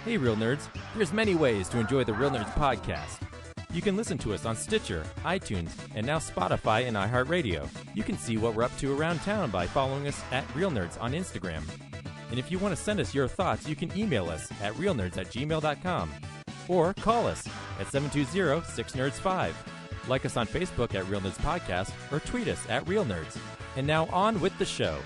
Hey, Real Nerds. There's many ways to enjoy the Real Nerds podcast. You can listen to us on Stitcher, iTunes, and now Spotify and iHeartRadio. You can see what we're up to around town by following us at Real Nerds on Instagram. And if you want to send us your thoughts, you can email us at realnerds@gmail.com or call us at 720-6nerds5. Like us on Facebook at Real Nerds Podcast or tweet us at Real Nerds. And now on with the show.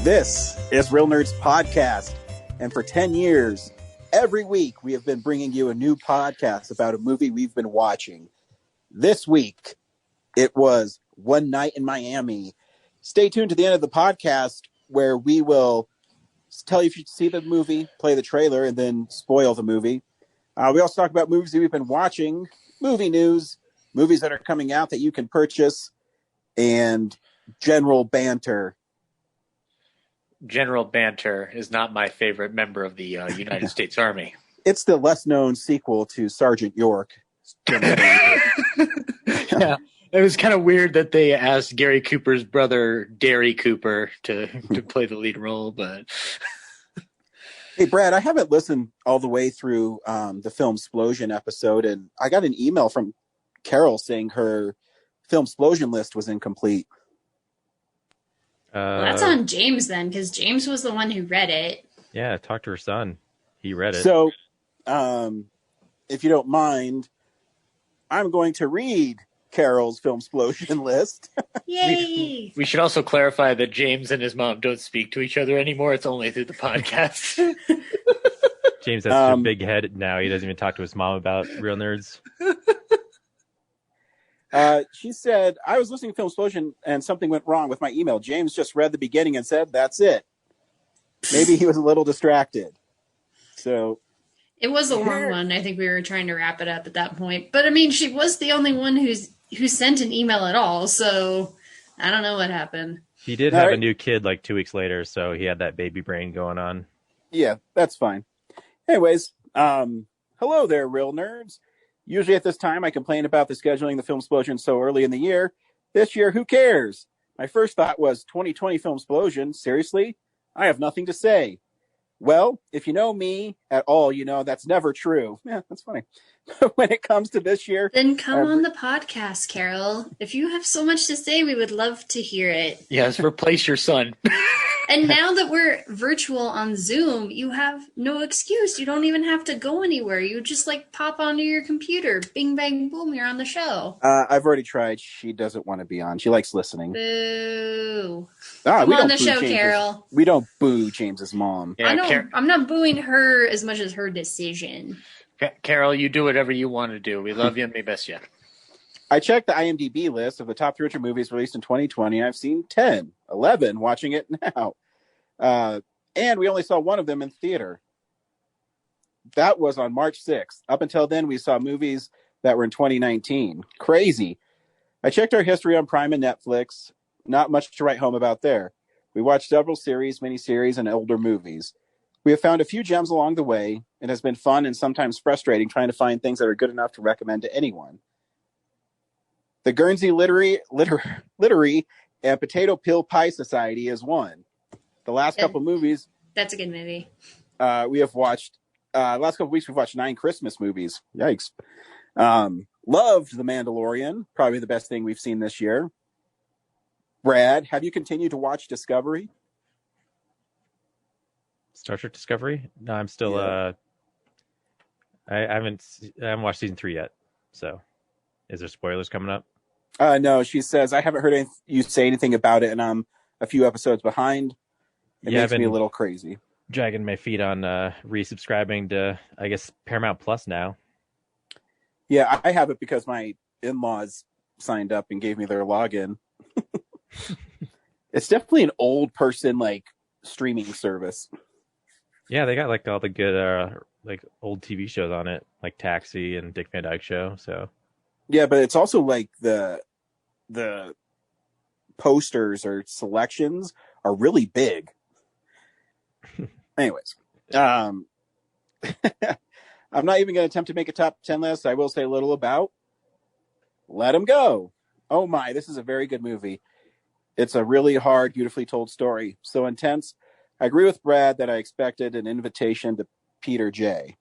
This is Real Nerds Podcast, and for 10 years, every week we have been bringing you a new podcast about a movie we've been watching. This week, it was One Night in Miami. Stay tuned to the end of the podcast where we will tell you if you should see the movie, play the trailer, and then spoil the movie. We also talk about movies that we've been watching, movie news, movies that are coming out that you can purchase, and general banter. General Banter is not my favorite member of the United States Army. It's the less-known sequel to Sergeant York. Yeah, it was kind of weird that they asked Gary Cooper's brother, Derry Cooper, to play the lead role. But hey, Brad, I haven't listened all the way through the Film Splosion episode, and I got an email from Carol saying her Film Splosion list was incomplete. Well, that's on James then, because James was the one who read it. Yeah, talk to her son. He read it. So, if you don't mind, I'm going to read Carol's Film Splosion list. Yay! We should also clarify that James and his mom don't speak to each other anymore. It's only through the podcast. James has such a big head now. He doesn't even talk to his mom about Real Nerds. She said, I was listening to Film Splosion and something went wrong with my email. James just read the beginning and said, that's it. Maybe he was a little distracted. So it was a long one. I think we were trying to wrap it up at that point. But I mean, she was the only one who sent an email at all. So I don't know what happened. He did have a new kid like 2 weeks later, so he had that baby brain going on. Yeah, that's fine. Anyways, hello there, Real Nerds. Usually at this time, I complain about the scheduling the Film Splosion so early in the year. This year, who cares? My first thought was 2020 Film Splosion. Seriously? I have nothing to say. Well, if you know me at all, you know that's never true. Yeah, that's funny. But when it comes to this year... Then come on the podcast, Carol. If you have so much to say, we would love to hear it. Yes, replace your son. And now that we're virtual on Zoom, you have no excuse. You don't even have to go anywhere. You just pop onto your computer. Bing, bang, boom, you're on the show. I've already tried. She doesn't want to be on. She likes listening. Boo. Come on the show, Carol. We don't boo James's mom. Yeah, I'm not booing her as much as her decision. Carol, you do whatever you want to do. We love you and we miss you. I checked the IMDb list of the top 300 movies released in 2020. I've seen 11 watching it now. And we only saw one of them in theater. That was on March 6th. Up until then, we saw movies that were in 2019. Crazy. I checked our history on Prime and Netflix. Not much to write home about there. We watched several series, miniseries, and older movies. We have found a few gems along the way. It has been fun and sometimes frustrating trying to find things that are good enough to recommend to anyone. The Guernsey Literary and Potato Pill Pie Society is one. The last couple movies... That's a good movie. We have watched... last couple weeks, we've watched 9 Christmas movies. Yikes. Loved The Mandalorian. Probably the best thing we've seen this year. Brad, have you continued to watch Discovery? Star Trek Discovery? No, I'm still... Yeah. I haven't watched season 3 yet. So, is there spoilers coming up? No, she says, I haven't heard you say anything about it, and I'm a few episodes behind. It makes me a little crazy. Dragging my feet on resubscribing to, I guess, Paramount Plus now. Yeah, I have it because my in-laws signed up and gave me their login. It's definitely an old person, streaming service. Yeah, they got, all the good, old TV shows on it, like Taxi and Dick Van Dyke Show, so... Yeah, but it's also the posters or selections are really big. Anyways, Um, I'm not even going to attempt to make a top 10 list. I will say a little about Let 'Em Go. Oh my, this is a very good movie. It's a really hard, beautifully told story. So intense. I agree with Brad that I expected an invitation to Peter J.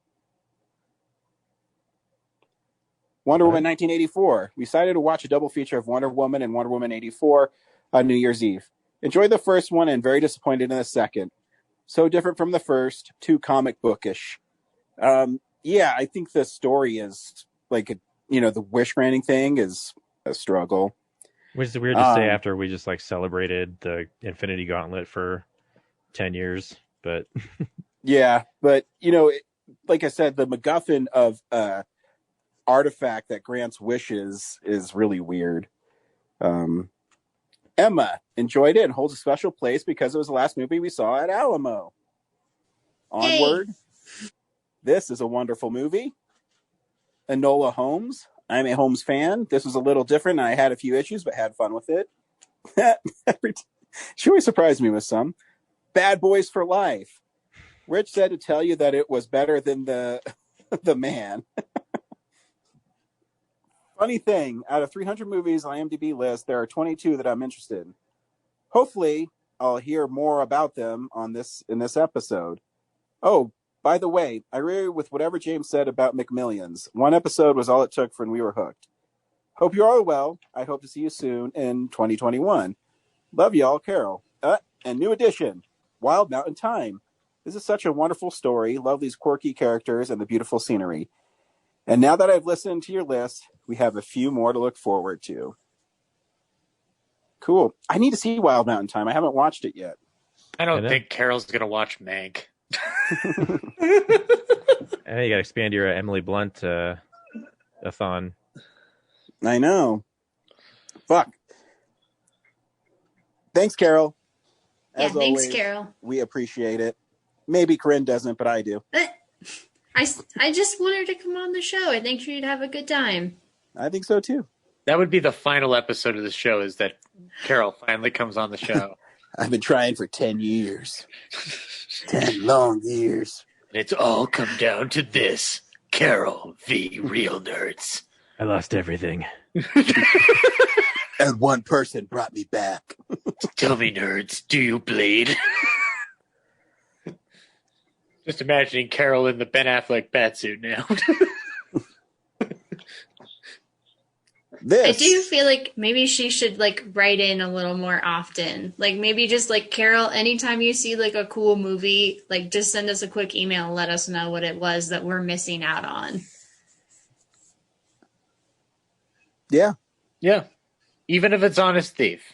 Wonder Woman 1984. We decided to watch a double feature of Wonder Woman and Wonder Woman 84 on New Year's Eve. Enjoyed the first one and very disappointed in the second. So different from the first, too comic bookish. Yeah, I think the story is like, the wish granting thing is a struggle. Which is weird to say after we just like celebrated the Infinity Gauntlet for 10 years. But yeah, but like I said, the MacGuffin of artifact that grants wishes is really weird. Emma enjoyed it and holds a special place because it was the last movie we saw at Alamo. Onward. Hey. This is a wonderful movie. Enola Holmes. I'm a Holmes fan. This was a little different. I had a few issues, but had fun with it. She always surprised me with some. Bad Boys for Life. Rich said to tell you that it was better than the Man. Funny thing, out of 300 movies on IMDb list, there are 22 that I'm interested in. Hopefully, I'll hear more about them in this episode. Oh, by the way, I agree with whatever James said about McMillions. One episode was all it took for when we were hooked. Hope you're all well. I hope to see you soon in 2021. Love y'all, Carol. And new addition, Wild Mountain Time. This is such a wonderful story. Love these quirky characters and the beautiful scenery. And now that I've listened to your list, we have a few more to look forward to. Cool. I need to see Wild Mountain Time. I haven't watched it yet. I don't think Carol's going to watch Mank. I think you got to expand your Emily Blunt a-thon. I know. Fuck. Thanks, Carol. As thanks, always, Carol. We appreciate it. Maybe Corinne doesn't, but I do. I just want her to come on the show. I think she'd have a good time. I think so, too. That would be the final episode of the show, is that Carol finally comes on the show. I've been trying for 10 years. 10 long years. It's all come down to this. Carol v. Real Nerds. I lost everything. And one person brought me back. Tell me, nerds, do you bleed? Just imagining Carol in the Ben Affleck batsuit now. I do feel like maybe she should write in a little more often. Maybe just Carol, anytime you see a cool movie, just send us a quick email and let us know what it was that we're missing out on. Yeah. Yeah. Even if it's Honest Thief.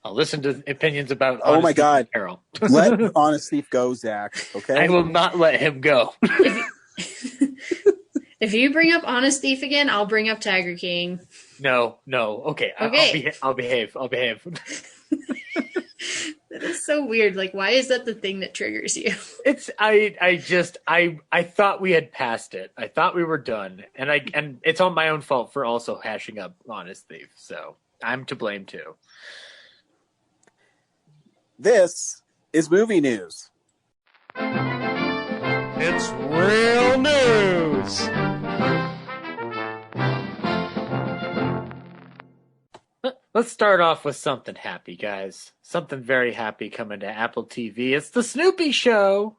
I'll listen to opinions about Honest Thief God. Carol. Let Honest Thief go, Zach. Okay? I will not let him go. If you bring up Honest Thief again, I'll bring up Tiger King. No. Okay. I'll behave. That is so weird. Why is that the thing that triggers you? It's I thought we had passed it. I thought we were done, and it's on my own fault for also hashing up Honest Thief. So I'm to blame too. This is movie news. It's real news. Let's start off with something happy, guys. Something very happy coming to Apple TV. It's the Snoopy Show.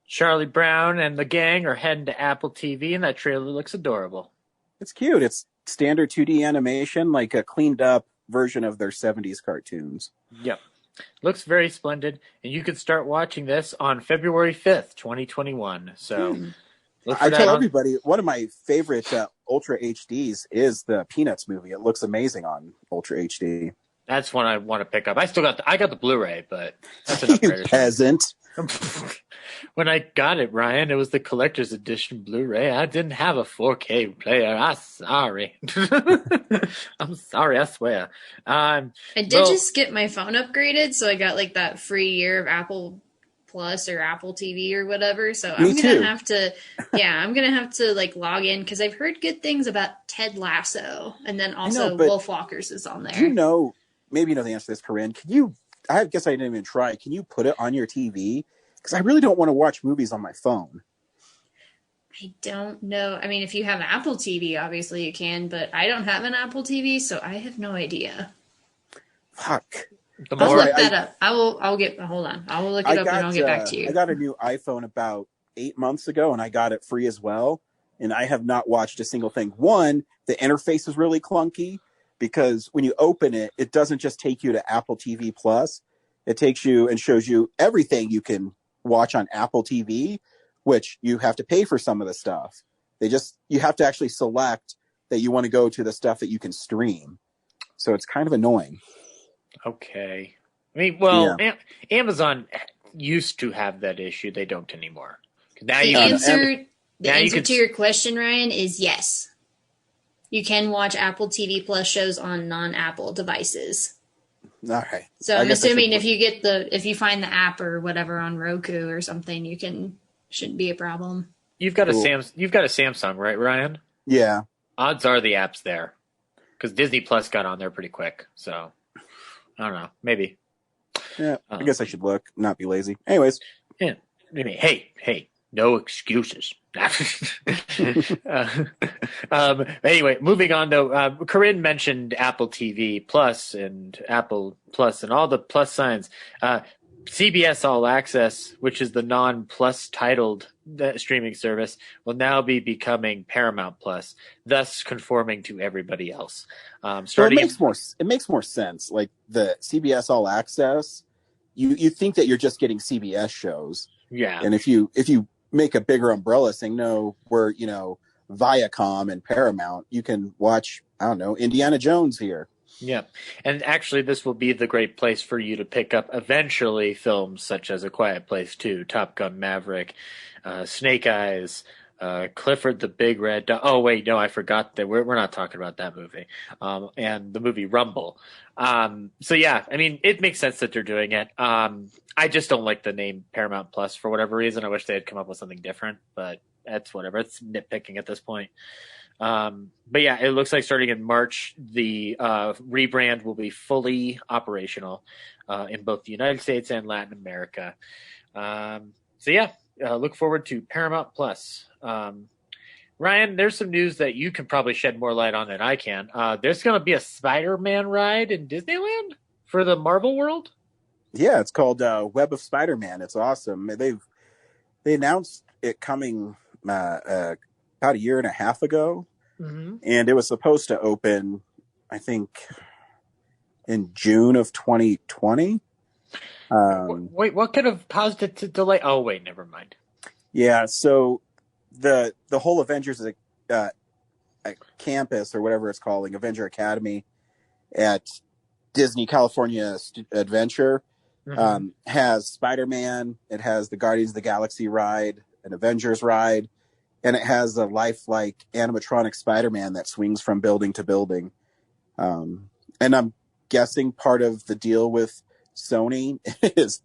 Charlie Brown and the gang are heading to Apple TV, and that trailer looks adorable. It's cute. It's standard 2D animation, like a cleaned up version of their 70s cartoons. Yep. Looks very splendid, and you can start watching this on February 5th, 2021. So I tell everybody, one of my favorite Ultra HDs is the Peanuts movie. It looks amazing on Ultra HD. That's one I want to pick up. I got the Blu-ray, but that's an upgrade. You peasant. When I got it, Ryan, it was the collector's edition Blu-ray. I didn't have a 4K player. I'm sorry. I'm sorry, I swear. I did just get my phone upgraded, so I got that free year of Apple Plus or Apple TV or whatever. So I'm gonna have to log in because I've heard good things about Ted Lasso, and then also Wolfwalkers is on there. Maybe you know the answer to this, Corinne. I guess I didn't even try. Can you put it on your TV? because I really don't want to watch movies on my phone. I don't know. I mean, if you have Apple TV, obviously you can, but I don't have an Apple TV, so I have no idea. Fuck. I'll look that up. Hold on. I will look it up and I'll get back to you. I got a new iPhone about 8 months ago, and I got it free as well. And I have not watched a single thing. One, the interface is really clunky because when you open it, it doesn't just take you to Apple TV Plus. It takes you and shows you everything you can watch on Apple TV, which you have to pay for some of the stuff. You have to actually select that you want to go to the stuff that you can stream. So it's kind of annoying. Okay. I mean, well, yeah. Amazon used to have that issue. They don't anymore. Now the answer to your question, Ryan, is yes. You can watch Apple TV Plus shows on non-Apple devices. All right. So I'm assuming if you find the app or whatever on Roku or something, shouldn't be a problem. You've got a Samsung, right, Ryan? Yeah. Odds are the app's there because Disney Plus got on there pretty quick. So I don't know, maybe. Yeah, I guess I should look, not be lazy. Anyways. Yeah. Hey, no excuses. Anyway, moving on though, Corinne mentioned Apple TV Plus and Apple Plus and all the plus signs. CBS All Access, which is the non-plus titled streaming service, will now be becoming Paramount Plus, thus conforming to everybody else. It makes more sense. Like the CBS All Access, you think that you're just getting CBS shows. Yeah. And if you make a bigger umbrella saying, no, we're, Viacom and Paramount, you can watch, I don't know, Indiana Jones here. Yeah. And actually, this will be the great place for you to pick up eventually films such as A Quiet Place 2, Top Gun Maverick, Snake Eyes, Clifford the Big Red Dog. Oh, wait, no, I forgot that we're not talking about that movie. And the movie Rumble. So, yeah, I mean, it makes sense that they're doing it. I just don't like the name Paramount Plus for whatever reason. I wish they had come up with something different, but that's whatever. It's nitpicking at this point. But yeah, it looks like starting in March, the rebrand will be fully operational in both the United States and Latin America. So yeah, look forward to Paramount Plus. Ryan, there's some news that you can probably shed more light on than I can. There's going to be a Spider-Man ride in Disneyland for the Marvel world. Yeah, it's called Web of Spider-Man. It's awesome. They announced it coming about a year and a half ago, and it was supposed to open, I think, in June of 2020. Wait, what could have caused it to delay? Oh, wait, never mind. Yeah, so the whole Avengers campus, or whatever it's called, Avenger Academy at Disney California Adventure, has Spider-Man, it has the Guardians of the Galaxy ride, an Avengers ride, and it has a lifelike animatronic Spider-Man that swings from building to building. And I'm guessing part of the deal with Sony is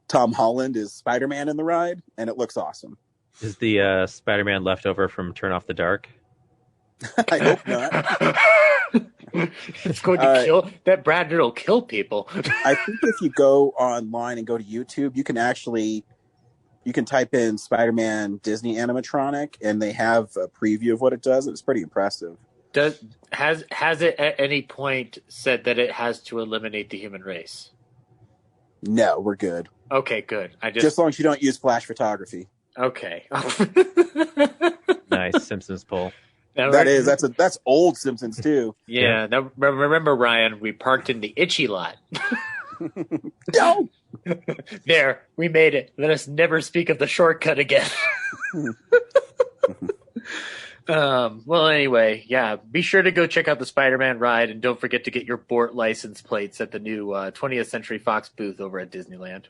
Tom Holland is Spider-Man in the ride, and it looks awesome. Is the Spider-Man leftover from Turn Off the Dark? I hope not. It's going to kill that Brad. It'll kill people. I think if you go online and go to YouTube, you can type in Spider-Man Disney animatronic, and they have a preview of what it does. It's pretty impressive. Has it at any point said that it has to eliminate the human race? No, we're good. Okay, good. Just as long as you don't use flash photography. Okay. Nice Simpsons poll. That's old Simpsons too. Yeah. Now, remember, Ryan, we parked in the itchy lot. No. There, we made it. Let us never speak of the shortcut again. Well, anyway, yeah, be sure to go check out the Spider-Man ride, and don't forget to get your Bort license plates at the new 20th Century Fox booth over at Disneyland.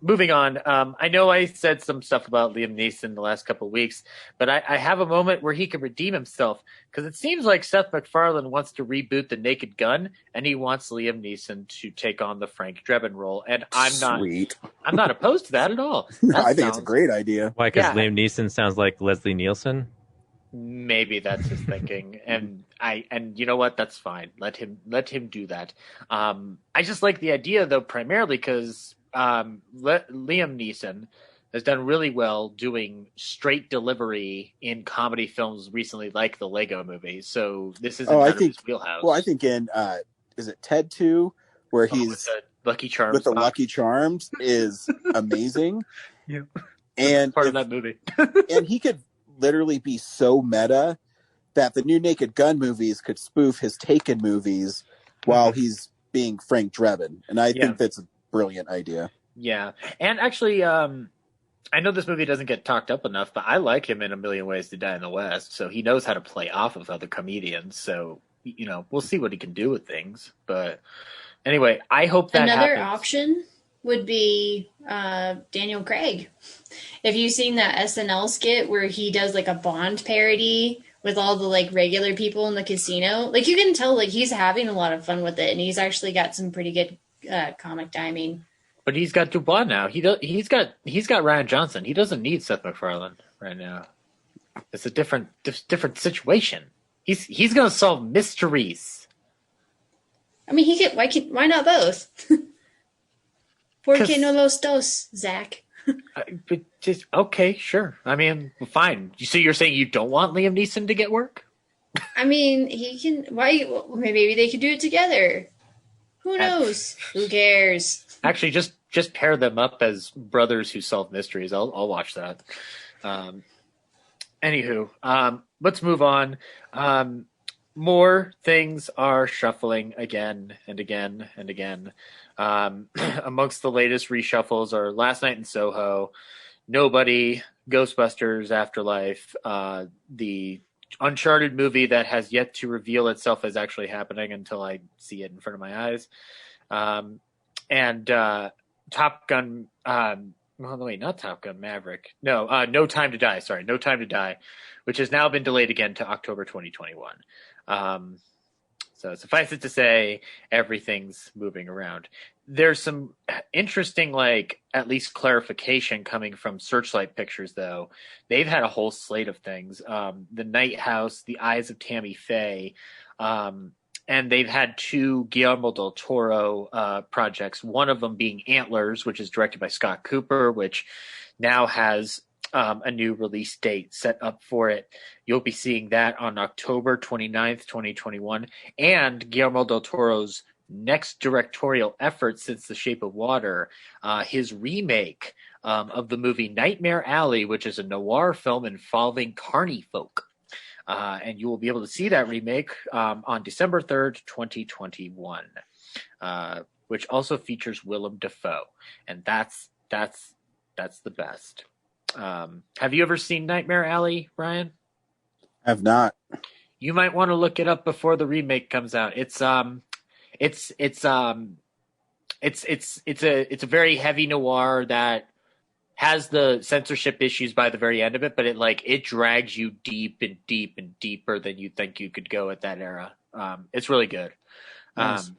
Moving on, I know I said some stuff about Liam Neeson the last couple of weeks, but I have a moment where he can redeem himself, because it seems like Seth MacFarlane wants to reboot The Naked Gun, and he wants Liam Neeson to take on the Frank Drebin role, and I'm not opposed to that at all. I think it's a great idea. Why? Because Liam Neeson sounds like Leslie Nielsen? Maybe that's his thinking, and you know what? That's fine. Let him do that. I just like the idea, though, primarily because Liam Neeson has done really well doing straight delivery in comedy films recently, like the Lego Movie. So this isn't out of his wheelhouse. Well, I think in is it Ted 2, where he's with the Lucky Charms with the box. Lucky Charms is amazing. Yeah, and part of that movie. And he could literally be so meta that the new Naked Gun movies could spoof his Taken movies while he's being Frank Drebin, and I think that's a brilliant idea. Yeah, and actually, I know this movie doesn't get talked up enough, but I like him in A Million Ways to Die in the West, so he knows how to play off of other comedians. So, we'll see what he can do with things. But anyway, I hope that another happens. option would be Daniel Craig. If you've seen that SNL skit where he does like a Bond parody with all the like regular people in the casino, like you can tell like he's having a lot of fun with it, and he's actually got some pretty good comic timing. But he's got Dubois now. He's got Ryan Johnson. He doesn't need Seth MacFarlane right now. It's a different situation. He's going to solve mysteries. I mean, why not both? ¿Por qué no los dos, Zach? But just okay, sure. I mean, fine. So you're saying you don't want Liam Neeson to get work? I mean, he can. Why? Maybe they could do it together. Who knows? Who cares? Actually, just pair them up as brothers who solve mysteries. I'll watch that. Anywho, let's move on. More things are shuffling again and again and again. Amongst the latest reshuffles are Last Night in Soho, Nobody, Ghostbusters Afterlife, the Uncharted movie that has yet to reveal itself as actually happening until I see it in front of my eyes. And Top Gun, not Top Gun Maverick. No, No Time to Die. Sorry, No Time to Die, which has now been delayed again to October 2021. So suffice it to say, everything's moving around. There's some interesting, at least clarification coming from Searchlight Pictures, though. They've had a whole slate of things. The Night House, The Eyes of Tammy Faye, and they've had two Guillermo del Toro projects, one of them being Antlers, which is directed by Scott Cooper, which now has a new release date set up for it. You'll be seeing that on October 29th, 2021. And Guillermo del Toro's next directorial effort since The Shape of Water, his remake of the movie Nightmare Alley, which is a noir film involving carny folk. And you will be able to see that remake on December 3rd, 2021, which also features Willem Dafoe. And that's the best. Have you ever seen Nightmare Alley, Brian? I have not. You might want to look it up before the remake comes out. It's a very heavy noir that has the censorship issues by the very end of it, but it drags you deep and deep and deeper than you think you could go at that era. It's really good. Nice.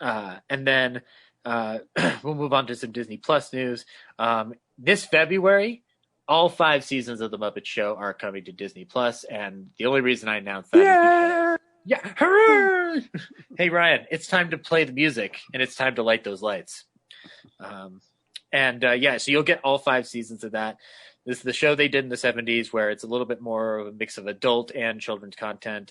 And then we'll move on to some Disney Plus news. This February, all 5 seasons of The Muppet Show are coming to Disney Plus, and the only reason I announced that is because, hooray! Hey Ryan, it's time to play the music, and it's time to light those lights. So you'll get all 5 seasons of that. This is the show they did in the 70s, where it's a little bit more of a mix of adult and children's content.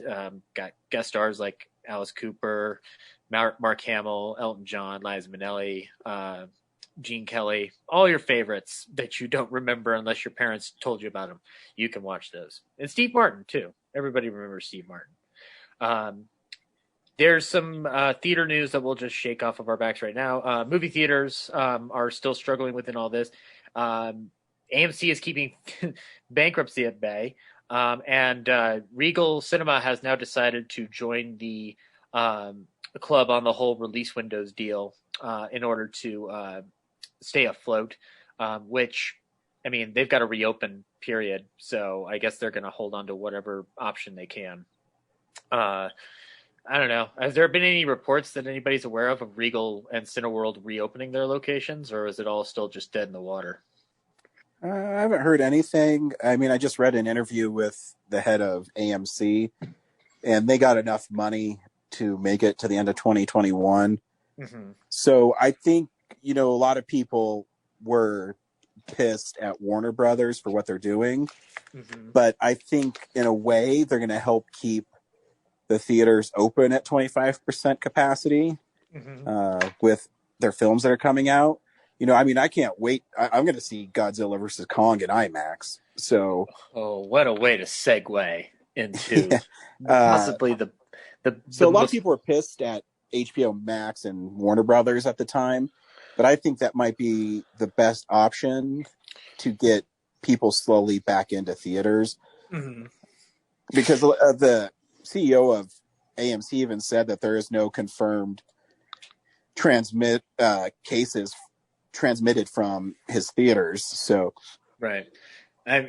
Got guest stars like Alice Cooper, Mark Hamill, Elton John, Liza Minnelli, Gene Kelly, all your favorites that you don't remember unless your parents told you about them. You can watch those. And Steve Martin, too. Everybody remembers Steve Martin. There's some theater news that we'll just shake off of our backs right now. Movie theaters are still struggling within all this. AMC is keeping bankruptcy at bay. And Regal Cinema has now decided to join the club on the whole release windows deal in order to stay afloat, which, I mean, they've got a reopen period, so I guess they're going to hold on to whatever option they can. I don't know. Has there been any reports that anybody's aware of Regal and Cineworld reopening their locations, or is it all still just dead in the water? I haven't heard anything. I mean, I just read an interview with the head of AMC, and they got enough money to make it to the end of 2021. Mm-hmm. So I think a lot of people were pissed at Warner Brothers for what they're doing. Mm-hmm. But I think in a way they're going to help keep the theaters open at 25% capacity with their films that are coming out. I can't wait. I'm going to see Godzilla versus Kong in IMAX. So, what a way to segue into possibly the. So a lot of people were pissed at HBO Max and Warner Brothers at the time, but I think that might be the best option to get people slowly back into theaters. Mm-hmm. Because the CEO of AMC even said that there is no confirmed cases transmitted from his theaters. So right, I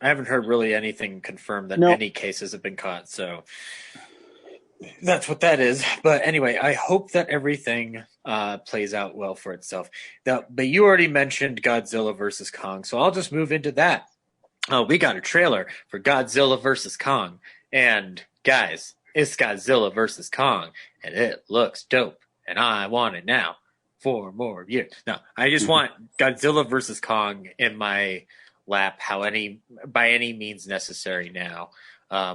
haven't heard really anything confirmed that any cases have been caught. So that's what that is. But anyway, I hope that everything plays out well for itself. But you already mentioned Godzilla versus Kong, so I'll just move into that. Oh, we got a trailer for Godzilla versus Kong, and guys, it's Godzilla versus Kong, and it looks dope, and I want it now. 4 more years. No, I just want Godzilla versus Kong in my lap, by any means necessary now,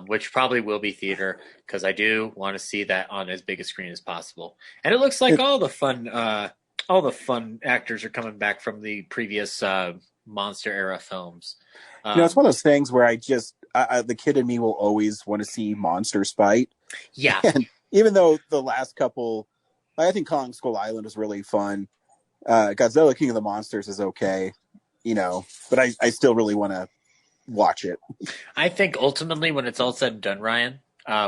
which probably will be theater, because I do want to see that on as big a screen as possible. And it looks like all the fun actors are coming back from the previous monster era films. It's one of those things where the kid in me will always want to see monsters fight. Yeah. And even though the last couple, I think Kong Skull Island was really fun. Godzilla King of the Monsters is okay, but I still really want to watch it. I think ultimately when it's all said and done, Ryan,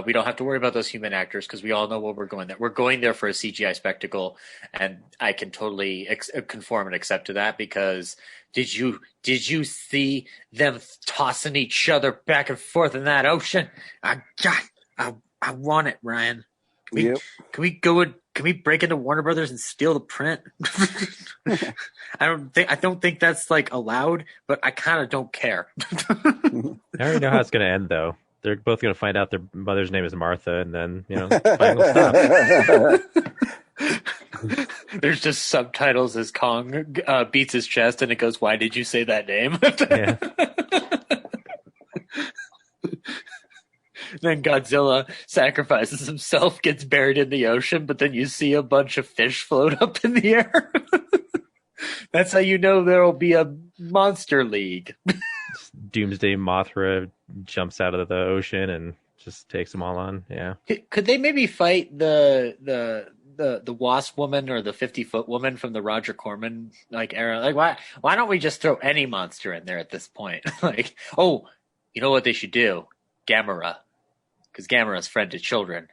we don't have to worry about those human actors because we all know what we're going there. We're going there for a CGI spectacle, and I can totally conform and accept to that because did you see them tossing each other back and forth in that ocean? I want it, Ryan. Can we break into Warner Brothers and steal the print? I don't think that's allowed, but I kind of don't care. I already know how it's going to end, though. They're both going to find out their mother's name is Martha, and then fighting will stop. There's just subtitles as Kong beats his chest, and it goes, "Why did you say that name?" Yeah. Then Godzilla sacrifices himself, gets buried in the ocean, but then you see a bunch of fish float up in the air. That's how you know there will be a monster league. Doomsday Mothra jumps out of the ocean and just takes them all on. Yeah. Could they maybe fight the Wasp woman or the 50-foot woman from the Roger Corman era? Why don't we just throw any monster in there at this point? You know what they should do? Gamera. Because Gamera's friend to children.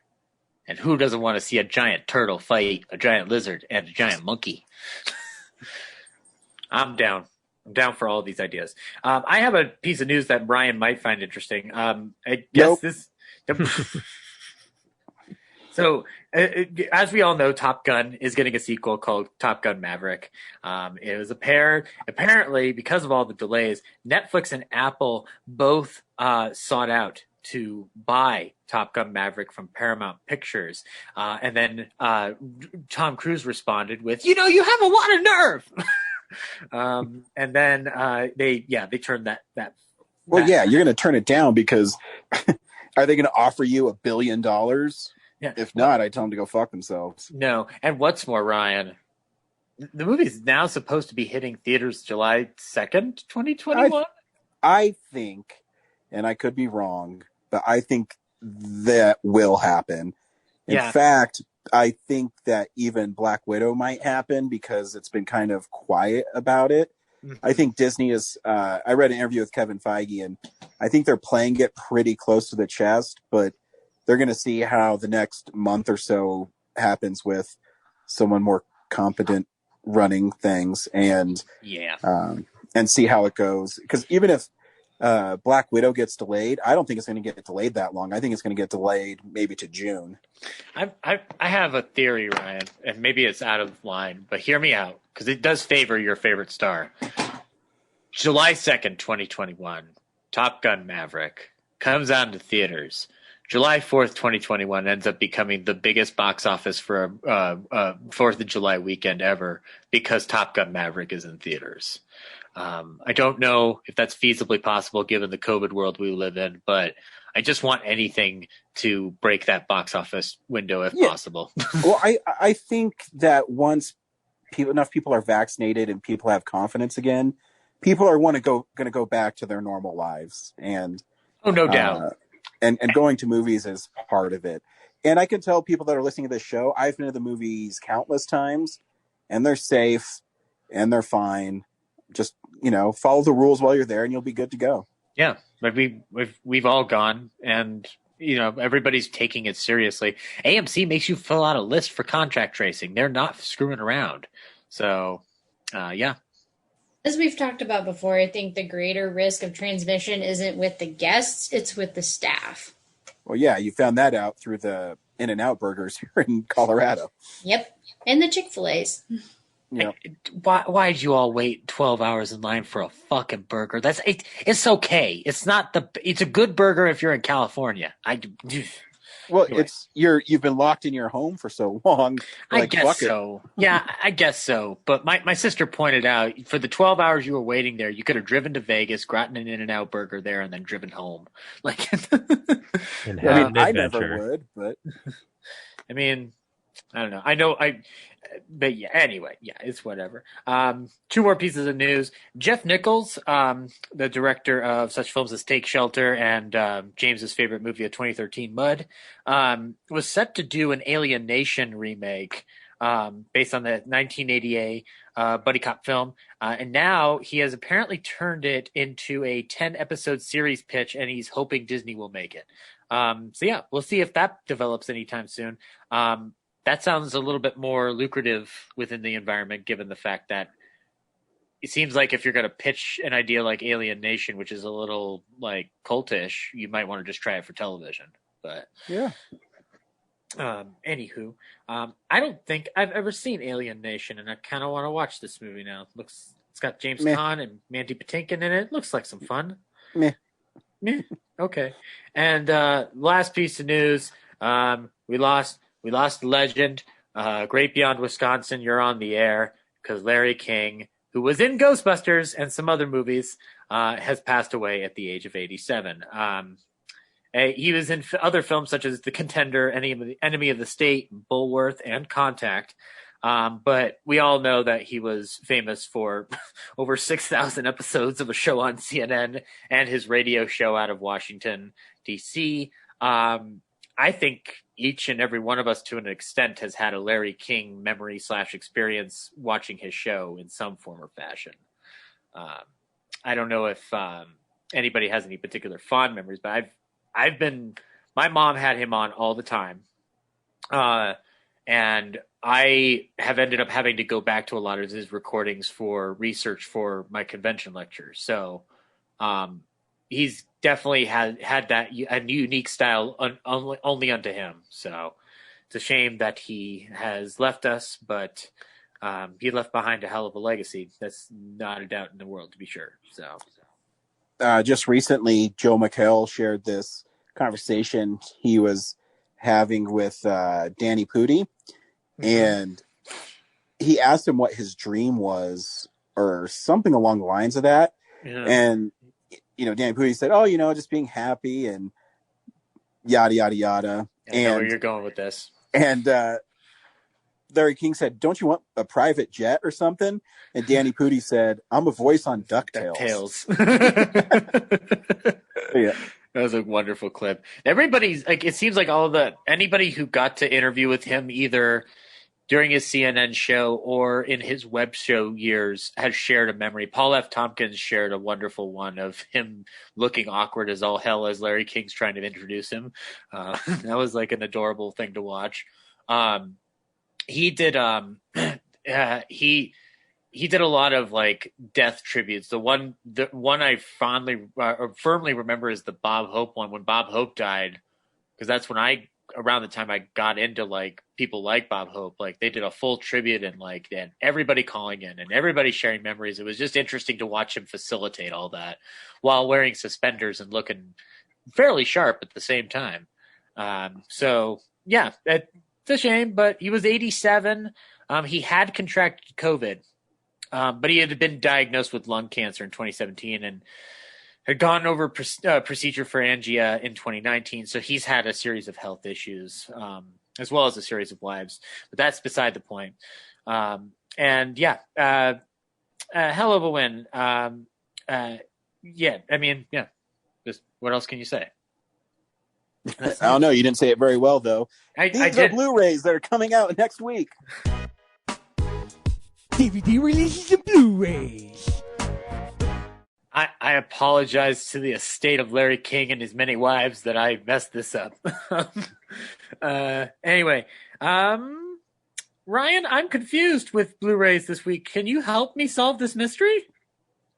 And who doesn't want to see a giant turtle fight a giant lizard and a giant monkey? I'm down. I'm down for all these ideas. I have a piece of news that Brian might find interesting. I guess this... So, as we all know, Top Gun is getting a sequel called Top Gun Maverick. It was apparently, because of all the delays, Netflix and Apple both sought out to buy Top Gun Maverick from Paramount Pictures. And then Tom Cruise responded with, you have a lot of nerve. And then they turned that. Well, yeah, you're going to turn it down because are they going to offer you $1 billion? Yeah. If not, I tell them to go fuck themselves. No. And what's more, Ryan, the movie's now supposed to be hitting theaters July 2nd, 2021? I think, and I could be wrong, but I think that will happen. In fact, I think that even Black Widow might happen because it's been kind of quiet about it. Mm-hmm. I think Disney is, I read an interview with Kevin Feige, and I think they're playing it pretty close to the chest, but they're going to see how the next month or so happens with someone more competent running things and see how it goes. Because even if Black Widow gets delayed, I don't think it's going to get delayed that long. I think it's going to get delayed maybe to June. I have a theory, Ryan, and maybe it's out of line, but hear me out because it does favor your favorite star. July 2nd, 2021, Top Gun Maverick comes out into theaters. July 4th, 2021 ends up becoming the biggest box office for a 4th of July weekend ever because Top Gun Maverick is in theaters. I don't know if that's feasibly possible given the COVID world we live in, but I just want anything to break that box office window if possible. Well, I think that once enough people are vaccinated and people have confidence again, people are going to go back to their normal lives, and no doubt. And going to movies is part of it. And I can tell people that are listening to this show, I've been to the movies countless times, and they're safe and they're fine. Just, follow the rules while you're there and you'll be good to go. Yeah, but we've all gone, and everybody's taking it seriously. AMC makes you fill out a list for contact tracing. They're not screwing around. So, yeah. As we've talked about before, I think the greater risk of transmission isn't with the guests, it's with the staff. Well, yeah, you found that out through the In-N-Out burgers here in Colorado. Yep, and the Chick-fil-A's. Yeah. Why did you all wait 12 hours in line for a fucking burger? It's okay. It's a good burger if you're in California. Well, you've been locked in your home for so long. I guess so. Yeah, I guess so. But my sister pointed out for the 12 hours you were waiting there, you could have driven to Vegas, gotten an In-N-Out burger there, and then driven home. I never would, but I mean, I don't know. But yeah, anyway, yeah, it's whatever. 2 more pieces of news. Jeff Nichols, the director of such films as Take Shelter and James's favorite movie of 2013, Mud, was set to do an Alien Nation remake based on the 1988 buddy cop film. And now he has apparently turned it into a 10-episode series pitch, and he's hoping Disney will make it. So yeah, we'll see if that develops anytime soon. That sounds a little bit more lucrative within the environment, given the fact that it seems like if you're going to pitch an idea like Alien Nation, which is a little like cultish, you might want to just try it for television. But yeah. Anywho, I don't think I've ever seen Alien Nation, and I kind of want to watch this movie now. It's got James Caan and Mandy Patinkin in it. Looks like some fun. Meh. Okay. And last piece of news, we lost legend, Great Beyond Wisconsin, you're on the air, because Larry King, who was in Ghostbusters and some other movies, has passed away at the age of 87. He was in other films such as The Contender, Enemy of the State, Bulworth, and Contact. But we all know that he was famous for over 6,000 episodes of a show on CNN and his radio show out of Washington, D.C. I think each and every one of us, to an extent, has had a Larry King memory / experience watching his show in some form or fashion. I don't know if anybody has any particular fond memories, but my mom had him on all the time. And I have ended up having to go back to a lot of his recordings for research for my convention lectures. So, he's definitely had a unique style only unto him. So it's a shame that he has left us, but he left behind a hell of a legacy. That's not a doubt in the world, to be sure. So just recently, Joe McHale shared this conversation he was having with Danny Pudi, and he asked him what his dream was or something along the lines of that. Yeah. And Danny Pudi said, just being happy and yada, yada, yada. I know where you're going with this. And Larry King said, don't you want a private jet or something? And Danny Pudi said, I'm a voice on DuckTales. Yeah. That was a wonderful clip. Everybody's like, it seems like anybody who got to interview with him either during his CNN show or in his web show years has shared a memory. Paul F. Tompkins shared a wonderful one of him looking awkward as all hell as Larry King's trying to introduce him. That was like an adorable thing to watch. He did he did a lot of like death tributes. The one I fondly or firmly remember is the Bob Hope one, when Bob Hope died, because that's when around the time I got into like people like Bob Hope. Like they did a full tribute and everybody calling in and everybody sharing memories. It was just interesting to watch him facilitate all that while wearing suspenders and looking fairly sharp at the same time. So yeah, it's a shame, but he was 87. He had contracted COVID, but he had been diagnosed with lung cancer in 2017 and had gone over procedure for angina in 2019. So he's had a series of health issues, as well as a series of lives. But that's beside the point. And yeah, hell of a win. Yeah, I mean, yeah. Just what else can you say? I don't know. You didn't say it very well, though. These are did. Blu-rays that are coming out next week. DVD releases and Blu-rays. I apologize to the estate of Larry King and his many wives that I messed this up. Anyway, Ryan, I'm confused with Blu-rays this week. Can you help me solve this mystery?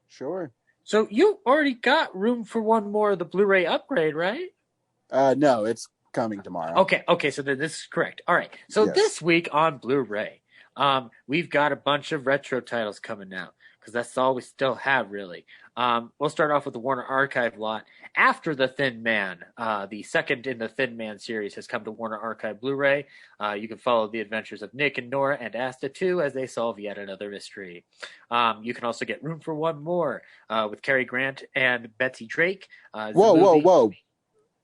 Sure. So you already got room for one more of the Blu-ray upgrade, right? No, it's coming tomorrow. Okay, so then this is correct. All right, so This week on Blu-ray, we've got a bunch of retro titles coming out, because that's all we still have, really. We'll start off with the Warner Archive lot. After The Thin Man, the second in the Thin Man series has come to Warner Archive Blu-ray. You can follow the adventures of Nick and Nora and Asta 2 as they solve yet another mystery. You can also get Room for One More with Cary Grant and Betsy Drake. Whoa.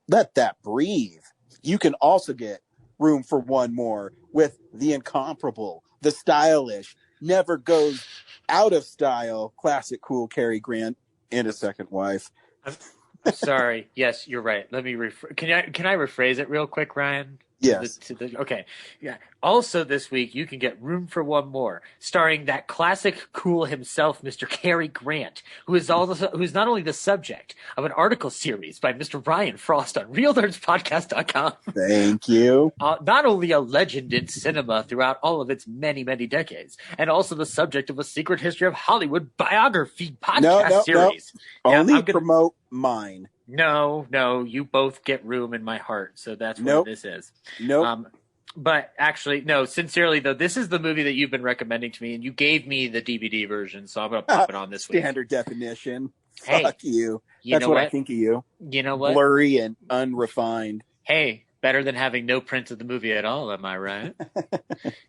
Let that breathe. You can also get Room for One More with the incomparable, the stylish, never goes out of style, classic cool Cary Grant and his second wife. I'm sorry. Yes, you're right. Let me can I rephrase it real quick, Ryan? Yes. Okay. Yeah. Also this week, you can get Room for One More, starring that classic cool himself, Mr. Cary Grant, who is not only the subject of an article series by Mr. Ryan Frost on RealNerdsPodcast.com. Thank you. Not only a legend in cinema throughout all of its many, many decades, and also the subject of a Secret History of Hollywood biography podcast series. No. Only promote mine. No, you both get room in my heart, so that's what this is. Nope. But actually, no, sincerely, though, this is the movie that you've been recommending to me, and you gave me the DVD version, so I'm going to pop it on this week. Standard definition. Hey, fuck you. That's what I think of you. You know what? Blurry and unrefined. Hey, better than having no print of the movie at all, am I right?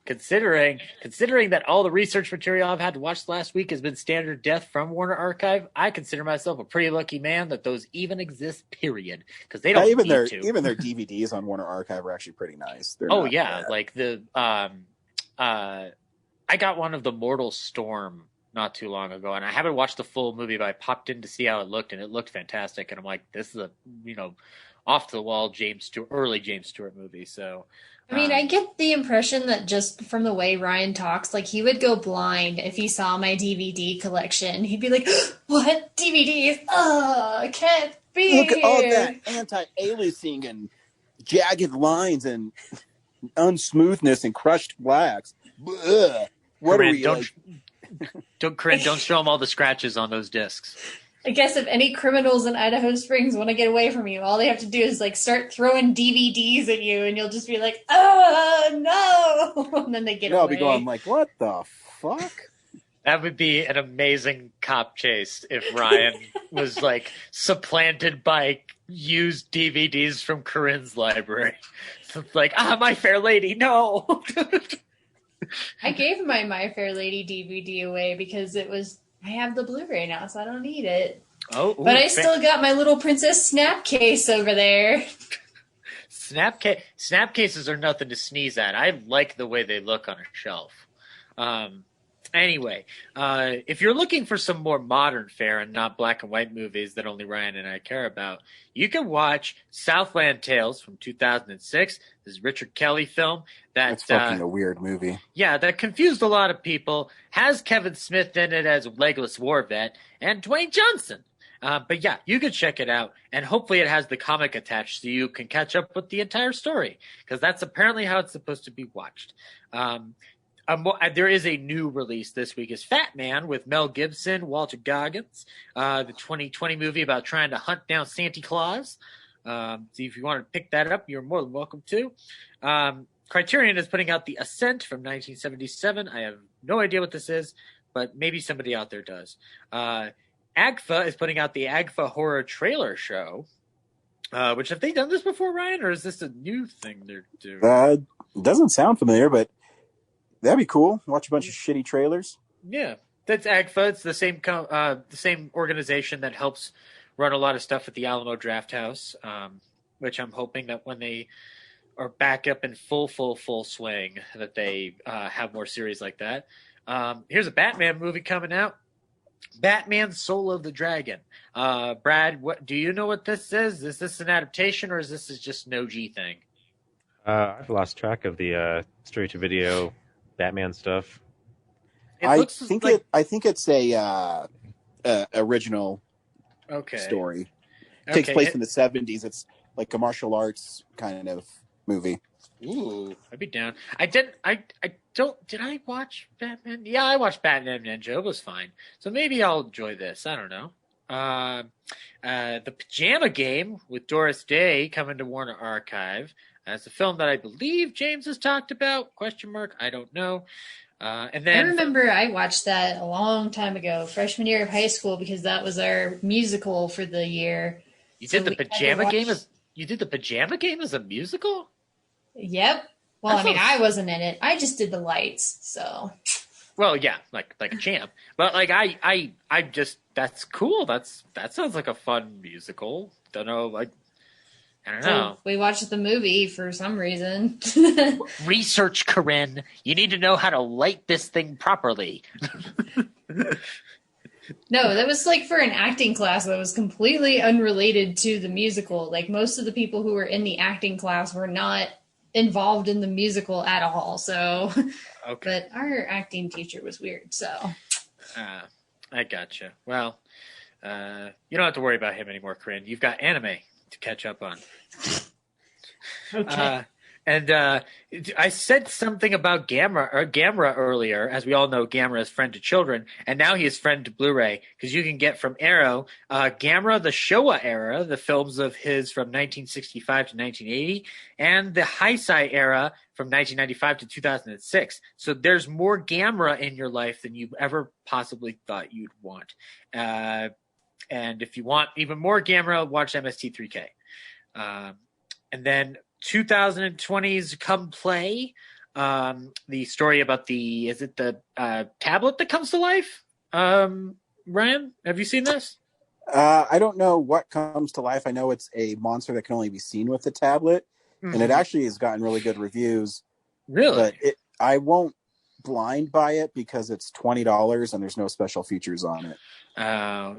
Considering that all the research material I've had to watch last week has been standard def from Warner Archive, I consider myself a pretty lucky man that those even exist, period. Because they don't even need to. Even their DVDs on Warner Archive are actually pretty nice. Like the I got one of the Mortal Storm not too long ago, and I haven't watched the full movie, but I popped in to see how it looked, and it looked fantastic. And I'm like, this is a off the wall early James Stewart movie. So I mean, I get the impression that just from the way Ryan talks, like he would go blind if he saw my DVD collection. He'd be like, "What DVDs? I can't be Look at all that anti-aliasing and jagged lines and unsmoothness and crushed blacks. Ugh. What Corinne, are we like? Don't show him all the scratches on those discs. I guess if any criminals in Idaho Springs want to get away from you, all they have to do is like start throwing DVDs at you, and you'll just be like, "Oh no!" And then they get away. I'll be going like, "What the fuck?" That would be an amazing cop chase if Ryan was like supplanted by used DVDs from Corinne's library. It's like, My Fair Lady, no. I gave My Fair Lady DVD away because I have the Blu-ray now, so I don't need it. But I still got my little Princess Snap case over there. Snap cases are nothing to sneeze at. I like the way they look on a shelf. Anyway, if you're looking for some more modern fare and not black and white movies that only Ryan and I care about, you can watch Southland Tales from 2006. This is Richard Kelly film. That's fucking a weird movie. Yeah, that confused a lot of people. Has Kevin Smith in it as a legless war vet and Dwayne Johnson. But yeah, you can check it out, and hopefully it has the comic attached so you can catch up with the entire story, because that's apparently how it's supposed to be watched. There is a new release this week. Is Fat Man with Mel Gibson, Walter Goggins, the 2020 movie about trying to hunt down Santa Claus. See if you want to pick that up, you're more than welcome to. Criterion is putting out The Ascent from 1977. I have no idea what this is, but maybe somebody out there does. AGFA is putting out the AGFA Horror Trailer Show. Which have they done this before, Ryan, or is this a new thing they're doing? Doesn't sound familiar, but that'd be cool. Watch a bunch of shitty trailers. Yeah, that's AGFA. It's the same organization that helps run a lot of stuff at the Alamo Drafthouse, which I'm hoping that when they are back up in full swing, that they have more series like that. Here's a Batman movie coming out. Batman Soul of the Dragon. Brad, what do you know what this is? Is this an adaptation or is this just an OG thing? I've lost track of the straight-to-video Batman stuff. I think it's a original story. It takes place in the 70s. It's like a martial arts kind of movie. Ooh, I'd be down. Did I watch Batman? Yeah, I watched Batman Ninja. It was fine. So maybe I'll enjoy this. I don't know. The Pajama Game with Doris Day coming to Warner Archive. That's a film that I believe James has talked about. ? I don't know. And then I remember I watched that a long time ago, freshman year of high school, because that was our musical for the year. You did the Pajama Game as a musical? Yep. Well, I wasn't in it. I just did the lights, so. Well, yeah, like a champ. But like I just that's cool. That sounds like a fun musical. Don't know, I don't know. We watched the movie for some reason. Research, Corinne. You need to know how to light this thing properly. No, that was like for an acting class that was completely unrelated to the musical. Like most of the people who were in the acting class were not involved in the musical at all. So, okay. But our acting teacher was weird. So, I gotcha. Well, you don't have to worry about him anymore, Corinne. You've got anime to catch up on. Okay. And I said something about Gamera earlier. As we all know, Gamera is friend to children, and now he is friend to Blu-ray, because you can get from Arrow Gamera, the Showa era, the films of his from 1965 to 1980, and the Heisei era from 1995 to 2006. So there's more Gamera in your life than you ever possibly thought you'd want. And if you want even more Gamera, watch MST3K. And then 2020's Come Play, the story about the tablet that comes to life? Ryan, have you seen this? I don't know what comes to life. I know it's a monster that can only be seen with the tablet, and it actually has gotten really good reviews. Really? But I won't blind buy it because it's $20 and there's no special features on it.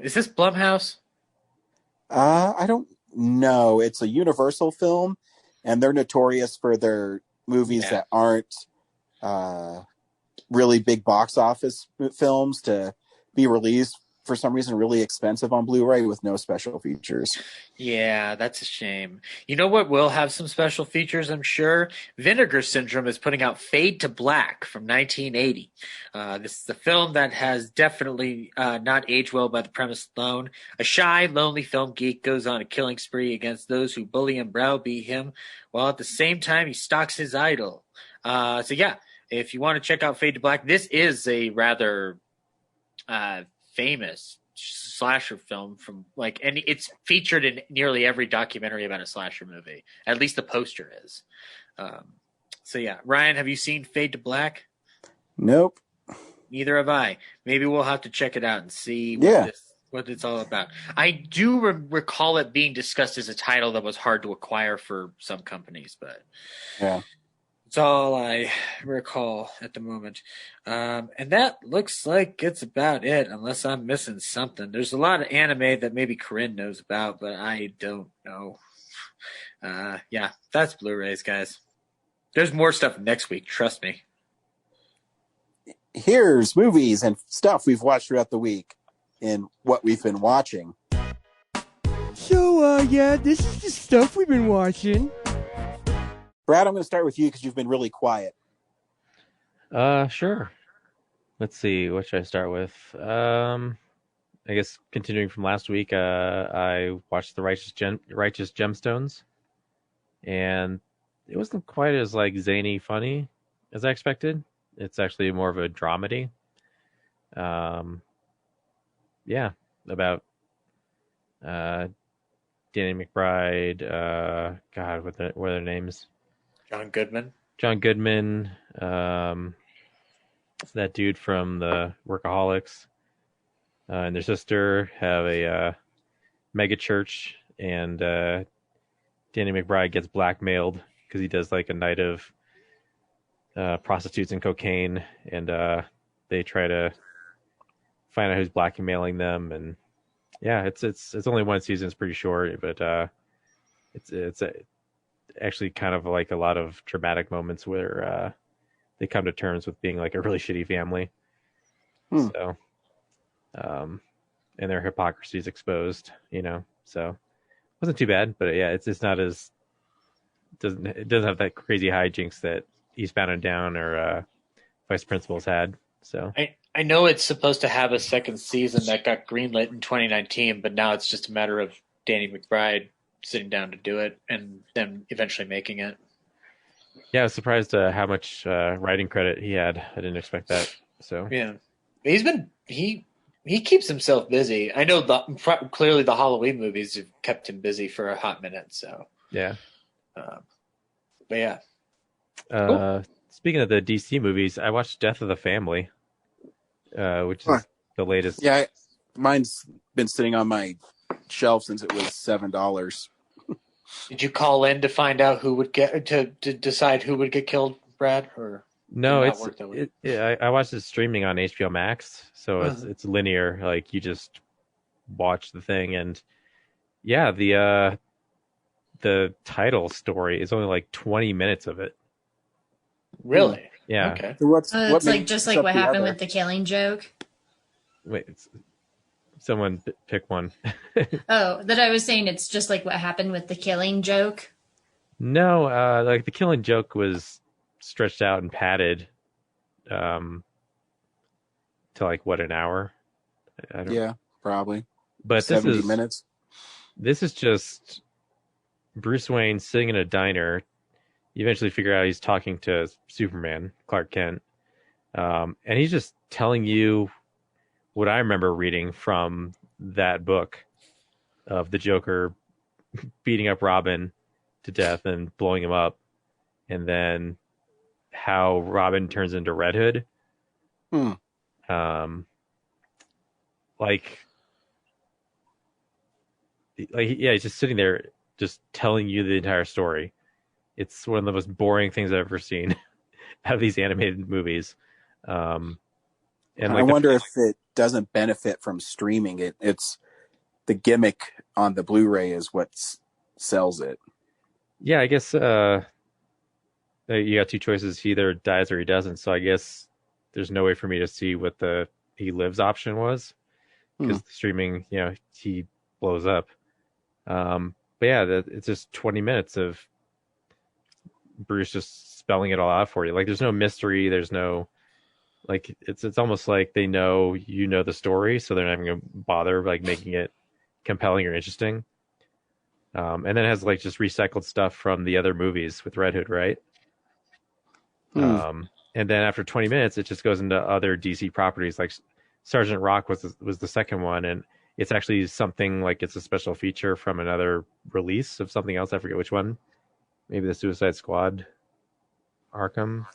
Is this Blumhouse? I don't know. It's a Universal film, and they're notorious for their movies that aren't really big box office films to be released for some reason really expensive on Blu-ray with no special features. Yeah, that's a shame. You know what will have some special features, I'm sure? Vinegar Syndrome is putting out Fade to Black from 1980. This is the film that has definitely not aged well by the premise alone. A shy, lonely film geek goes on a killing spree against those who bully and browbeat him, while at the same time he stalks his idol. So yeah, if you want to check out Fade to Black, this is a rather famous slasher film and it's featured in nearly every documentary about a slasher movie. At least the poster is. So yeah, Ryan, have you seen Fade to Black? Nope. Neither have I. Maybe we'll have to check it out and see what it's all about. I do recall it being discussed as a title that was hard to acquire for some companies, but it's all I recall at the moment. And that looks like it's about it, unless I'm missing something. There's a lot of anime that maybe Corinne knows about, but I don't know. Yeah, that's Blu-rays, guys. There's more stuff next week, trust me. Here's movies and stuff we've watched throughout the week and what we've been watching. So, this is the stuff we've been watching. Brad, I'm going to start with you because you've been really quiet. Sure. Let's see. What should I start with? I guess continuing from last week, I watched The Righteous Gemstones, and it wasn't quite as zany funny as I expected. It's actually more of a dramedy. About Danny McBride. God, what are their names? John Goodman. John Goodman. That dude from the Workaholics. And their sister have a mega church, and Danny McBride gets blackmailed because he does like a night of prostitutes and cocaine, and they try to find out who's blackmailing them. And yeah, it's only one season. It's pretty short, but it's actually kind of like a lot of dramatic moments where they come to terms with being like a really shitty family. So, and their hypocrisy is exposed, so it wasn't too bad, but yeah, it's not as, it doesn't have that crazy hijinks that Eastbound and Down or Vice Principals had. So I know it's supposed to have a second season that got greenlit in 2019, but now it's just a matter of Danny McBride sitting down to do it and then eventually making it. Yeah, I was surprised how much writing credit he had. I didn't expect that. So yeah, he keeps himself busy. I know clearly the Halloween movies have kept him busy for a hot minute. So yeah, but yeah. Cool. Speaking of the DC movies, I watched Death of the Family, which is the latest. Yeah, mine's been sitting on my shelf since it was $7. Did you call in to find out who would get to decide who would get killed, Brad? Or no, I watched it streaming on HBO Max, so it's linear. Like you just watch the thing, and yeah, the title story is only like 20 minutes of it. Really? Yeah. Okay. So it's like just like what happened with the Killing Joke. Wait, someone pick one. Oh, that I was saying it's just like what happened with the Killing Joke. No, like the Killing Joke was stretched out and padded to like what, an hour? Yeah, probably. But 70 minutes. This is just Bruce Wayne sitting in a diner. You eventually figure out he's talking to Superman, Clark Kent, and he's just telling you what I remember reading from that book of the Joker beating up Robin to death and blowing him up, and then how Robin turns into Red Hood. Yeah, he's just sitting there just telling you the entire story. It's one of the most boring things I've ever seen out of these animated movies. And I wonder if it doesn't benefit from streaming it. It's the gimmick on the Blu-ray is what sells it. Yeah, I guess you got two choices. He either dies or he doesn't. So I guess there's no way for me to see what the he lives option was, because the streaming, he blows up. But yeah, it's just 20 minutes of Bruce just spelling it all out for you. Like there's no mystery. There's no, like, it's almost like they know the story, so they're not even gonna bother like making it compelling or interesting. And then it has like just recycled stuff from the other movies with Red Hood, right? And then after 20 minutes, it just goes into other DC properties. Like Sergeant Rock was the second one, and it's actually something like it's a special feature from another release of something else. I forget which one. Maybe the Suicide Squad, Arkham,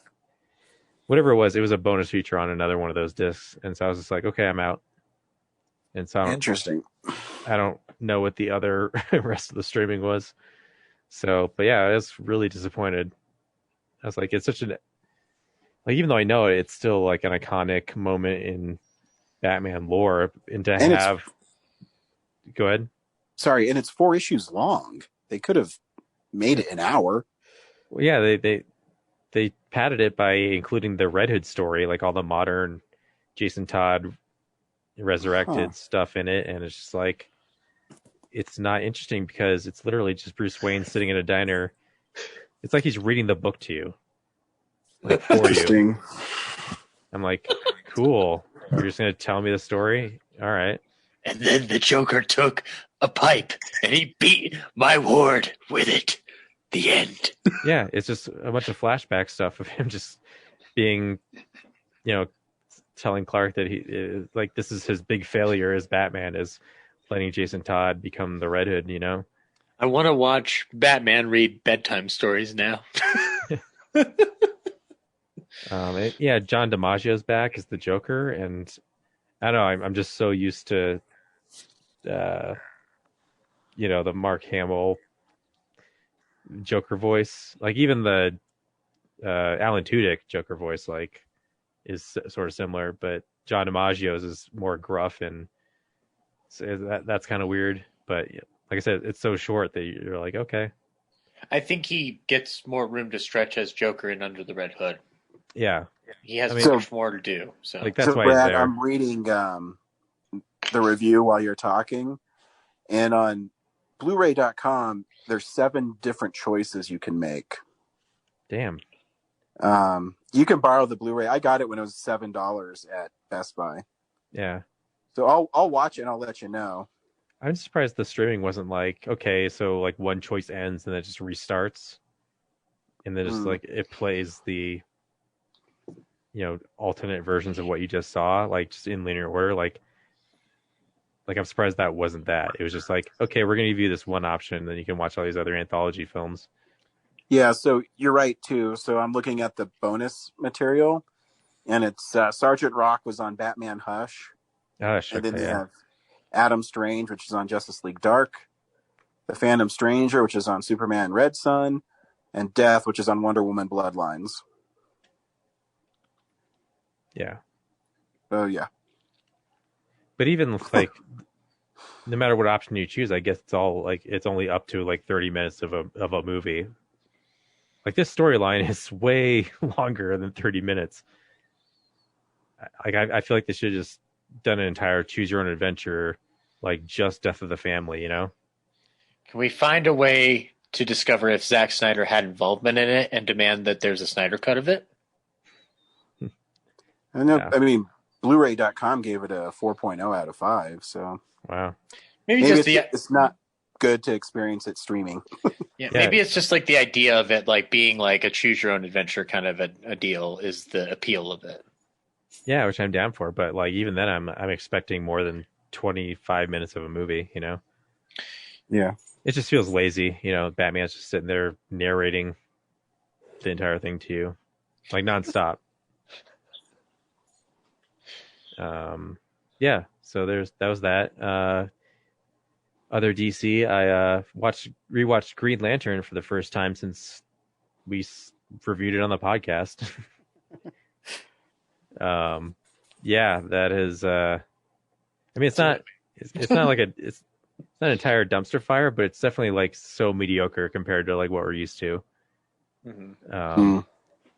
whatever it was a bonus feature on another one of those discs. And so I was just like, okay, I'm out. And so Interesting. I don't know what the other rest of the streaming was. So, but yeah, I was really disappointed. I was like, it's such an, like, even though I know it, it's still like an iconic moment in Batman lore. Go ahead. Sorry, and it's 4 issues long. They could have made it an hour. Well, yeah, they padded it by including the Red Hood story, like all the modern Jason Todd resurrected stuff in it, and it's just like, it's not interesting because it's literally just Bruce Wayne sitting in a diner. It's like he's reading the book to you, like for you. I'm like, cool. You're just gonna tell me the story? All right. And then the Joker took a pipe and he beat my ward with it. The end. Yeah, it's just a bunch of flashback stuff of him just being, telling Clark that he, like, this is his big failure as Batman, is letting Jason Todd become the Red Hood, I want to watch Batman read bedtime stories now. John DiMaggio's back as the Joker, and I don't know. I'm just so used to, the Mark Hamill Joker voice. Like even the Alan Tudyk Joker voice, like, is sort of similar, but John DiMaggio's is more gruff, and so that's kind of weird. But like I said, it's so short that you're like, okay. I think he gets more room to stretch as Joker in Under the Red Hood. Yeah. He has much more to do. So like that's why Brad, he's there. I'm reading the review while you're talking, and on Blu-ray.com, there's 7 different choices you can make. Damn. You can borrow the Blu-ray. I got it when it was $7 at Best Buy. Yeah. So I'll watch it and I'll let you know. I'm surprised the streaming wasn't like, okay, so like one choice ends and then it just restarts, and then just like it plays the alternate versions of what you just saw, like just in linear order. Like I'm surprised that wasn't that. It was just like, okay, we're gonna give you this one option, and then you can watch all these other anthology films. Yeah, so you're right too. So I'm looking at the bonus material, and it's Sergeant Rock was on Batman Hush, and then they have Adam Strange, which is on Justice League Dark, The Phantom Stranger, which is on Superman Red Sun, and Death, which is on Wonder Woman Bloodlines. Yeah. Oh yeah. But even like, no matter what option you choose, I guess it's all like it's only up to like 30 minutes of a movie. Like this storyline is way longer than 30 minutes. Like I feel like they should have just done an entire choose your own adventure, like just Death of the Family, Can we find a way to discover if Zack Snyder had involvement in it and demand that there's a Snyder cut of it? I know. Yeah. I mean, Blu-ray.com gave it a 4.0 out of 5. So wow. Maybe it's not good to experience it streaming. Maybe it's just like the idea of it like being like a choose your own adventure kind of a deal is the appeal of it. Yeah, which I'm down for, but like even then I'm expecting more than 25 minutes of a movie, Yeah. It just feels lazy, Batman's just sitting there narrating the entire thing to you, like nonstop. Yeah, so that was that. Other DC, I rewatched Green Lantern for the first time since we reviewed it on the podcast. Yeah, that is. I mean, it's not like it's not an entire dumpster fire, but it's definitely like so mediocre compared to like what we're used to. Mm-hmm.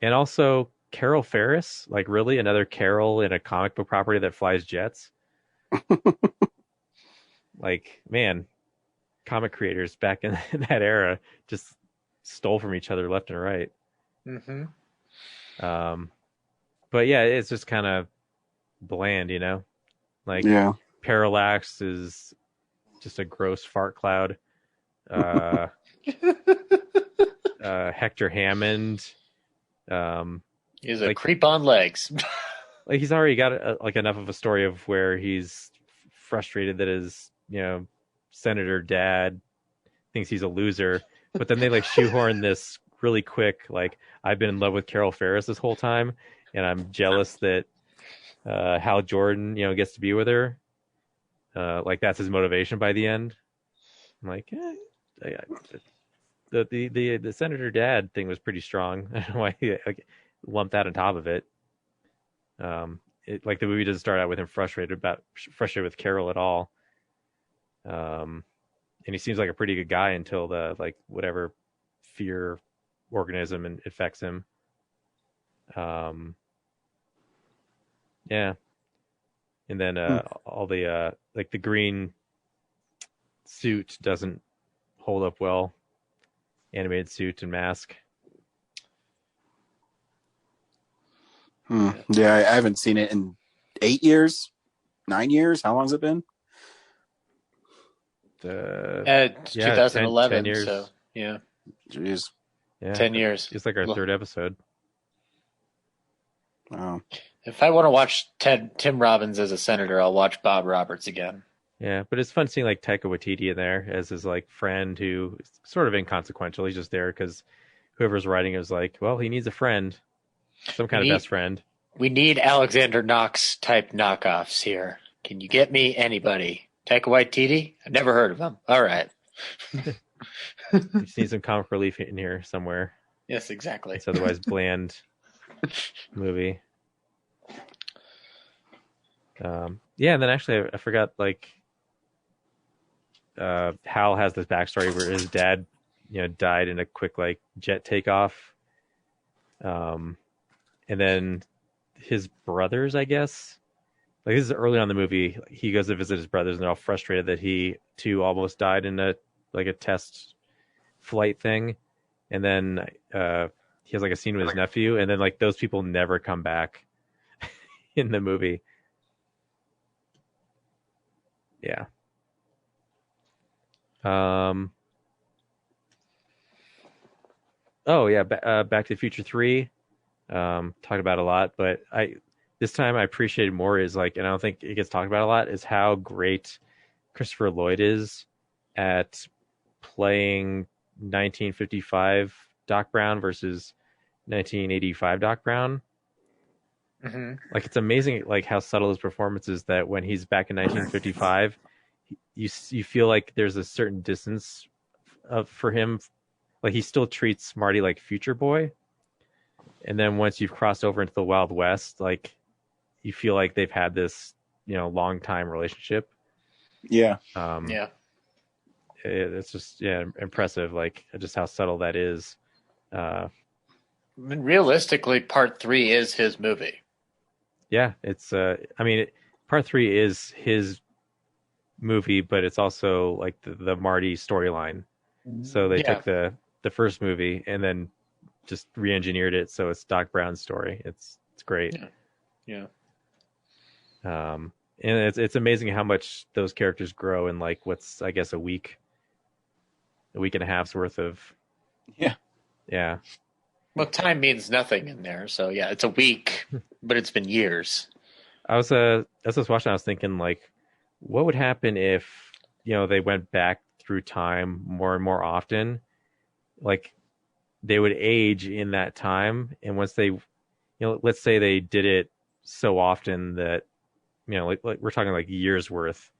And also Carol Ferris, like really another Carol in a comic book property that flies jets. Like, man, comic creators back in that era just stole from each other left and right. Mm-hmm. But yeah, it's just kind of bland, Like, Parallax is just a gross fart cloud. Hector Hammond. He's a creep on legs. Like he's already got like enough of a story of where he's frustrated that his senator dad thinks he's a loser, but then they like shoehorn this really quick like, I've been in love with Carol Ferris this whole time and I'm jealous that Hal Jordan gets to be with her, like that's his motivation by the end. I'm like, the senator dad thing was pretty strong. I don't know why he lumped that on top of it. Like the movie doesn't start out with him frustrated with Carol at all. And he seems like a pretty good guy until the like whatever fear organism infects him. Yeah. And then all the like the green suit doesn't hold up well. Animated suit and mask. Yeah, I haven't seen it in 8 years, 9 years. How long has it been? 2011. 10 years. So yeah. Jeez. Yeah. 10 years. It's like our third episode. Wow. If I want to watch Tim Robbins as a senator, I'll watch Bob Roberts again. Yeah, but it's fun seeing like Taika Waititi in there as his like friend who is sort of inconsequential. He's just there because whoever's writing it was like, well, he needs a friend, some kind of best friend. We need Alexander Knox type knockoffs here. Can you get me anybody? Taika Waititi? I've never heard of him. All right. You just need some comic relief in here somewhere. Yes, exactly. It's otherwise bland movie. Yeah, and then actually I forgot like Hal has this backstory where his dad, died in a quick like jet takeoff. And then his brothers, I guess. Like this is early on in the movie. He goes to visit his brothers, and they're all frustrated that he too almost died in a test flight thing. And then he has like a scene with his nephew, and then like those people never come back in the movie. Yeah. Oh yeah, Back to the Future 3. Talked about a lot, but this time I appreciated more is like, and I don't think it gets talked about a lot, is how great Christopher Lloyd is at playing 1955 Doc Brown versus 1985 Doc Brown. Mm-hmm. Like it's amazing, like how subtle his performance is. That when he's back in 1955, you feel like there's a certain distance for him. Like he still treats Marty like Future Boy, and then once you've crossed over into the Wild West, like you feel like they've had this, long time relationship. Yeah. Yeah. It's just impressive, like just how subtle that is. I mean, realistically, Part 3 is his movie. Yeah, it's. Part 3 is his movie, but it's also like the Marty storyline. So they took the first movie and then just re-engineered it so it's Doc Brown's story. It's great. Yeah. And it's amazing how much those characters grow in like what's, I guess, a week and a half's worth of. Yeah. Well, time means nothing in there, so yeah, it's a week, but it's been years. As I was watching, I was thinking like, what would happen if they went back through time more and more often? Like they would age in that time, and once they, let's say they did it so often that, like we're talking like years worth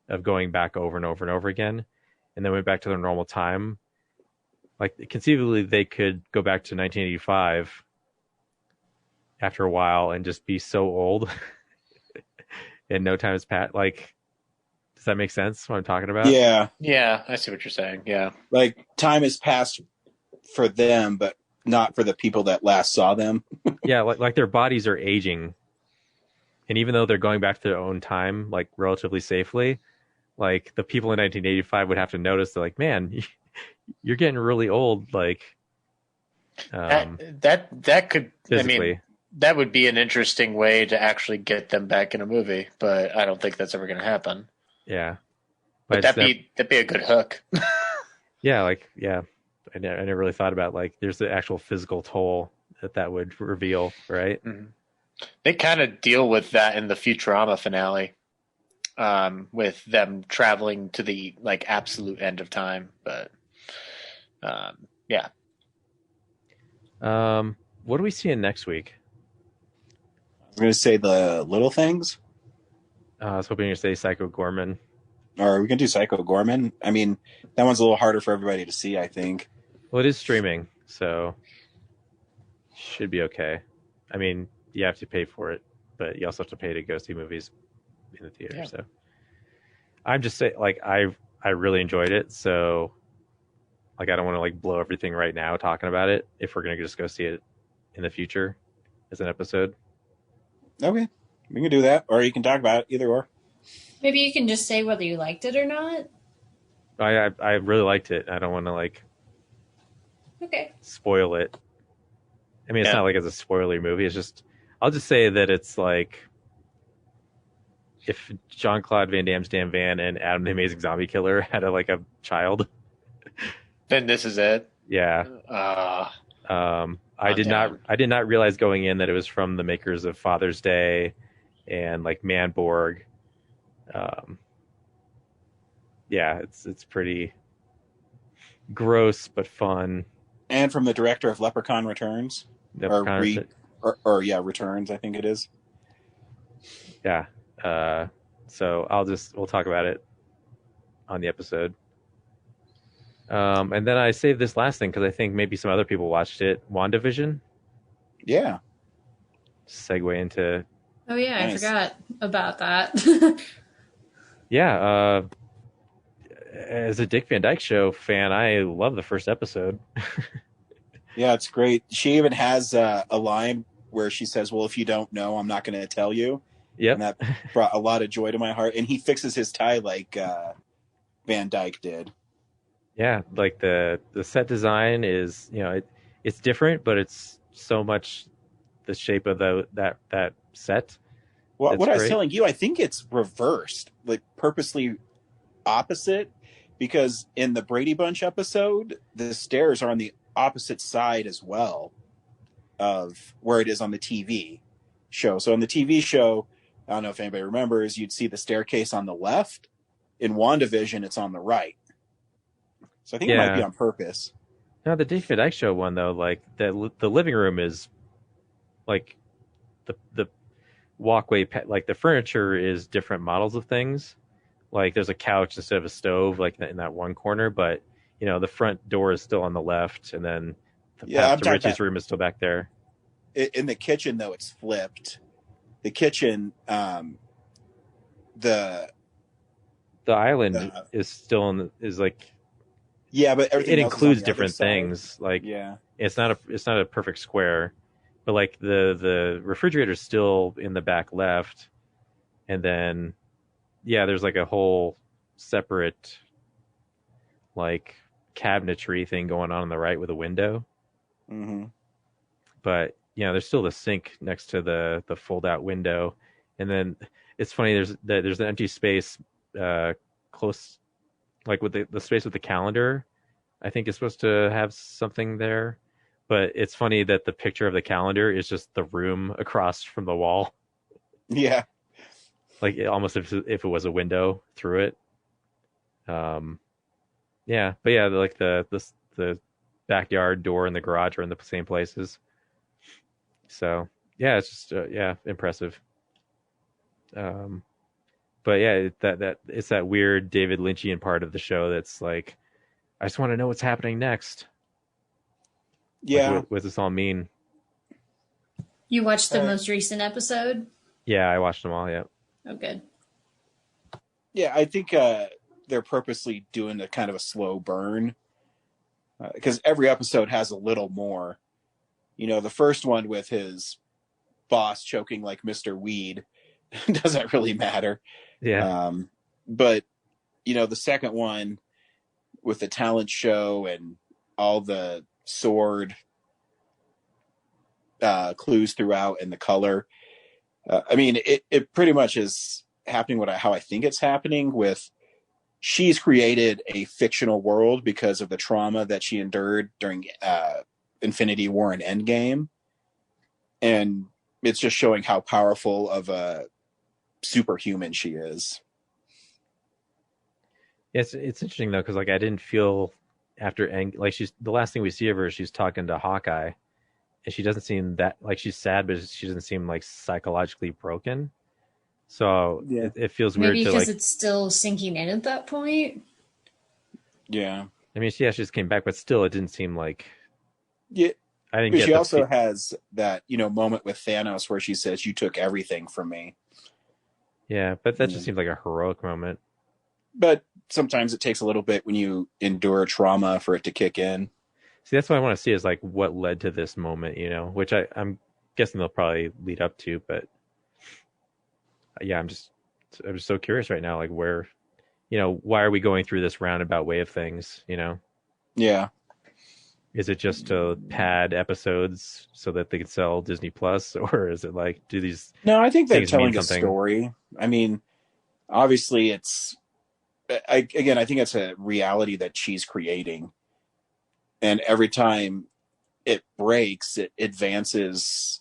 of going back over and over and over again, and then went back to their normal time. Like conceivably, they could go back to 1985 after a while and just be so old, and no time has passed. Like, does that make sense? What I'm talking about? Yeah. Yeah, I see what you're saying. Yeah. Like time has passed for them, but not for the people that last saw them. Yeah, like their bodies are aging, and even though they're going back to their own time, like relatively safely, like the people in 1985 would have to notice. They're like, man, you're getting really old. Like that could physically. I mean, that would be an interesting way to actually get them back in a movie, but I don't think that's ever going to happen. Yeah, but that'd be a good hook. Yeah, I never really thought about like there's the actual physical toll that would reveal, right? Mm-hmm. They kind of deal with that in the Futurama finale, with them traveling to the like absolute end of time. But yeah. What are we seeing next week? I was going to say The Little Things. I was hoping you'd say Psycho Gorman. Or we can do Psycho Gorman. I mean, that one's a little harder for everybody to see, I think. Well, it is streaming, so should be okay. I mean, you have to pay for it, but you also have to pay to go see movies in the theater. Yeah. So I'm just saying, like, I really enjoyed it. So, like, I don't want to like blow everything right now talking about it. If we're gonna just go see it in the future as an episode. Okay, we can do that, or you can talk about it, either or. Maybe you can just say whether you liked it or not. I really liked it. I don't want to like spoil it. I mean, it's not like it's a spoilery movie. It's just, I'll just say that it's like if Jean-Claude Van Damme's Dan Van and Adam the Amazing Zombie Killer had a child. Then this is it. Yeah. I did not realize going in that it was from the makers of Father's Day and like Manborg. yeah, it's pretty gross but fun. And from the director of Leprechaun Returns, Leprechaun, Returns, I think it is. Yeah. So we'll talk about it on the episode. And then I saved this last thing because I think maybe some other people watched it. WandaVision. Yeah. Segue into. Oh yeah, nice. I forgot about that. Yeah. As a Dick Van Dyke Show fan, I love the first episode. Yeah, it's great. She even has a line where she says, "Well, if you don't know, I'm not going to tell you." Yep. And that brought a lot of joy to my heart. And he fixes his tie like Van Dyke did. Yeah, like the set design is, it's different, but it's so much the shape of that set. Well, what I was telling you, I think it's reversed, like purposely opposite, because in the Brady Bunch episode, the stairs are on the opposite side as well of where it is on the TV show. So in the TV show, I don't know if anybody remembers, you'd see the staircase on the left. In WandaVision, it's on the right. So I think it might be on purpose. No, the Dick Van Dyke Show one though, like the living room is like the walkway, like the furniture is different models of things. Like there's a couch instead of a stove, like in that one corner, but the front door is still on the left, and then the path to Richie's room is still back there. In the kitchen, though, it's flipped. The kitchen, the island is still is like. Yeah, but everything it includes different things. Like, it's not a perfect square, but like the refrigerator's still in the back left, and then there's like a whole separate like cabinetry thing going on the right with a window. Mm-hmm. But there's still the sink next to the fold out window, and then it's funny. There's an empty space close. Like with the space with the calendar, I think is supposed to have something there. But it's funny that the picture of the calendar is just the room across from the wall. Yeah. Like almost if it was a window through it. Yeah. But yeah, like the backyard door and the garage are in the same places. So yeah, it's just impressive. But yeah, that it's that weird David Lynchian part of the show that's like, I just want to know what's happening next. Yeah. Like, what does this all mean? You watched the most recent episode? Yeah, I watched them all, yeah. Oh, good. Yeah, I think they're purposely doing a kind of a slow burn. Because every episode has a little more. The first one with his boss choking like Mr. Weed doesn't really matter. Yeah. But the second one with the talent show and all the sword clues throughout and the color. It pretty much is happening how I think it's happening with she's created a fictional world because of the trauma that she endured during Infinity War and Endgame. And it's just showing how powerful of a superhuman she is. It's interesting though, because like I didn't feel after like she's the last thing we see of her, she's talking to Hawkeye, and she doesn't seem that like she's sad, but she doesn't seem like psychologically broken. So it feels weird. Maybe because it's still sinking in at that point. Yeah, I mean, she just came back, but still, it didn't seem like. Yeah, I didn't get. She also has that moment with Thanos where she says, "You took everything from me." Yeah, but that just seems like a heroic moment. But sometimes it takes a little bit when you endure trauma for it to kick in. See, that's what I want to see is like what led to this moment, which I'm guessing they'll probably lead up to. But yeah, I'm just so curious right now, like where, why are we going through this roundabout way of things, Yeah. Is it just to pad episodes so that they can sell Disney Plus, or is it like do these? No, I think they're telling a story. I mean, obviously, it's. I think it's a reality that she's creating, and every time it breaks, it advances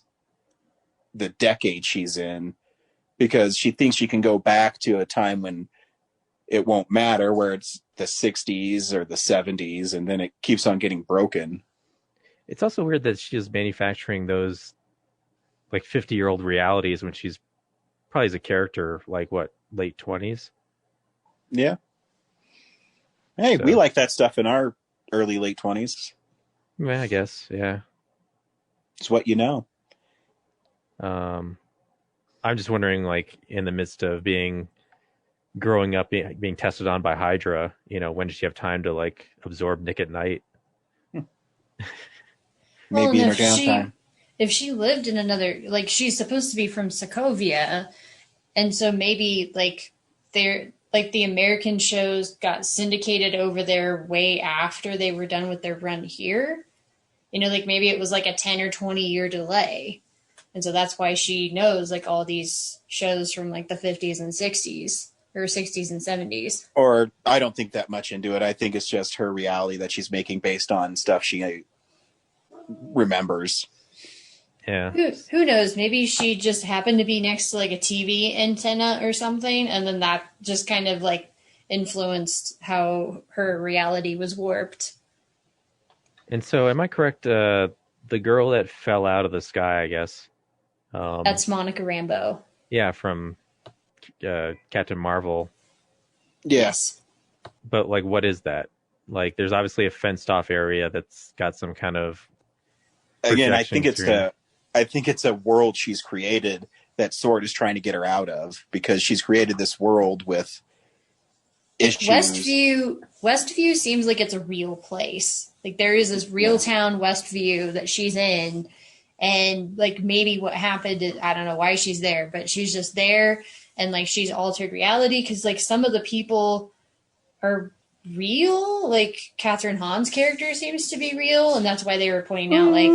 the decade she's in, because she thinks she can go back to a time when it won't matter, where it's the 60s or the 70s, and then it keeps on getting broken. It's also weird that she is manufacturing those like 50-year-old realities when she's probably as a character like what, late 20s. Yeah. Hey, we like that stuff in our early late 20s. Yeah, I guess. Yeah. It's what you know. I'm just wondering, like, in the midst of growing up, being tested on by Hydra, when does she have time to like absorb Nick at Night? Maybe in her downtime. If she lived in another, like, she's supposed to be from Sokovia, and so maybe like the American shows got syndicated over there way after they were done with their run here. Like maybe it was like a 10 or 20 year delay. And so that's why she knows like all these shows from like the 50s and 60s or 60s and 70s. Or I don't think that much into it. I think it's just her reality that she's making based on stuff she remembers. Yeah. Who knows? Maybe she just happened to be next to like a TV antenna or something, and then that just kind of like influenced how her reality was warped. And so, am I correct? The girl that fell out of the sky, I guess. That's Monica Rambeau. Yeah, from Captain Marvel. Yes. But like, what is that? Like, there's obviously a fenced-off area that's got some kind of. Again, I think it's a world she's created that Sword is trying to get her out of, because she's created this world with issues. Westview seems like it's a real place. Like there is this real town, Westview, that she's in, and like maybe what happened, I don't know why she's there, but she's just there, and like she's altered reality because like some of the people are real. Like Catherine Hahn's character seems to be real, and that's why they were pointing out like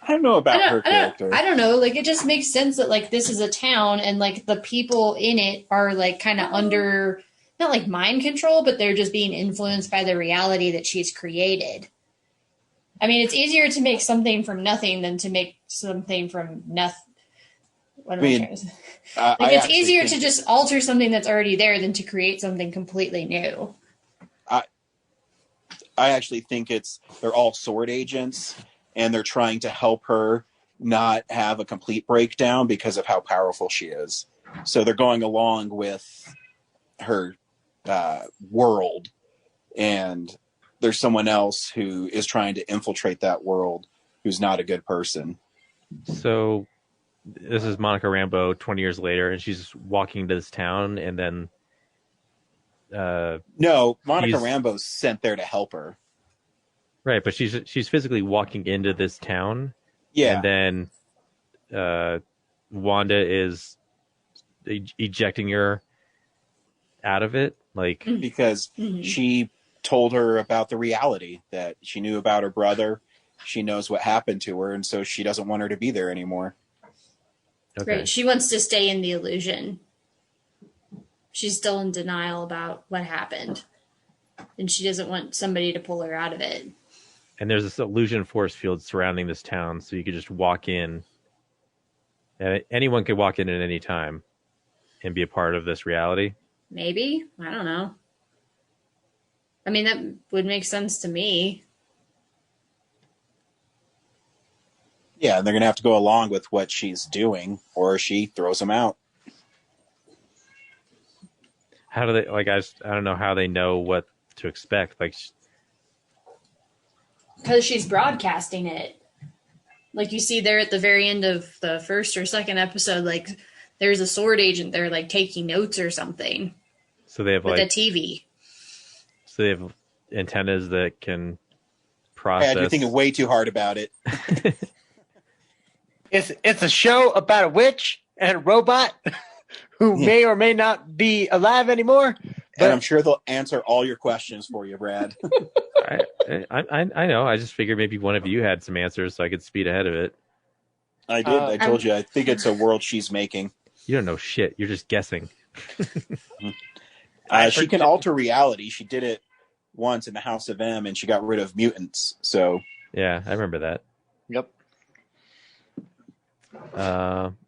I don't know about her character. I don't know. Like it just makes sense that like this is a town and like the people in it are like kind of under not like mind control, but they're just being influenced by the reality that she's created. I mean, it's easier to make something from nothing than to make something from nothing. It's easier to just alter something that's already there than to create something completely new. I actually think they're all Sword agents, and they're trying to help her not have a complete breakdown because of how powerful she is. So they're going along with her world, and there's someone else who is trying to infiltrate that world who's not a good person. So this is Monica Rambeau 20 years later, and she's walking to this town, and then no, Monica Rambeau's sent there to help her. Right, but she's physically walking into this town. Yeah. And then Wanda is ejecting her out of it, like because she told her about the reality that she knew about her brother. She knows what happened to her, and so she doesn't want her to be there anymore. Okay. Right. She wants to stay in the illusion. She's still in denial about what happened, and she doesn't want somebody to pull her out of it. And there's this illusion force field surrounding this town, so you could just walk in. Anyone could walk in at any time and be a part of this reality. Maybe. I don't know. I mean, that would make sense to me. Yeah, and they're going to have to go along with what she's doing, or she throws them out. How do they, like, I don't know how they know what to expect. Like, because she's broadcasting it. Like you see there at the very end of the first or second episode, like there's a Sword agent there, like taking notes or something. So they have with a TV. So they have antennas that can process. You're thinking way too hard about it. It's a show about a witch and a robot who may or may not be alive anymore. But and I'm sure they'll answer all your questions for you, Brad. I know. I just figured maybe one of you had some answers so I could speed ahead of it. I did. I told you. I think it's a world she's making. You don't know shit. You're just guessing. She can alter reality. She did it once in the House of M, and she got rid of mutants. So yeah, I remember that. Yep.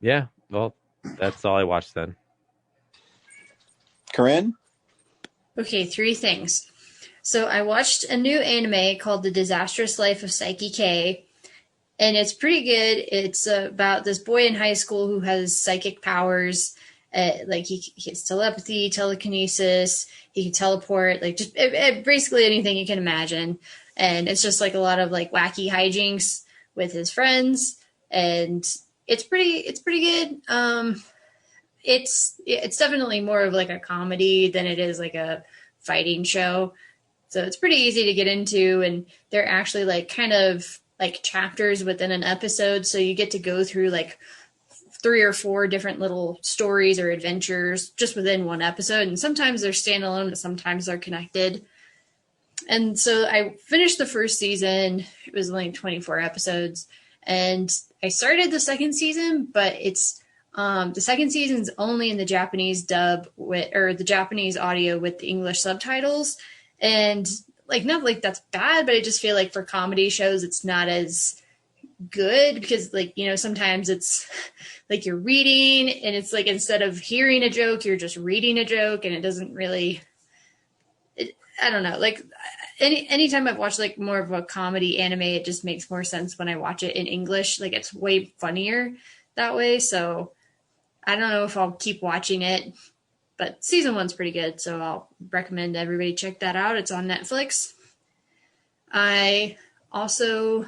Yeah. Well, that's all I watched then. Corinne, Okay, 3 things. So I watched a new anime called The Disastrous Life of Psyche K, and it's pretty good. It's about this boy in high school who has psychic powers. Like he has telepathy, telekinesis, he can teleport, like just basically anything you can imagine. And it's just like a lot of like wacky hijinks with his friends, and it's pretty good. It's definitely more of like a comedy than it is like a fighting show. So it's pretty easy to get into, and they're actually like kind of like chapters within an episode. So you get to go through like 3 or 4 different little stories or adventures just within one episode. And sometimes they're standalone, but sometimes they're connected. And so I finished the first season. It was only 24 episodes. And I started the second season, but it's the second season's only in the Japanese dub or the Japanese audio with the English subtitles. And like, not like that's bad, but I just feel like for comedy shows, it's not as good because like, you know, sometimes it's like you're reading and it's like, instead of hearing a joke, you're just reading a joke, and it doesn't really, I don't know. Like anytime I've watched like more of a comedy anime, it just makes more sense when I watch it in English. Like it's way funnier that way. So I don't know if I'll keep watching it, but season 1's pretty good. So I'll recommend everybody check that out. It's on Netflix. I also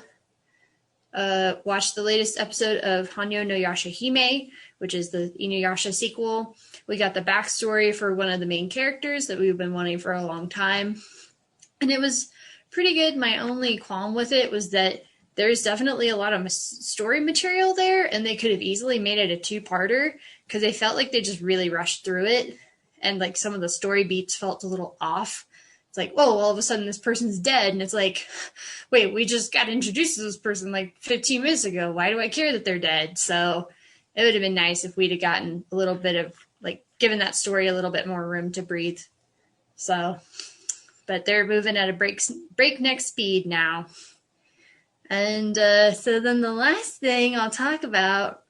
watched the latest episode of Hanyo no Yashahime, which is the Inuyasha sequel. We got the backstory for one of the main characters that we've been wanting for a long time. And it was pretty good. My only qualm with it was that there's definitely a lot of story material there, and they could have easily made it a 2-parter because they felt like they just really rushed through it. And like some of the story beats felt a little off. It's like, whoa, all of a sudden this person's dead. And it's like, wait, we just got introduced to this person like 15 minutes ago. Why do I care that they're dead? So it would have been nice if we'd have gotten a little bit of like, given that story a little bit more room to breathe. So, but they're moving at a breakneck speed now. And so then the last thing I'll talk about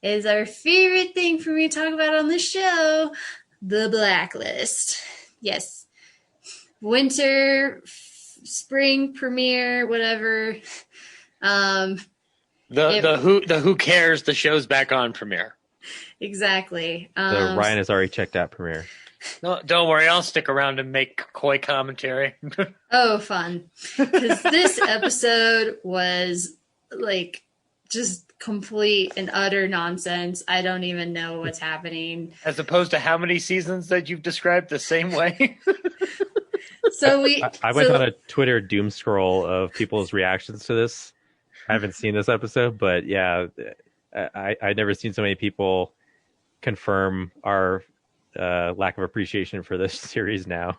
is our favorite thing for me to talk about on the show, The Blacklist. Yes. Winter, spring premiere, whatever. The Who Cares, the show's back on premiere. Exactly. So Ryan has already checked out premiere. No, don't worry, I'll stick around and make coy commentary. Oh, fun. Because this episode was like just complete and utter nonsense. I don't even know what's happening. As opposed to how many seasons that you've described the same way? So I went on a Twitter doom scroll of people's reactions to this. I haven't seen this episode, but yeah, I'd never seen so many people confirm our lack of appreciation for this series now.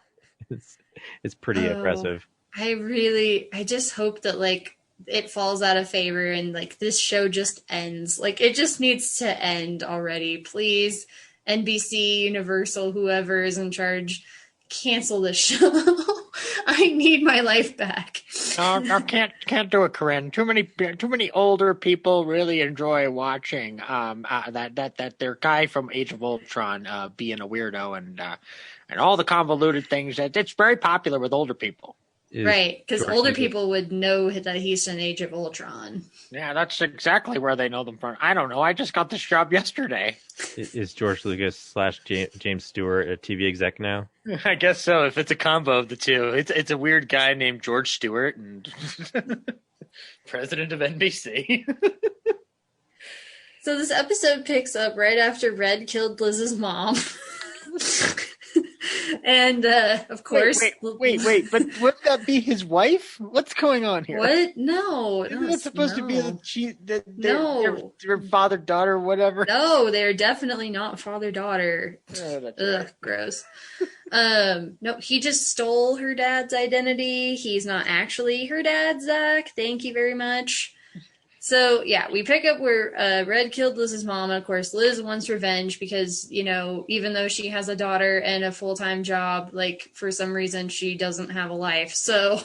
It's pretty impressive. I just hope that like it falls out of favor and like this show just ends. Like it just needs to end already. Please, NBC, Universal, whoever is in charge, cancel this show. I need my life back. No, can't do it, Corinne. Too many older people really enjoy watching that their guy from Age of Ultron being a weirdo and all the convoluted things. That it's very popular with older people. Right, because older people would know that he's in Age of Ultron. Yeah, that's exactly where they know them from. I don't know. I just got this job yesterday. Is George Lucas / James Stewart a TV exec now? I guess so. If it's a combo of the two, it's a weird guy named George Stewart and president of NBC. So this episode picks up right after Red killed Liz's mom. And of course, wait, but wouldn't that be his wife? What's going on here? What? No, isn't it supposed to be their father daughter, whatever? No, they're definitely not father daughter. Oh, ugh, gross. No, he just stole her dad's identity. He's not actually her dad, Zach. Thank you very much. So, yeah, we pick up where Red killed Liz's mom, and of course, Liz wants revenge because, you know, even though she has a daughter and a full-time job, like, for some reason, she doesn't have a life. So,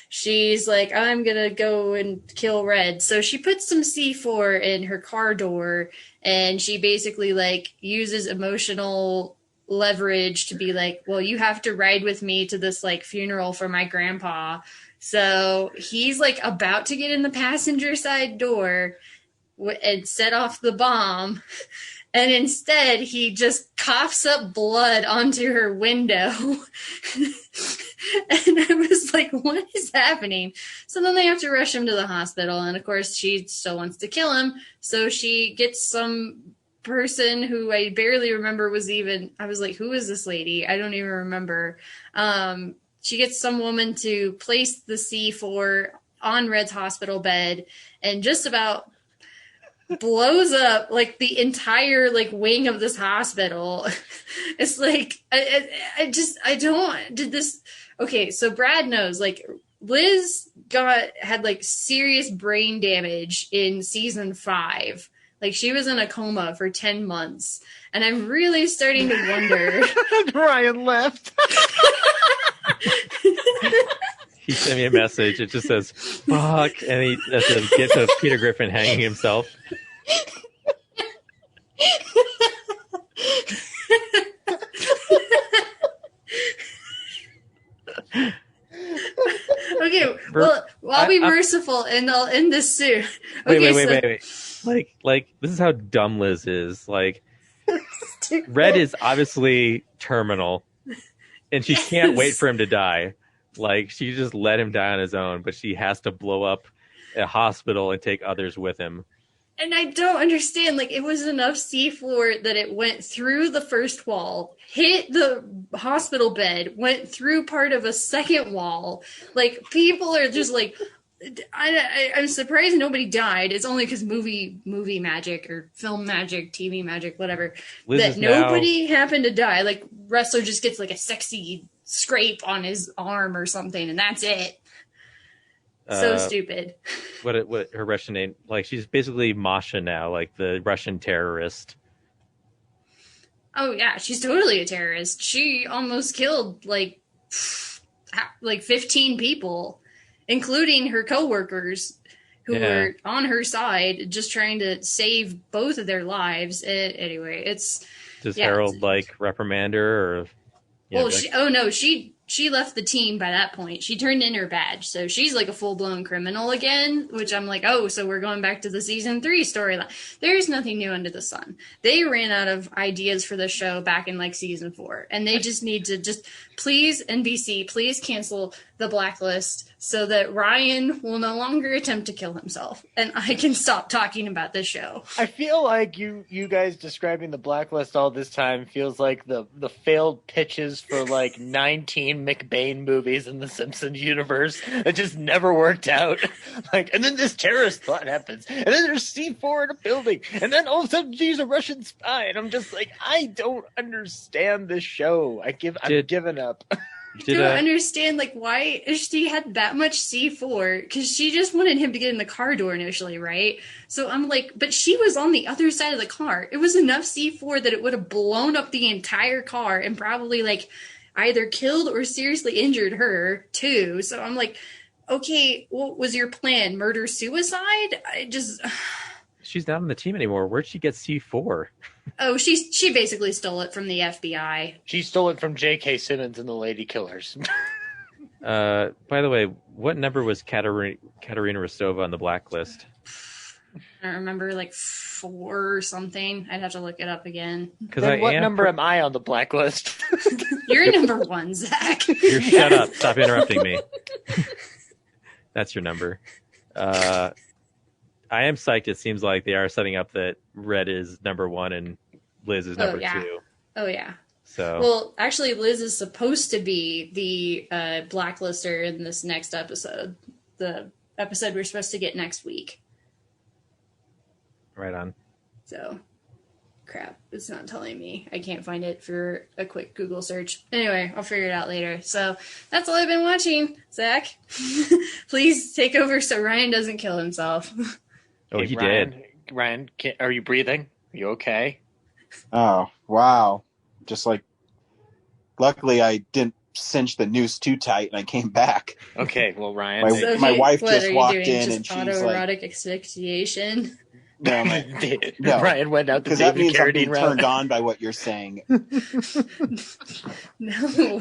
she's like, I'm gonna go and kill Red. So, she puts some C4 in her car door, and she basically, like, uses emotional leverage to be like, well, you have to ride with me to this like funeral for my grandpa. So he's like about to get in the passenger side door and set off the bomb. And instead he just coughs up blood onto her window. And I was like, what is happening? So then they have to rush him to the hospital. And of course she still wants to kill him. So she gets some person who I barely remember I was like, who is this lady? I don't even remember. She gets some woman to place the C4 on Red's hospital bed and just about blows up like the entire like wing of this hospital. It's like, okay, so Brad knows, like, Liz had like serious brain damage in season 5. Like, she was in a coma for 10 months. And I'm really starting to wonder. Ryan left. He sent me a message. It just says, fuck. And that's a gift of Peter Griffin hanging himself. Okay, well, I'll be merciful and I'll end this soon. Okay, wait. Like, this is how dumb Liz is. Like, Red is obviously terminal, and she can't wait for him to die. Like, she just let him die on his own, but she has to blow up a hospital and take others with him. And I don't understand. Like, it was enough C4 that it went through the first wall, hit the hospital bed, went through part of a second wall. Like, people are just like, I'm surprised nobody died. It's only because movie magic or film magic, TV magic, whatever, that nobody happened to die. Like, Wrestler just gets like a sexy scrape on his arm or something, and that's it. So stupid. What her Russian name? Like, she's basically Masha now, like the Russian terrorist. Oh yeah, she's totally a terrorist. She almost killed like 15 people, including her coworkers who were on her side, just trying to save both of their lives. Anyway, does Harold like reprimand her or? Well, she left the team by that point. She turned in her badge. So she's like a full-blown criminal again, which I'm like, oh, so we're going back to the season 3 storyline. There's nothing new under the sun. They ran out of ideas for the show back in like season 4. And they just need to please, NBC, please cancel the Blacklist so that Ryan will no longer attempt to kill himself. And I can stop talking about this show. I feel like you guys describing the Blacklist all this time feels like the failed pitches for like 19 McBain movies in the Simpsons universe that just never worked out. Like, and then this terrorist thought happens, and then there's C4 in a building, and then all of a sudden she's a Russian spy, and I'm just like, I don't understand this show. I'm giving up. I don't understand, like, why she had that much C4, because she just wanted him to get in the car door initially, right? So I'm like, but she was on the other side of the car. It was enough C4 that it would have blown up the entire car and probably, like, either killed or seriously injured her, too. So I'm like, okay, what was your plan? Murder-suicide? She's not on the team anymore. Where'd she get C4? Oh, she basically stole it from the FBI. She stole it from J.K. Simmons and the Lady Killers. By the way, what number was Katerina Rostova on the Blacklist? I don't remember, like 4 or something. I'd have to look it up again. What number am I on the Blacklist? You're number 1, Zach. You're shut up. Stop interrupting me. That's your number. I am psyched. It seems like they are setting up that Red is number 1 and Liz is number 2. Oh, yeah. So, well, actually, Liz is supposed to be the blacklister in this next episode. The episode we're supposed to get next week. Right on. So, crap. It's not telling me. I can't find it for a quick Google search. Anyway, I'll figure it out later. So, that's all I've been watching. Zach, please take over so Ryan doesn't kill himself. Oh, he did. Ryan, are you breathing? Are you okay? Oh, wow. Just like, luckily I didn't cinch the noose too tight and I came back. Okay, well, Ryan. My wife just walked in and she's autoerotic asphyxiation. No, no. Ryan went out to because that David means I'm Carradine being route. turned on by what you're saying. No,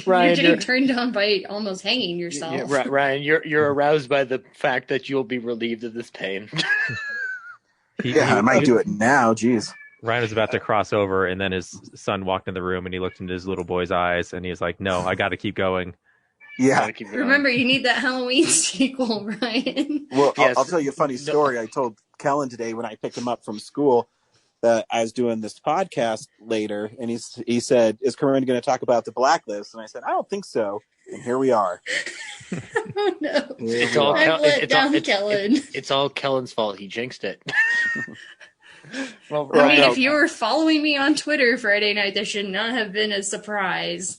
Ryan, you're getting turned on by almost hanging yourself. Yeah, Ryan, you're aroused by the fact that you'll be relieved of this pain. I might do it now. Jeez. Ryan was about to cross over, and then his son walked in the room, and he looked into his little boy's eyes, and he was like, "No, I got to keep going." Yeah. Remember, you need that Halloween sequel, Ryan. Well, Yes. I'll tell you a funny story. I told Kellen today when I picked him up from school that I was doing this podcast later, and he said, "Is Corinne going to talk about the Blacklist?" And I said, "I don't think so." And here we are. Oh no! It's all Kellen. It's all Kellen's fault. He jinxed it. Well, I mean, if you were following me on Twitter Friday night, that should not have been a surprise.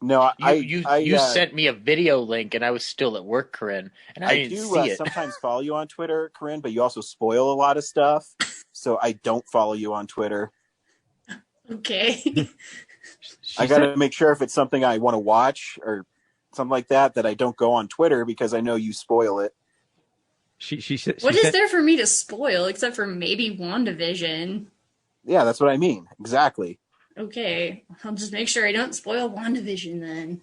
No, you sent me a video link, and I was still at work, Corinne, and I didn't see it. Sometimes follow you on Twitter, Corinne, but you also spoil a lot of stuff, so I don't follow you on Twitter. Okay. I got to make sure if it's something I want to watch or something like that I don't go on Twitter because I know you spoil it. What is there for me to spoil except for maybe WandaVision? Yeah, that's what I mean. Exactly. Okay, I'll just make sure I don't spoil WandaVision then.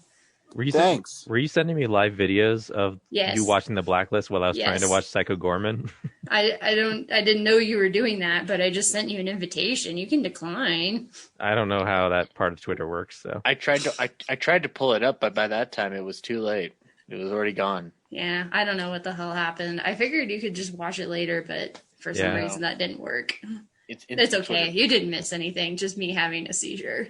Thanks. Were you sending me live videos of you watching The Blacklist while I was trying to watch Psycho Gorman? I didn't know you were doing that, but I just sent you an invitation. You can decline. I don't know how that part of Twitter works. So I tried to pull it up, but by that time it was too late. It was already gone. Yeah, I don't know what the hell happened. I figured you could just watch it later, but for some reason that didn't work. It's okay. Twitter. You didn't miss anything. Just me having a seizure.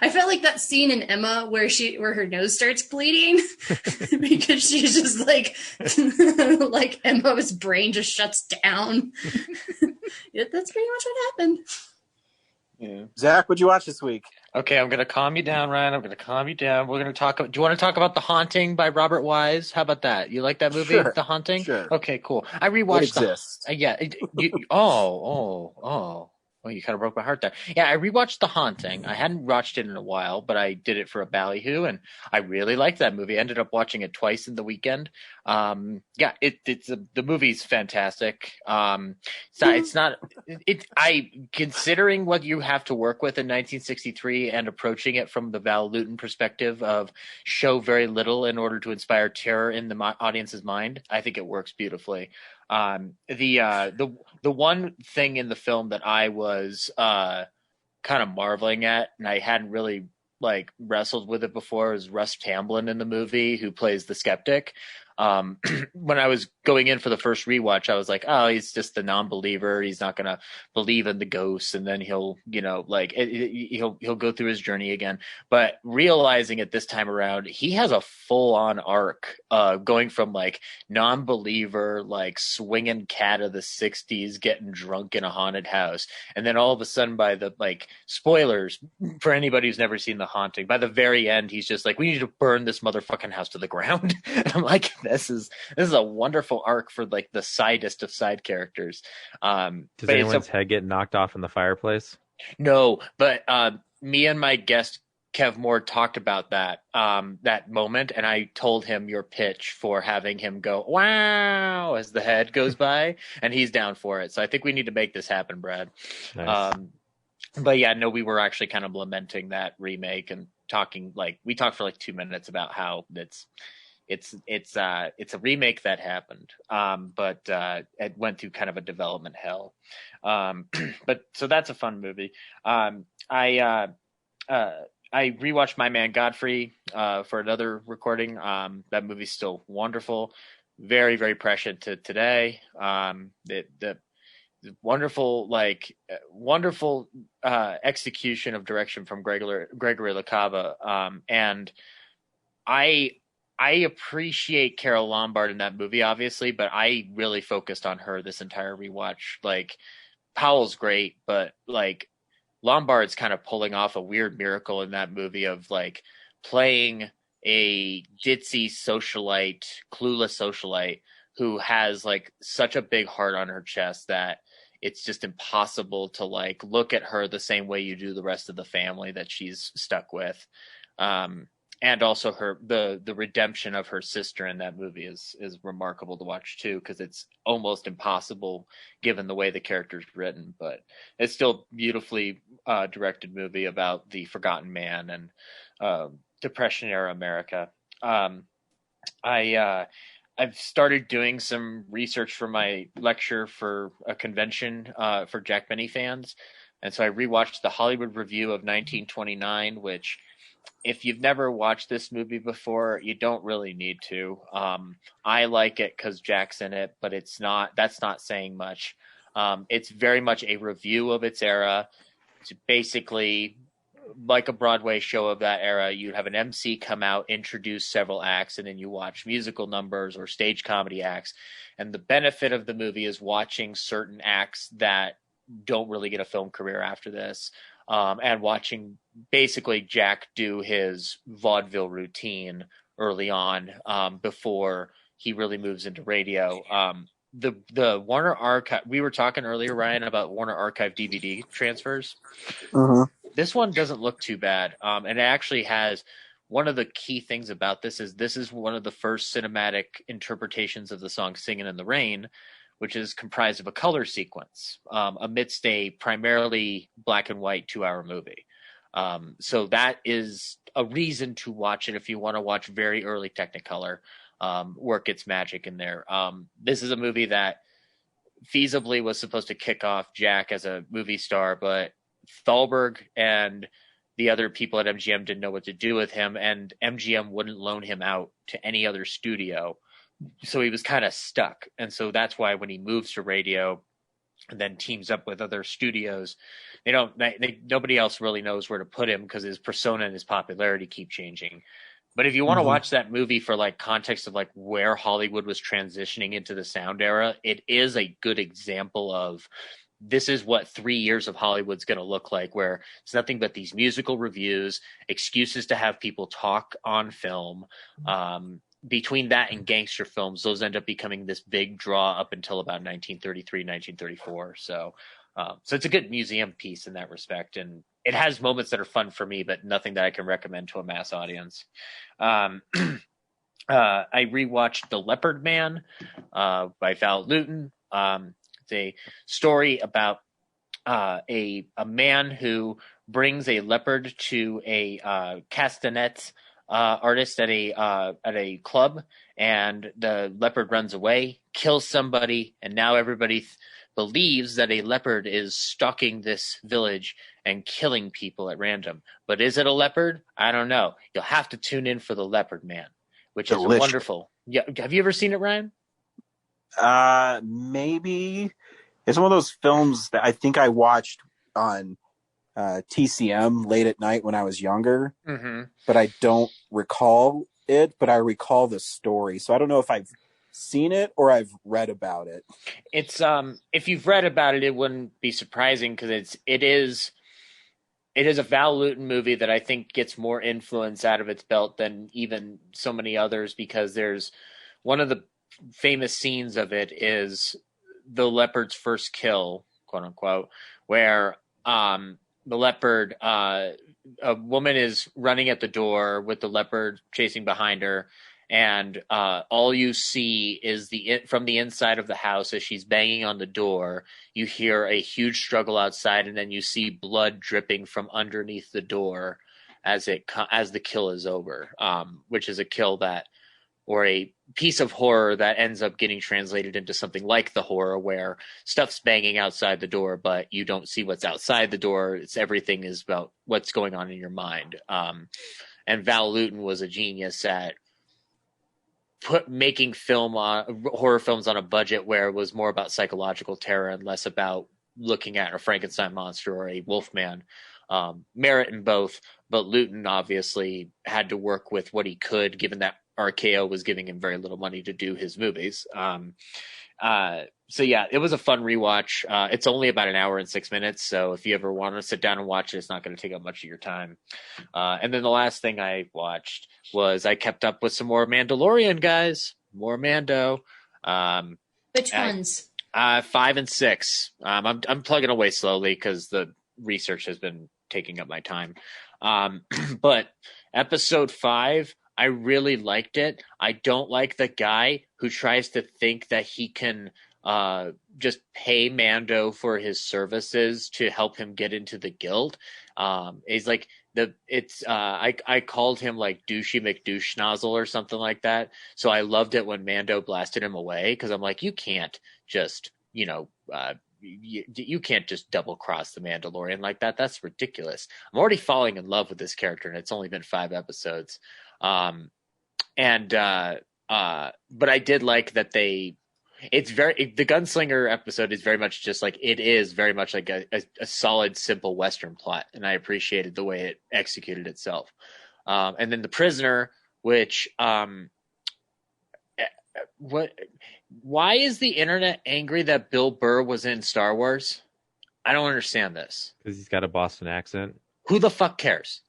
I felt like that scene in Emma where her nose starts bleeding because she's just like Emma's brain just shuts down. That's pretty much what happened. Yeah. Zach, what'd you watch this week? Okay, I'm going to calm you down, Ryan. I'm going to calm you down. We're going to talk. Do you want to talk about The Haunting by Robert Wise? How about that? You like that movie, Sure. The Haunting? Sure. Okay, cool. I rewatched it exists. Well, you kind of broke my heart there. Yeah, I rewatched The Haunting. I hadn't watched it in a while, but I did it for a ballyhoo, and I really liked that movie. I ended up watching it twice in the weekend. The movie's fantastic. Considering what you have to work with in 1963 and approaching it from the Val Lewton perspective of show very little in order to inspire terror in the audience's mind, I think it works beautifully. The one thing in the film that I was kind of marveling at, and I hadn't really wrestled with it before, is Russ Tamblyn in the movie, who plays the skeptic. When I was going in for the first rewatch, I was like, oh, he's just the non-believer. He's not going to believe in the ghosts. And then he'll go through his journey again. But realizing it this time around, he has a full on arc, going from non-believer, swinging cat of the 60s, getting drunk in a haunted house. And then all of a sudden by the spoilers for anybody who's never seen The Haunting, by the very end, he's just like, we need to burn this motherfucking house to the ground. And I'm like, this is a wonderful arc for the sidest of side characters. Does anyone's head get knocked off in the fireplace? No, but me and my guest Kev Moore talked about that moment, and I told him your pitch for having him go wow as the head goes by, and he's down for it. So I think we need to make this happen, Brad. Nice. But yeah, no, we were actually kind of lamenting that remake and talking we talked for 2 minutes about how it's a remake that happened, but it went through kind of a development hell. But so that's a fun movie. I rewatched My Man Godfrey for another recording. That movie's still wonderful, very, very prescient to today. The wonderful execution of direction from Gregory LaCava, and I appreciate Carol Lombard in that movie, obviously, but I really focused on her this entire rewatch. Powell's great, but Lombard's kind of pulling off a weird miracle in that movie of playing a ditzy socialite, clueless socialite who has such a big heart on her chest that it's just impossible to look at her the same way you do the rest of the family that she's stuck with. and also the redemption of her sister in that movie is remarkable to watch too, because it's almost impossible given the way the character's written, but it's still beautifully directed movie about the forgotten man and Depression era America. I've started doing some research for my lecture for a convention for Jack Benny fans, and so I rewatched the Hollywood Review of 1929, which, if you've never watched this movie before, you don't really need to. I like it because Jack's in it, but that's not saying much. It's very much a review of its era. It's basically like a Broadway show of that era. You'd have an MC come out, introduce several acts, and then you watch musical numbers or stage comedy acts. And the benefit of the movie is watching certain acts that don't really get a film career after this. And watching basically Jack do his vaudeville routine early on before he really moves into radio. The Warner Archive, we were talking earlier, Ryan, about Warner Archive DVD transfers. Uh-huh. This one doesn't look too bad. And it actually has, one of the key things about this is one of the first cinematic interpretations of the song Singin' in the Rain, which is comprised of a color sequence amidst a primarily black and white 2-hour movie. So that is a reason to watch it if you want to watch very early Technicolor work its magic in there. This is a movie that feasibly was supposed to kick off Jack as a movie star, but Thalberg and the other people at MGM didn't know what to do with him, and MGM wouldn't loan him out to any other studio. So he was kind of stuck. And so that's why when he moves to radio and then teams up with other studios, nobody else really knows where to put him because his persona and his popularity keep changing. But if you want to watch that movie for like context of like where Hollywood was transitioning into the sound era, it is a good example of this is what 3 years of Hollywood's going to look like, where it's nothing but these musical reviews, excuses to have people talk on film. Between that and gangster films, those end up becoming this big draw up until about 1933, 1934. So it's a good museum piece in that respect. And it has moments that are fun for me, but nothing that I can recommend to a mass audience. I rewatched The Leopard Man by Val Lewton. It's a story about a man who brings a leopard to a castanet artist at a club, and the leopard runs away, kills somebody, and now everybody believes that a leopard is stalking this village and killing people at random. But is it a leopard? I don't know. You'll have to tune in for The Leopard Man, which is wonderful. Yeah, have you ever seen it, Ryan? Maybe. It's one of those films that I think I watched on TCM late at night when I was younger, but I don't recall it, but I recall the story. So I don't know if I've seen it or I've read about it. It's if you've read about it, it wouldn't be surprising because it is a Val Lewton movie that I think gets more influence out of its belt than even so many others, because there's one of the famous scenes of it is the leopard's first kill, quote unquote, where the leopard, a woman is running at the door with the leopard chasing behind her, and all you see is from the inside of the house as she's banging on the door, you hear a huge struggle outside, and then you see blood dripping from underneath the door as the kill is over, which is a kill or a piece of horror that ends up getting translated into something like The Horror, where stuff's banging outside the door, but you don't see what's outside the door. Everything is about what's going on in your mind. And Val Lewton was a genius at making horror films on a budget where it was more about psychological terror and less about looking at a Frankenstein monster or a Wolfman. Merit in both, but Lewton obviously had to work with what he could, given that RKO was giving him very little money to do his movies. So yeah, it was a fun rewatch. It's only about an hour and 6 minutes, so if you ever want to sit down and watch it, it's not going to take up much of your time. And then the last thing I watched was I kept up with some more Mandalorian, guys. More Mando. Which ones? 5 and 6. I'm plugging away slowly because the research has been taking up my time. But Episode 5, I really liked it. I don't like the guy who tries to think that he can just pay Mando for his services to help him get into the guild. He's like I called him like douchey McDouche nozzle or something like that. So I loved it when Mando blasted him away, because I'm like, you can't just you can't just double cross the Mandalorian like that. That's ridiculous. I'm already falling in love with this character, and it's only been 5 episodes. But I did like that the gunslinger episode is very much just like, it is very much like a solid, simple Western plot. And I appreciated the way it executed itself. And then the prisoner, which, why is the internet angry that Bill Burr was in Star Wars? I don't understand this. Because he's got a Boston accent. Who the fuck cares?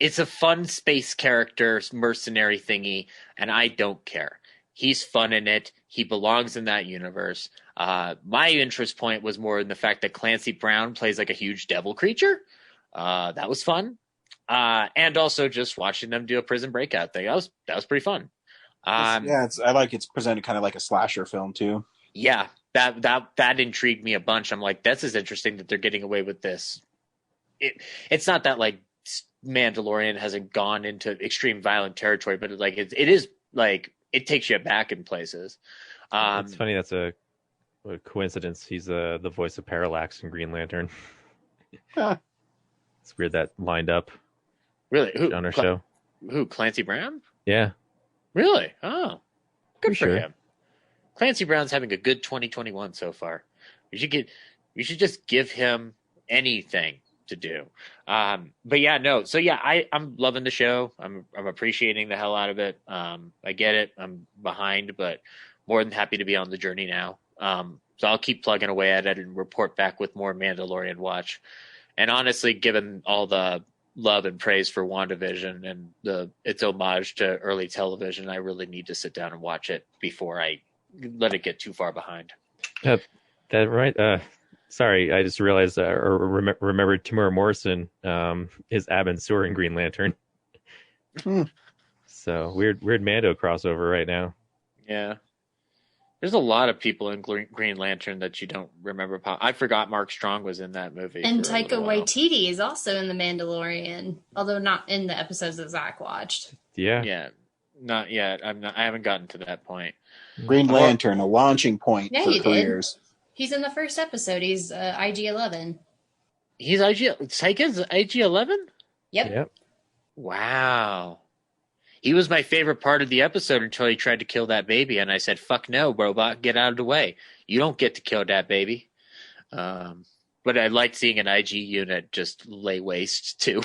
It's a fun space character, mercenary thingy, and I don't care. He's fun in it. He belongs in that universe. My interest point was more in the fact that Clancy Brown plays like a huge devil creature. That was fun. And also just watching them do a prison breakout thing. That was pretty fun. I like it's presented kind of like a slasher film too. Yeah, that intrigued me a bunch. I'm like, this is interesting that they're getting away with this. It's not that like Mandalorian hasn't gone into extreme violent territory, but it is like, it takes you back in places. It's funny. That's a coincidence. He's the voice of Parallax in Green Lantern. It's weird that lined up. Really? On our show. Who? Clancy Brown? Yeah. Really? Oh, good for sure. him. Clancy Brown's having a good 2021 so far. You should just give him anything to do. But yeah, no. So yeah, I'm loving the show. I'm appreciating the hell out of it. I get it. I'm behind, but more than happy to be on the journey now. So I'll keep plugging away at it and report back with more Mandalorian watch. And honestly, given all the love and praise for WandaVision and its homage to early television, I really need to sit down and watch it before I let it get too far behind. That right. Sorry, I just realized remembered Tamura Morrison is Abin Sur in Green Lantern. So weird Mando crossover right now. Yeah. There's a lot of people in Green Lantern that you don't remember. I forgot Mark Strong was in that movie. And Taika Waititi is also in The Mandalorian, although not in the episodes that Zach watched. Yeah. Yeah. Not yet. I haven't gotten to that point. Green Lantern, a launching point for careers. He's in the first episode. He's IG-11. He's Taika's IG-11? Yep. Wow. He was my favorite part of the episode until he tried to kill that baby, and I said, fuck no, robot, get out of the way. You don't get to kill that baby. But I liked seeing an IG unit just lay waste, too.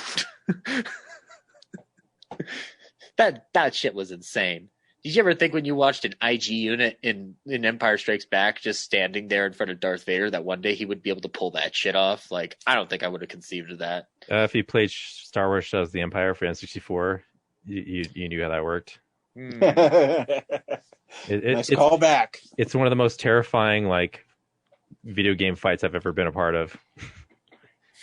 That shit was insane. Did you ever think when you watched an IG unit in Empire Strikes Back just standing there in front of Darth Vader that one day he would be able to pull that shit off? Like, I don't think I would have conceived of that. If you played Star Wars shows The Empire for N64, you knew how that worked. Nice callback. It's one of the most terrifying video game fights I've ever been a part of.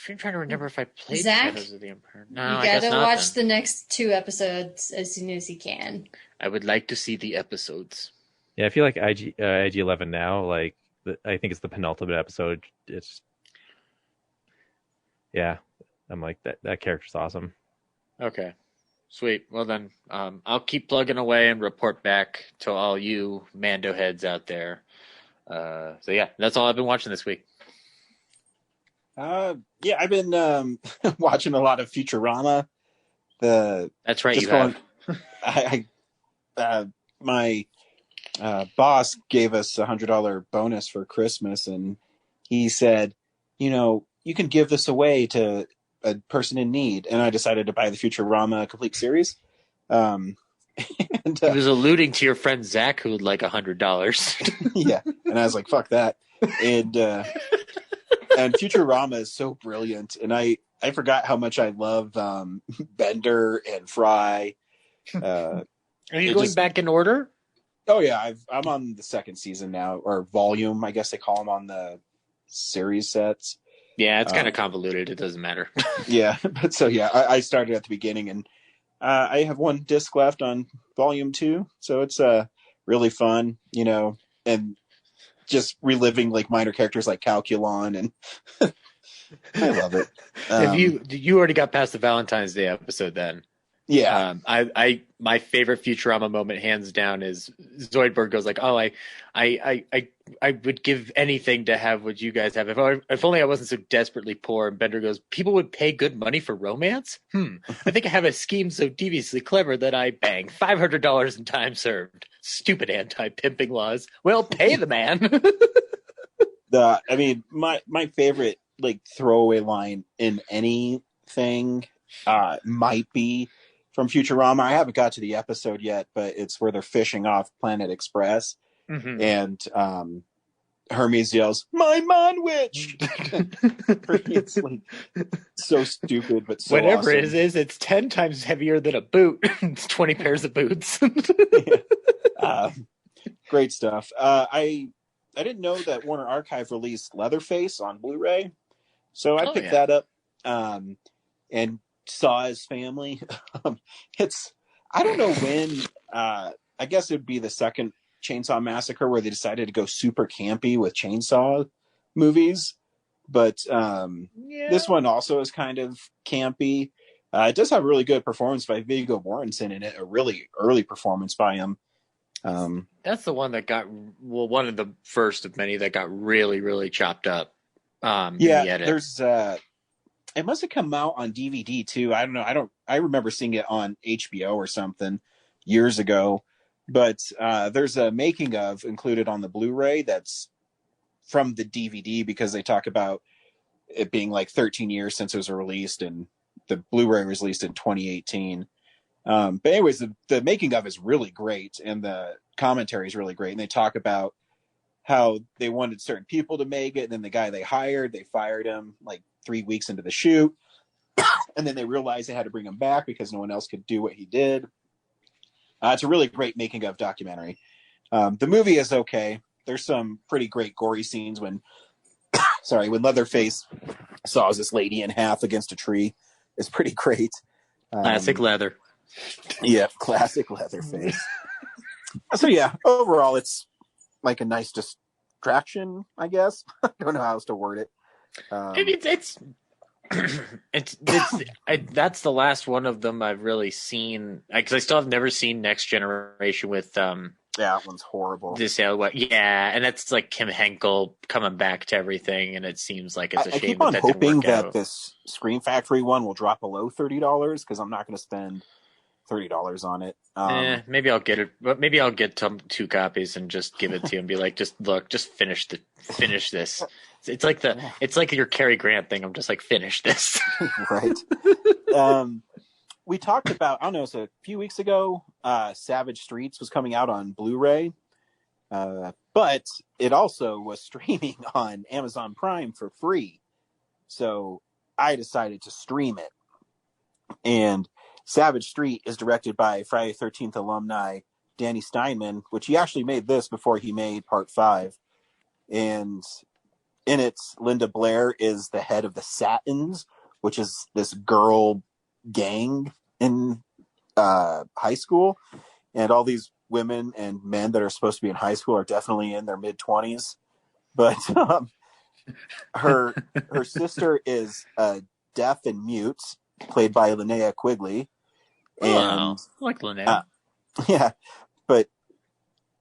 I'm trying to remember if I played Zach, Shadows of the Empire. No, you gotta watch the next 2 episodes as soon as you can. I would like to see the episodes. Yeah, I feel like IG-11 now, I think it's the penultimate episode. I'm like, that character's awesome. Okay. Sweet. Well then, I'll keep plugging away and report back to all you Mando heads out there. So yeah, that's all I've been watching this week. I've been watching a lot of Futurama. That's right, you have. My boss gave us $100 bonus for Christmas, and he said, you can give this away to a person in need, and I decided to buy the Futurama complete series. And he was alluding to your friend Zach, who would like $100. Yeah, and I was like, "Fuck that!" And Futurama is so brilliant, and I forgot how much I love Bender and Fry. Are you going back in order? Oh yeah, I'm on the 2nd season now, or volume, I guess they call them on the series sets. Yeah, it's kind of convoluted. It doesn't matter. Yeah, but so yeah, I started at the beginning, and I have one disc left on Volume 2, so it's really fun, and just reliving like minor characters like Calculon, and I love it. You already got past the Valentine's Day episode then? Yeah. My favorite Futurama moment, hands down, is Zoidberg goes like, "Oh, I would give anything to have what you guys have. If only I wasn't so desperately poor." And Bender goes, "People would pay good money for romance? I think I have a scheme so deviously clever that I bang $500 in time served. Stupid anti-pimping laws. Well, pay the man." My favorite like throwaway line in anything might be from Futurama. I haven't got to the episode yet, but it's where they're fishing off Planet Express, and Hermes yells, "My man witch!" It's like so stupid, but so whatever awesome. it is, it's 10 times heavier than a boot. It's 20 pairs of boots. Great stuff. I didn't know that Warner Archive released Leatherface on Blu-ray, so I picked that up and saw his family. I don't know when. I guess it'd be the second Chainsaw Massacre where they decided to go super campy with chainsaw movies, but this one also is kind of campy. It does have a really good performance by Viggo Mortensen in it, a really early performance by him. That's the one that got one of the first of many that got really, really chopped up. In the edit. There's it must have come out on DVD too. I don't know. I remember seeing it on HBO or something years ago, but there's a making of included on the Blu-ray that's from the DVD, because they talk about it being like 13 years since it was released, and the Blu-ray was released in 2018. But anyways, the making of is really great, and the commentary is really great. And they talk about how they wanted certain people to make it, and then the guy they hired, they fired him like 3 weeks into the shoot. And then they realized they had to bring him back because no one else could do what he did. It's a really great making of documentary. The movie is okay. There's some pretty great gory scenes when Leatherface saws this lady in half against a tree. It's pretty great. Classic leather. Yeah, classic Leatherface. So yeah, overall it's like a nice distraction, I guess. I don't know how else to word it. That's the last one of them I've really seen, because I still have never seen Next Generation with that one's horrible. And that's like Kim Henkel coming back to everything, and it seems like it's a shame. I keep on hoping that out. This Scream Factory one will drop below $30, because I'm not going to spend $30 on it. Maybe I'll get it, but maybe I'll get 2 copies and just give it to you and be like, just finish this. It's like your Cary Grant thing. I'm just like, finish this. Right. We talked about, I don't know, so a few weeks ago, Savage Streets was coming out on Blu-ray, but it also was streaming on Amazon Prime for free. So I decided to stream it. And Savage Street is directed by Friday the 13th alumni Danny Steinman, which he actually made this before he made Part 5. And in it, Linda Blair is the head of the Satins, which is this girl gang in high school. And all these women and men that are supposed to be in high school are definitely in their mid-20s. But her sister is deaf and mute, played by Linnea Quigley. And I like Linnea. Yeah, but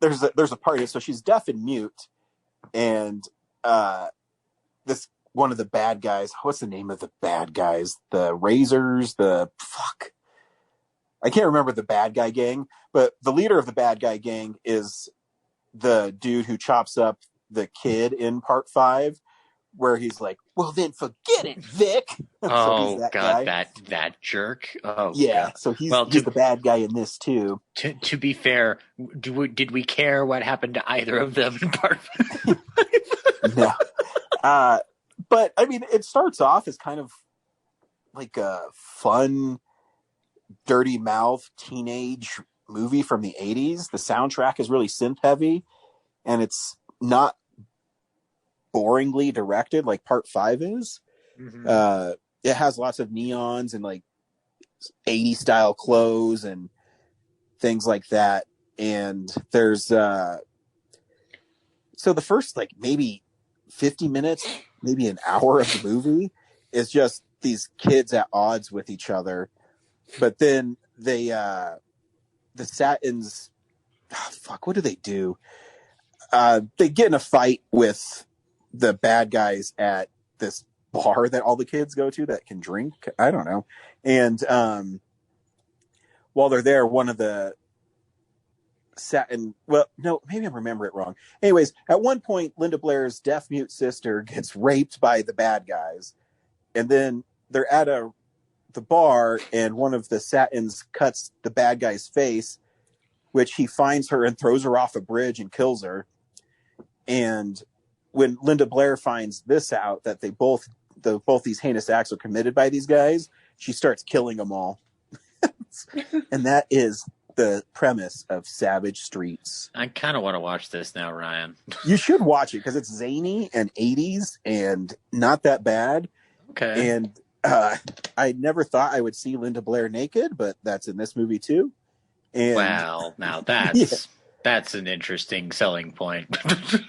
there's a party, so she's deaf and mute, and this one of the bad guys. What's the name of the bad guys? The Razors. I can't remember the bad guy gang, but the leader of the bad guy gang is the dude who chops up the kid in Part 5, where he's like, "Well, then forget it, Vic." Oh, so God, that jerk. Oh, yeah. God. So he's the bad guy in this too. To be fair, did we care what happened to either of them in Part 5? No. But I mean, it starts off as kind of like a fun, dirty mouth teenage movie from the 80s. The soundtrack is really synth heavy, and it's not boringly directed like Part 5 is. Mm-hmm. It has lots of neons and like 80s style clothes and things like that. And there's so the first like maybe 50 minutes, maybe an hour of the movie is just these kids at odds with each other. But then they the Satins, what do? They get in a fight with the bad guys at this bar that all the kids go to that can drink. I don't know. And while they're there, one of the Satin, well, no, maybe I remember it wrong. Anyways, at one point, Linda Blair's deaf mute sister gets raped by the bad guys. And then they're at the bar, and one of the Satins cuts the bad guy's face, which he finds her and throws her off a bridge and kills her. And when Linda Blair finds this out, that they both these heinous acts are committed by these guys, she starts killing them all. And that is the premise of Savage Streets. I kind of want to watch this now, Ryan. You should watch it because it's zany and 80s and not that bad. Okay. And I never thought I would see Linda Blair naked, but that's in this movie too. And well, now that's an interesting selling point.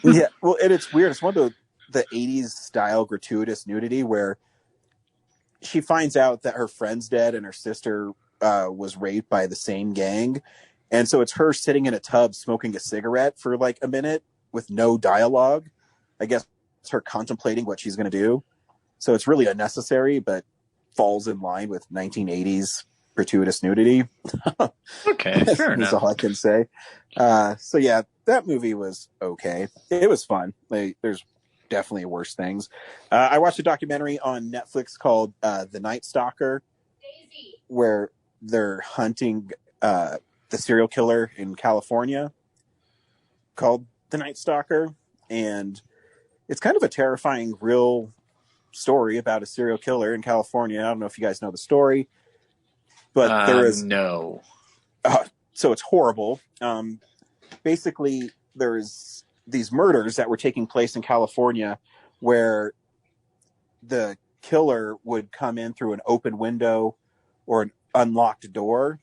Yeah, well, and it's weird. It's one of the 80s style gratuitous nudity where she finds out that her friend's dead and her sister was raped by the same gang. And so it's her sitting in a tub smoking a cigarette for like a minute with no dialogue. I guess it's her contemplating what she's going to do. So it's really unnecessary, but falls in line with 1980s gratuitous nudity. Okay, fair enough. That's all I can say. So yeah, that movie was okay. It was fun. There's definitely worse things. I watched a documentary on Netflix called The Night Stalker, where they're hunting the serial killer in California called The Night Stalker. And it's kind of a terrifying, real story about a serial killer in California. I don't know if you guys know the story, but there is no. So it's horrible. Basically, there's these murders that were taking place in California where the killer would come in through an open window or an unlocked door,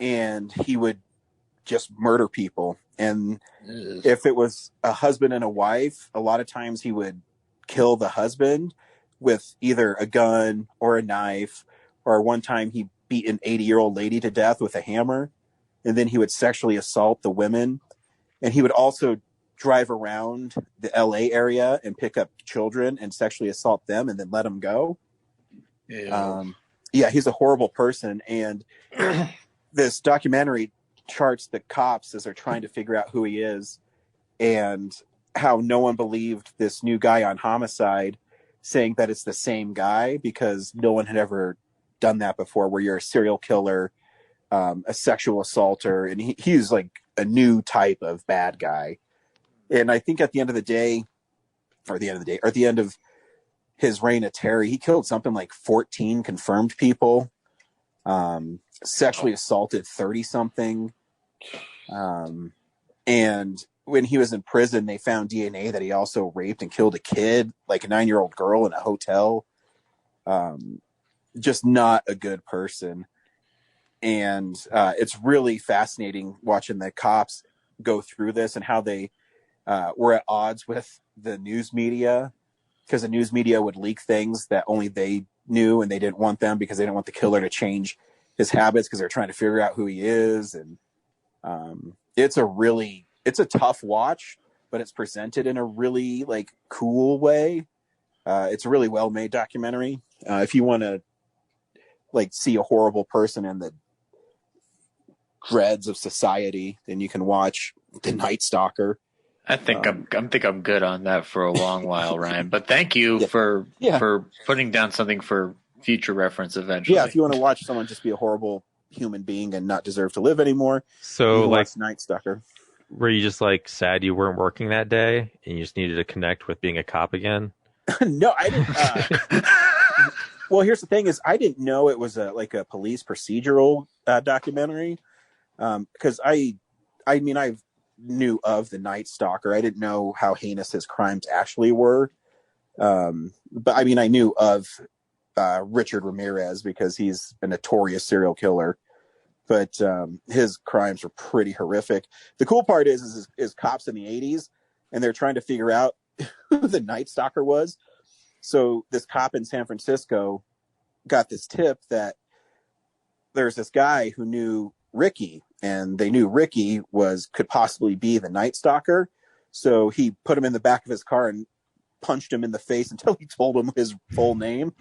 and he would just murder people. And if it was a husband and a wife, a lot of times he would kill the husband with either a gun or a knife, or one time he beat an 80-year-old lady to death with a hammer, and then he would sexually assault the women. And he would also drive around the LA area and pick up children and sexually assault them and then let them go. Yeah, he's a horrible person. And this documentary charts the cops as they're trying to figure out who he is, and how no one believed this new guy on Homicide saying that it's the same guy, because no one had ever done that before, where you're a serial killer, a sexual assaulter, and he's like a new type of bad guy. And I think at the end of his reign of terror, he killed something like 14 confirmed people, sexually assaulted 30 something. And when he was in prison, they found DNA that he also raped and killed a kid, like a 9-year-old girl, in a hotel. Just not a good person. And it's really fascinating watching the cops go through this and how they were at odds with the news media, because the news media would leak things that only they knew, and they didn't want them because they didn't want the killer to change his habits, because they're trying to figure out who he is. And it's a tough watch, but it's presented in a really like cool way. It's a really well-made documentary. If you want to like see a horrible person in the dreads of society, then you can watch The Night Stalker. I think I'm good on that for a long while, Ryan. But thank you for putting down something for future reference eventually. Yeah, if you want to watch someone just be a horrible human being and not deserve to live anymore, so you can like watch Night Stalker. Were you just like sad you weren't working that day and you just needed to connect with being a cop again? No, I didn't. Well, here's the thing: is I didn't know it was a police procedural documentary, because I knew of the Night Stalker. I didn't know how heinous his crimes actually were, but I mean, I knew of Richard Ramirez because he's a notorious serial killer. But his crimes were pretty horrific. The cool part is cops in the 80s, and they're trying to figure out who the Night Stalker was. So this cop in San Francisco got this tip that there's this guy who knew Ricky, and they knew Ricky could possibly be the Night Stalker. So he put him in the back of his car and punched him in the face until he told him his full name.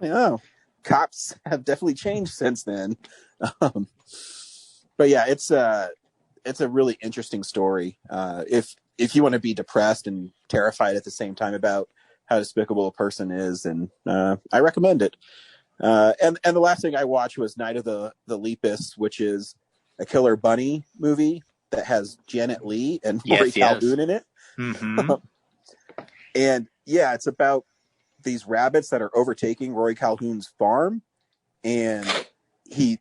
Oh, cops have definitely changed since then. But yeah, it's a really interesting story. If you want to be depressed and terrified at the same time about how despicable a person is, and I recommend it. And the last thing I watched was Night of the Lepus, which is a killer bunny movie that has Janet Leigh and Rory Calhoun in it. Mm-hmm. And yeah, it's about these rabbits that are overtaking Rory Calhoun's farm, and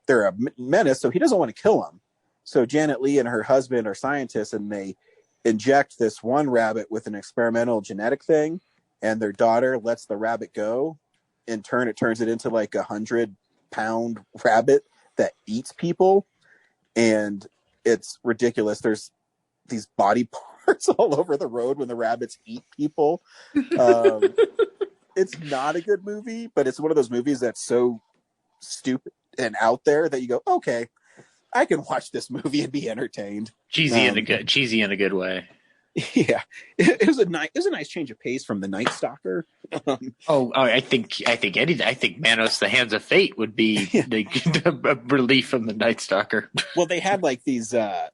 they're a menace, so he doesn't want to kill them. So Janet Leigh and her husband are scientists, and they inject this one rabbit with an experimental genetic thing, and their daughter lets the rabbit go. In turn, it turns it into like 100-pound rabbit that eats people, and it's ridiculous. There's these body parts all over the road when the rabbits eat people. It's not a good movie, but it's one of those movies that's so stupid and out there that you go, okay, I can watch this movie and be entertained. Cheesy in a good way. Yeah, it was a nice change of pace from the Night Stalker. I think Manos: The Hands of Fate would be the relief from the Night Stalker. Well, they had like these up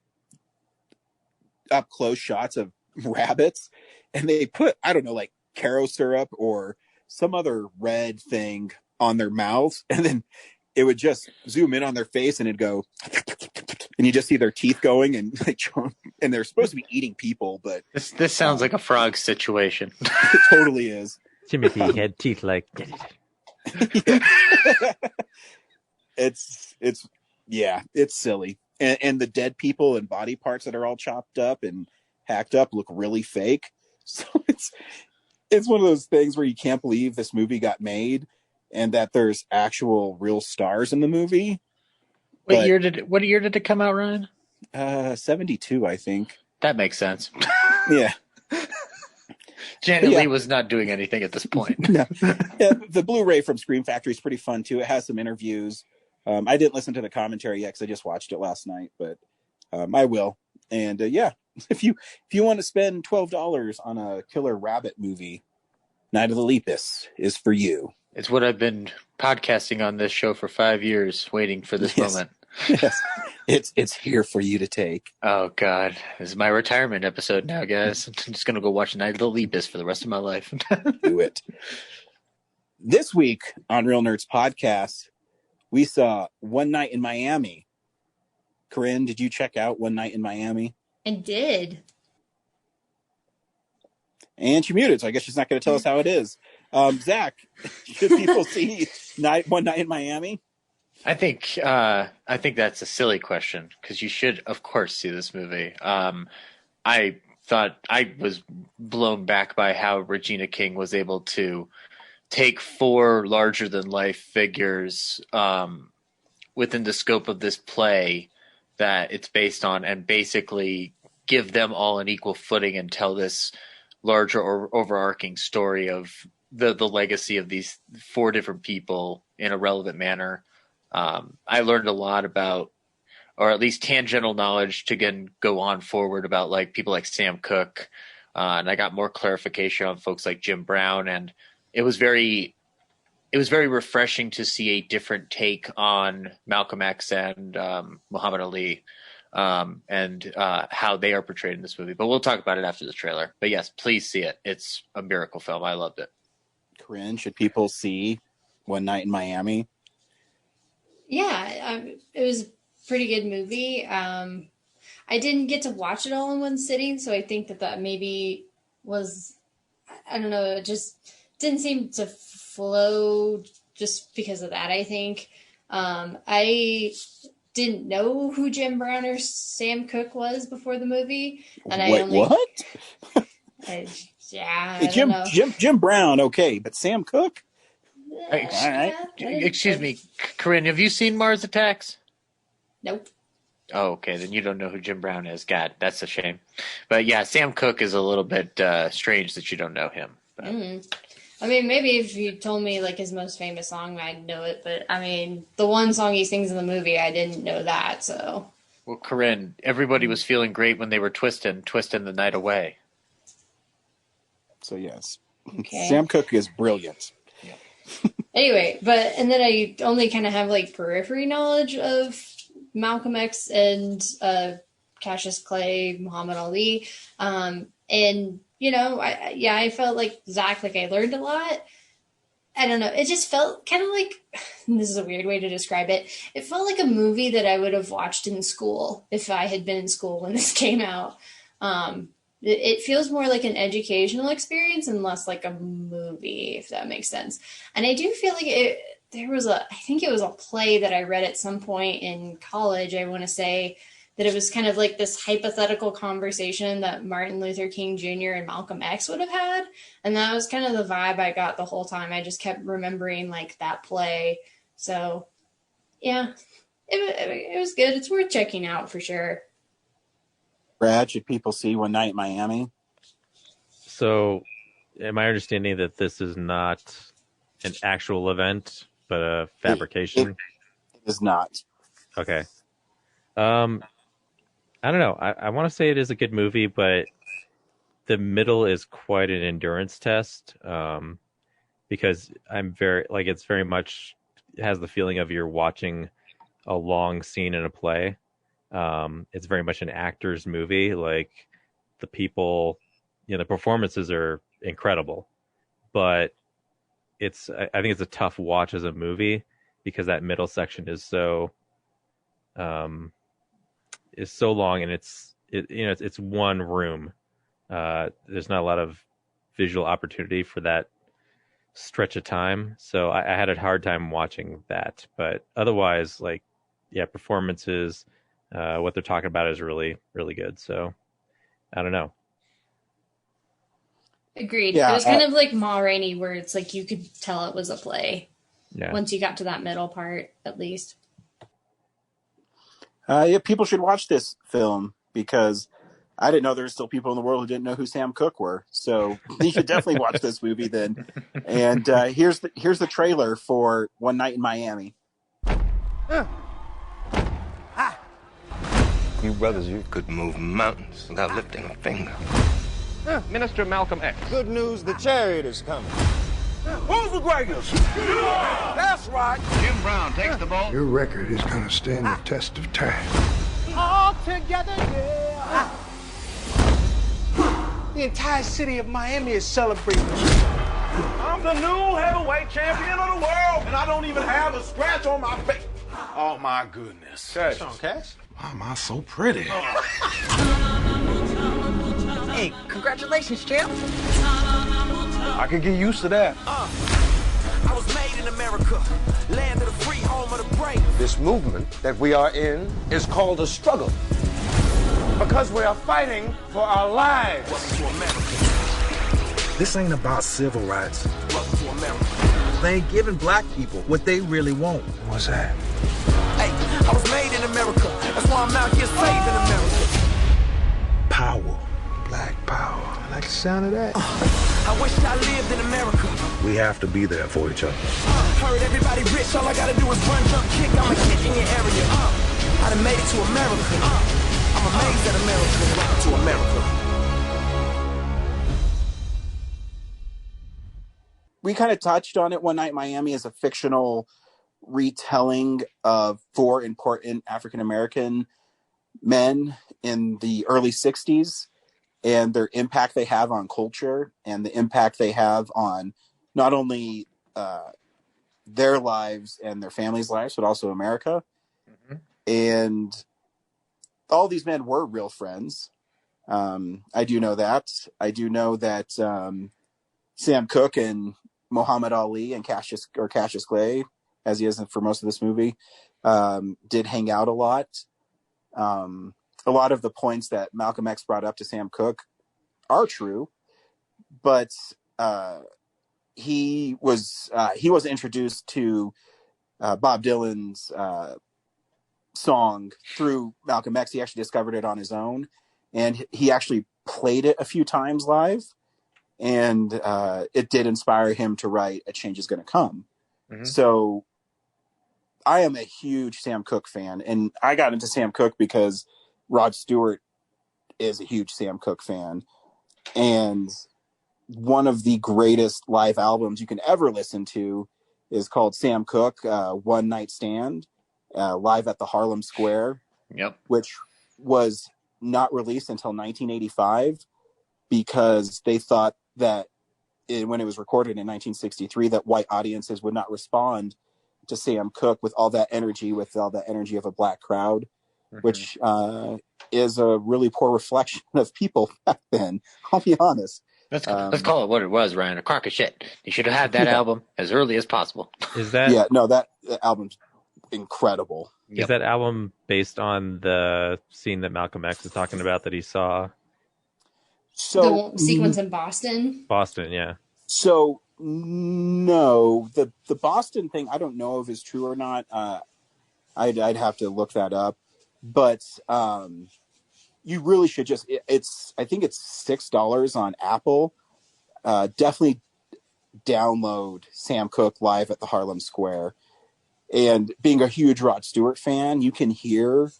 close shots of rabbits, and they put, I don't know, like Caro syrup or some other red thing on their mouths, and then it would just zoom in on their face and it'd go, and you just see their teeth going, and and they're supposed to be eting people, but this sounds like a frog situation. It totally is. Timothy had teeth like it's silly, and the dead people and body parts that are all chopped up and hacked up look really fake. So it's one of those things where you can't believe this movie got made and that there's actual real stars in the movie. What year did it come out, Ryan? 72, I think. That makes sense. Yeah. Janet Leigh was not doing anything at this point. No. Yeah, the Blu-ray from Scream Factory is pretty fun too. It has some interviews. I didn't listen to the commentary yet because I just watched it last night, but I will. And if you want to spend $12 on a killer rabbit movie, Night of the Lepus is for you. It's what I've been podcasting on this show for 5 years, waiting for this moment. Yes, it's here for you to take. Oh God, this is my retirement episode now, guys. I'm just gonna go watch Night of the Lepus for the rest of my life. Do it. This week on Real Nerds Podcast, we saw One Night in Miami. Corinne, did you check out One Night in Miami? I did. And she muted, so I guess she's not going to tell us how it is. Zach, should people see One Night in Miami? I think that's a silly question because you should, of course, see this movie. I thought I was blown back by how Regina King was able to take 4 larger-than-life figures within the scope of this play that it's based on and basically give them all an equal footing and tell this larger or overarching story of the legacy of these 4 different people in a relevant manner. I learned a lot about, or at least tangential knowledge to go on forward about like people like Sam Cooke. And I got more clarification on folks like Jim Brown. And it was very refreshing to see a different take on Malcolm X and Muhammad Ali. And how they are portrayed in this movie. But we'll talk about it after the trailer. But yes, please see it. It's a miracle film. I loved it. Corinne, should people see One Night in Miami? Yeah, it was a pretty good movie. I didn't get to watch it all in one sitting, so I think that maybe was, I don't know, it just didn't seem to flow just because of that, I think. I didn't know who Jim Brown or Sam Cooke was before the movie, and what? I don't know. Jim Brown, okay, but Sam Cooke? All right. Excuse me, Corinne, have you seen Mars Attacks? Nope. Oh, okay, then you don't know who Jim Brown is. God, that's a shame. But yeah, Sam Cooke is a little bit strange that you don't know him. I mean, maybe if you told me like his most famous song, I'd know it. But I mean, the one song he sings in the movie, I didn't know that. So. Well, Corinne, everybody was feeling great when they were twisting the night away. So yes, okay. Sam Cooke is brilliant. Yeah. Anyway, and then I only kind of have like periphery knowledge of Malcolm X and Cassius Clay, Muhammad Ali, and you know, I felt like Zach, like I learned a lot. I don't know. It just felt kind of like, this is a weird way to describe it. It felt like a movie that I would have watched in school if I had been in school when this came out. It feels more like an educational experience and less like a movie, if that makes sense. And I do feel like I think it was a play that I read at some point in college. I want to say that it was kind of like this hypothetical conversation that Martin Luther King Jr. and Malcolm X would have had. And that was kind of the vibe I got the whole time. I just kept remembering like that play. So yeah, it was good. It's worth checking out for sure. Brad, should people see One Night in Miami? So am I understanding that this is not an actual event, but a fabrication? It is not. Okay. I don't know. I want to say it is a good movie, but the middle is quite an endurance test because it's very much has the feeling of you're watching a long scene in a play. It's very much an actor's movie. Like the people, the performances are incredible, but I think it's a tough watch as a movie because that middle section is so long, and it's one room. There's not a lot of visual opportunity for that stretch of time, so I had a hard time watching that. But otherwise, performances, what they're talking about is really, really good. So I don't know. Agreed. Yeah, it was kind of like Ma Rainey, where it's like you could tell it was a play. Yeah. Once you got to that middle part, at least. People should watch this film because I didn't know there were still people in the world who didn't know who Sam Cooke were. So you should definitely watch this movie then. And here's the trailer for One Night in Miami. You brothers, you could move mountains without lifting a finger. Minister Malcolm X. Good news, the chariot is coming. Who's the greatest? That's right. Jim Brown takes the ball. Your record is going to stand the test of time. All together, yeah. The entire city of Miami is celebrating. I'm the new heavyweight champion of the world, and I don't even have a scratch on my face. Oh, my goodness. Cash. On, Cash? Why am I so pretty? Hey, congratulations, champ. I could get used to that. I was made in America, land of the free, home of the brave. This movement that we are in is called a struggle. Because we are fighting for our lives. Welcome to America. This ain't about civil rights. Welcome to America. They ain't giving black people what they really want. What's that? Hey, I was made in America. That's why I'm out here saving America. Power. Black power. I like the sound of that. I wish I lived in America. We have to be there for each other. Heard everybody rich, all I gotta do is run, jump, kick. I'm a kid in your area. I done made it to America. I'm amazed at America. Welcome to America. We kind of touched on it. One Night in Miami is a fictional retelling of 4 important African-American men in the early 60s and their impact they have on culture and the impact they have on not only their lives and their families' lives, but also America. Mm-hmm. And all these men were real friends. I do know that. I do know that Sam Cooke and Muhammad Ali and Cassius Clay, as he is for most of this movie, did hang out a lot. A lot of the points that Malcolm X brought up to Sam Cooke are true, but he was introduced to Bob Dylan's song through Malcolm X. He actually discovered it on his own, and he actually played it a few times live, and it did inspire him to write A Change Is Gonna Come. Mm-hmm. So I am a huge Sam Cooke fan, and I got into Sam Cooke because Rod Stewart is a huge Sam Cooke fan, and one of the greatest live albums you can ever listen to is called Sam Cooke, One Night Stand, live at the Harlem Square, which was not released until 1985 because they thought that when it was recorded in 1963 that white audiences would not respond to Sam Cooke with all that energy of a black crowd, which is a really poor reflection of people back then. I'll be honest. Let's call it what it was, Ryan. A crock of shit. You should have had that album as early as possible. Is that? Yeah, no, that album's incredible. Is that album based on the scene that Malcolm X is talking about that he saw? So the sequence in Boston? Boston, yeah. So no, the Boston thing I don't know if is true or not. I'd have to look that up, but you really should just. I think it's $6 on Apple. Definitely download Sam Cooke live at the Harlem Square. And being a huge Rod Stewart fan, you can hear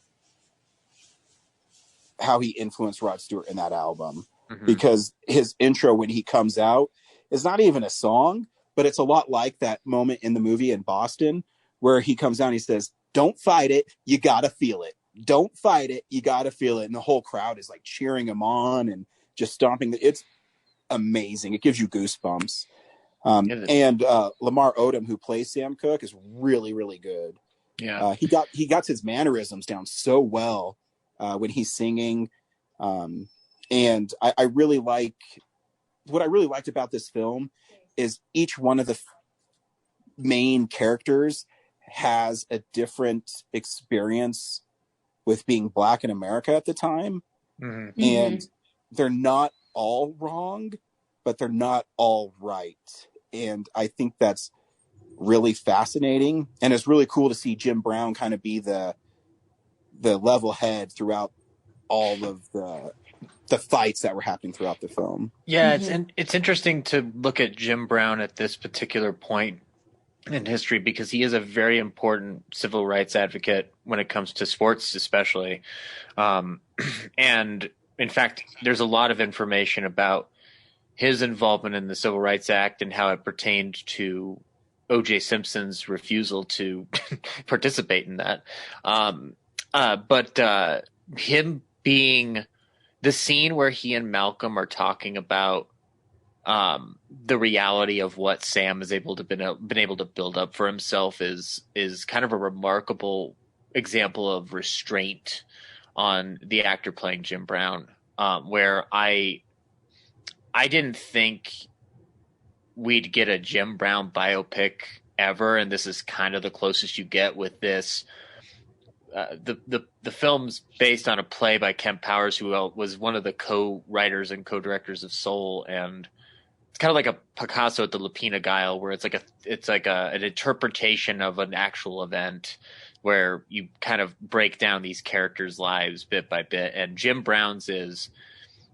how he influenced Rod Stewart in that album. Mm-hmm. Because his intro when he comes out is not even a song, but it's a lot like that moment in the movie in Boston where he comes out and he says, "Don't fight it, you gotta feel it. Don't fight it, you gotta feel it." And the whole crowd is like cheering him on and just stomping. It's amazing. It gives you goosebumps. And Lamar Odom, who plays Sam Cooke, is really, really good. Yeah, he got his mannerisms down so well when he's singing. And I really like what I really liked about this film is each one of the main characters has a different experience with being black in America at the time. Mm-hmm. And they're not all wrong, but they're not all right. And I think that's really fascinating. And it's really cool to see Jim Brown kind of be the level head throughout all of the fights that were happening throughout the film. Yeah, it's interesting to look at Jim Brown at this particular point in history because he is a very important civil rights advocate when it comes to sports, especially. And in fact, there's a lot of information about his involvement in the Civil Rights Act and how it pertained to O.J. Simpson's refusal to participate in that. But him being the scene where he and Malcolm are talking about the reality of what Sam has been able to build up for himself is kind of a remarkable example of restraint on the actor playing Jim Brown, where I didn't think we'd get a Jim Brown biopic ever, and this is kind of the closest you get with this. The film's based on a play by Kemp Powers, who was one of the co-writers and co-directors of Soul, and it's kind of like a Picasso at the Lapina Guile, where it's like an interpretation of an actual event, where you kind of break down these characters' lives bit by bit. And Jim Brown's is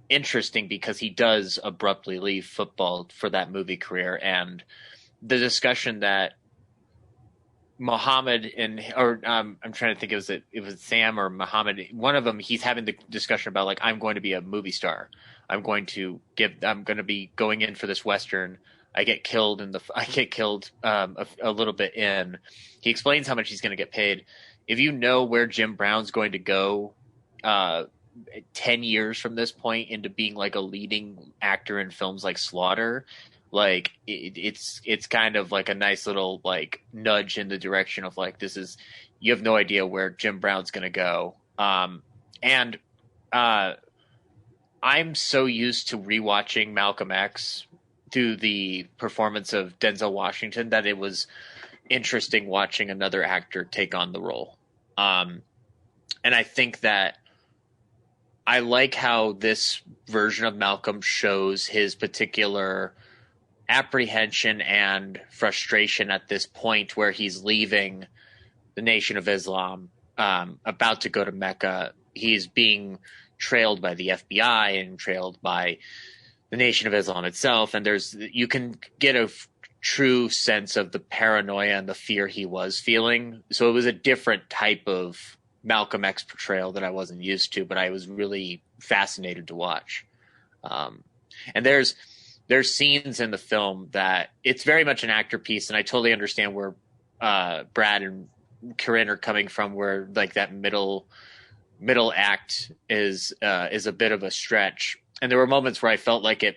interesting because he does abruptly leave football for that movie career, and the discussion that Muhammad I'm trying to think, it was Sam or Muhammad, one of them, he's having the discussion about like, I'm going to be a movie star. I'm going to be going in for this Western. I get killed a little bit in. He explains how much he's going to get paid. If you know where Jim Brown's going to go 10 years from this point into being like a leading actor in films like Slaughter, like it's kind of like a nice little like nudge in the direction of like, you have no idea where Jim Brown's going to go. And I'm so used to rewatching Malcolm X through the performance of Denzel Washington that it was interesting watching another actor take on the role. And I think that I like how this version of Malcolm shows his particular apprehension and frustration at this point where he's leaving the Nation of Islam, about to go to Mecca. He's being trailed by the FBI and trailed by the Nation of Islam itself. And you can get a true sense of the paranoia and the fear he was feeling. So it was a different type of Malcolm X portrayal that I wasn't used to, but I was really fascinated to watch. And there's scenes in the film that it's very much an actor piece, and I totally understand where Brad and Corinne are coming from, where like that middle act is a bit of a stretch. And there were moments where I felt like it